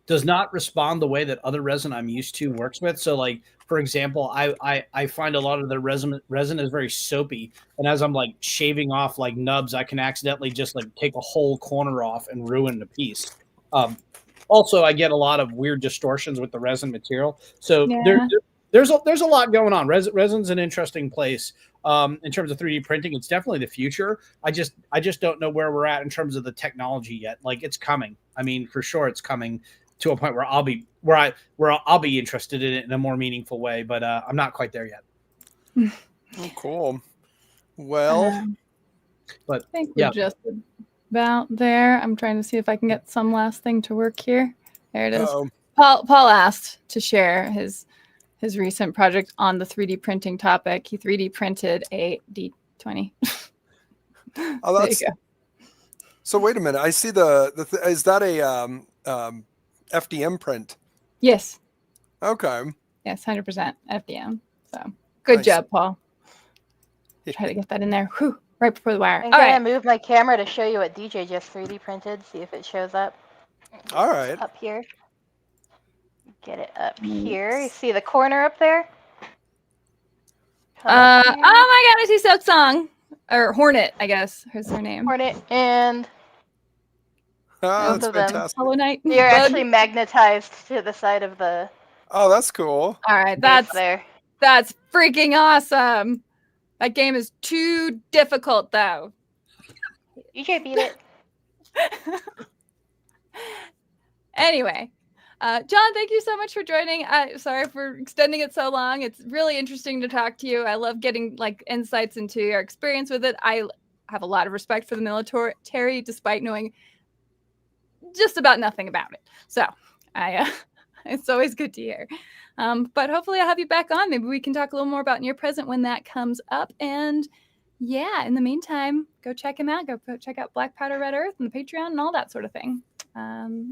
does not respond the way that other resin I'm used to works with. So like, for example, I find a lot of the resin is very soapy. And as I'm like shaving off like nubs, I can accidentally just like take a whole corner off and ruin the piece. Also, I get a lot of weird distortions with the resin material. So there's a lot going on. Resin's an interesting place in terms of 3D printing. It's definitely the future. I just don't know where we're at in terms of the technology yet. Like it's coming. I mean, for sure, it's coming to a point where I'll be interested in it in a more meaningful way, but I'm not quite there yet. Oh, cool. Well, but I think we're just about there. I'm trying to see if I can get some last thing to work here. There it is. Paul asked to share his recent project on the 3D printing topic. He 3D printed a D20. Oh, that's so. Wait a minute. I see is that a FDM print? Yes. Okay. Yes, 100% FDM. So good job, Paul. Try to get that in there. Whew, right before the wire. I'm gonna move my camera to show you what DJ just 3D printed. See if it shows up. All right. Up here. Get it up here. You see the corner up there? Oh my God! I see Silk Song or Hornet. I guess is her name. Hornet and. That's fantastic. Hollow Knight. You're actually magnetized to the side of the. Oh, that's cool. All right, that's freaking awesome. That game is too difficult, though. DJ beat it. Anyway, John, thank you so much for joining. Sorry for extending it so long. It's really interesting to talk to you. I love getting like insights into your experience with it. I have a lot of respect for the military, despite knowing just about nothing about it. So it's always good to hear. But hopefully I'll have you back on. Maybe we can talk a little more about Near Present when that comes up. And yeah, in the meantime, go check him out. Go check out Black Powder Red Earth and the Patreon and all that sort of thing.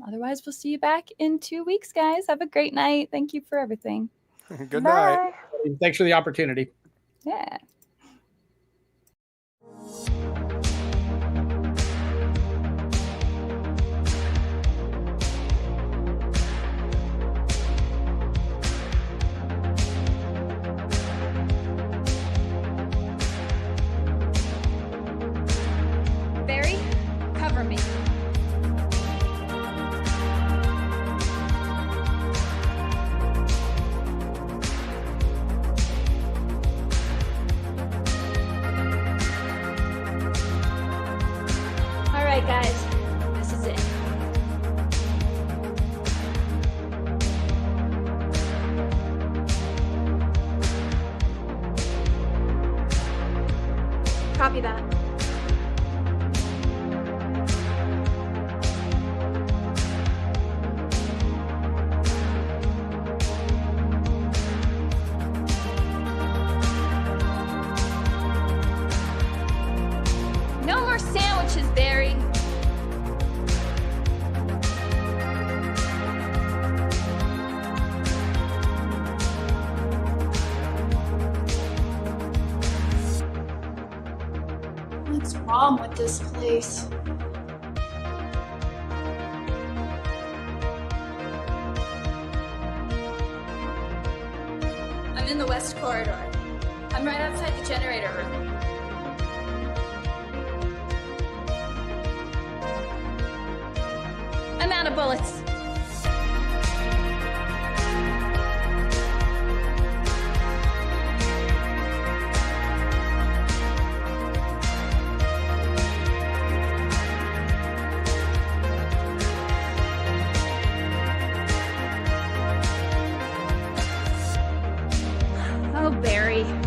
Otherwise, we'll see you back in 2 weeks, guys. Have a great night. Thank you for everything. Good night. Thanks for the opportunity. Yeah. Barry, cover me. All right, guys, this is it. Copy that. No more sandwiches, Barry. What's wrong with this place? I'm in the west corridor. I'm right outside the generator room. I'm out of bullets. Sorry.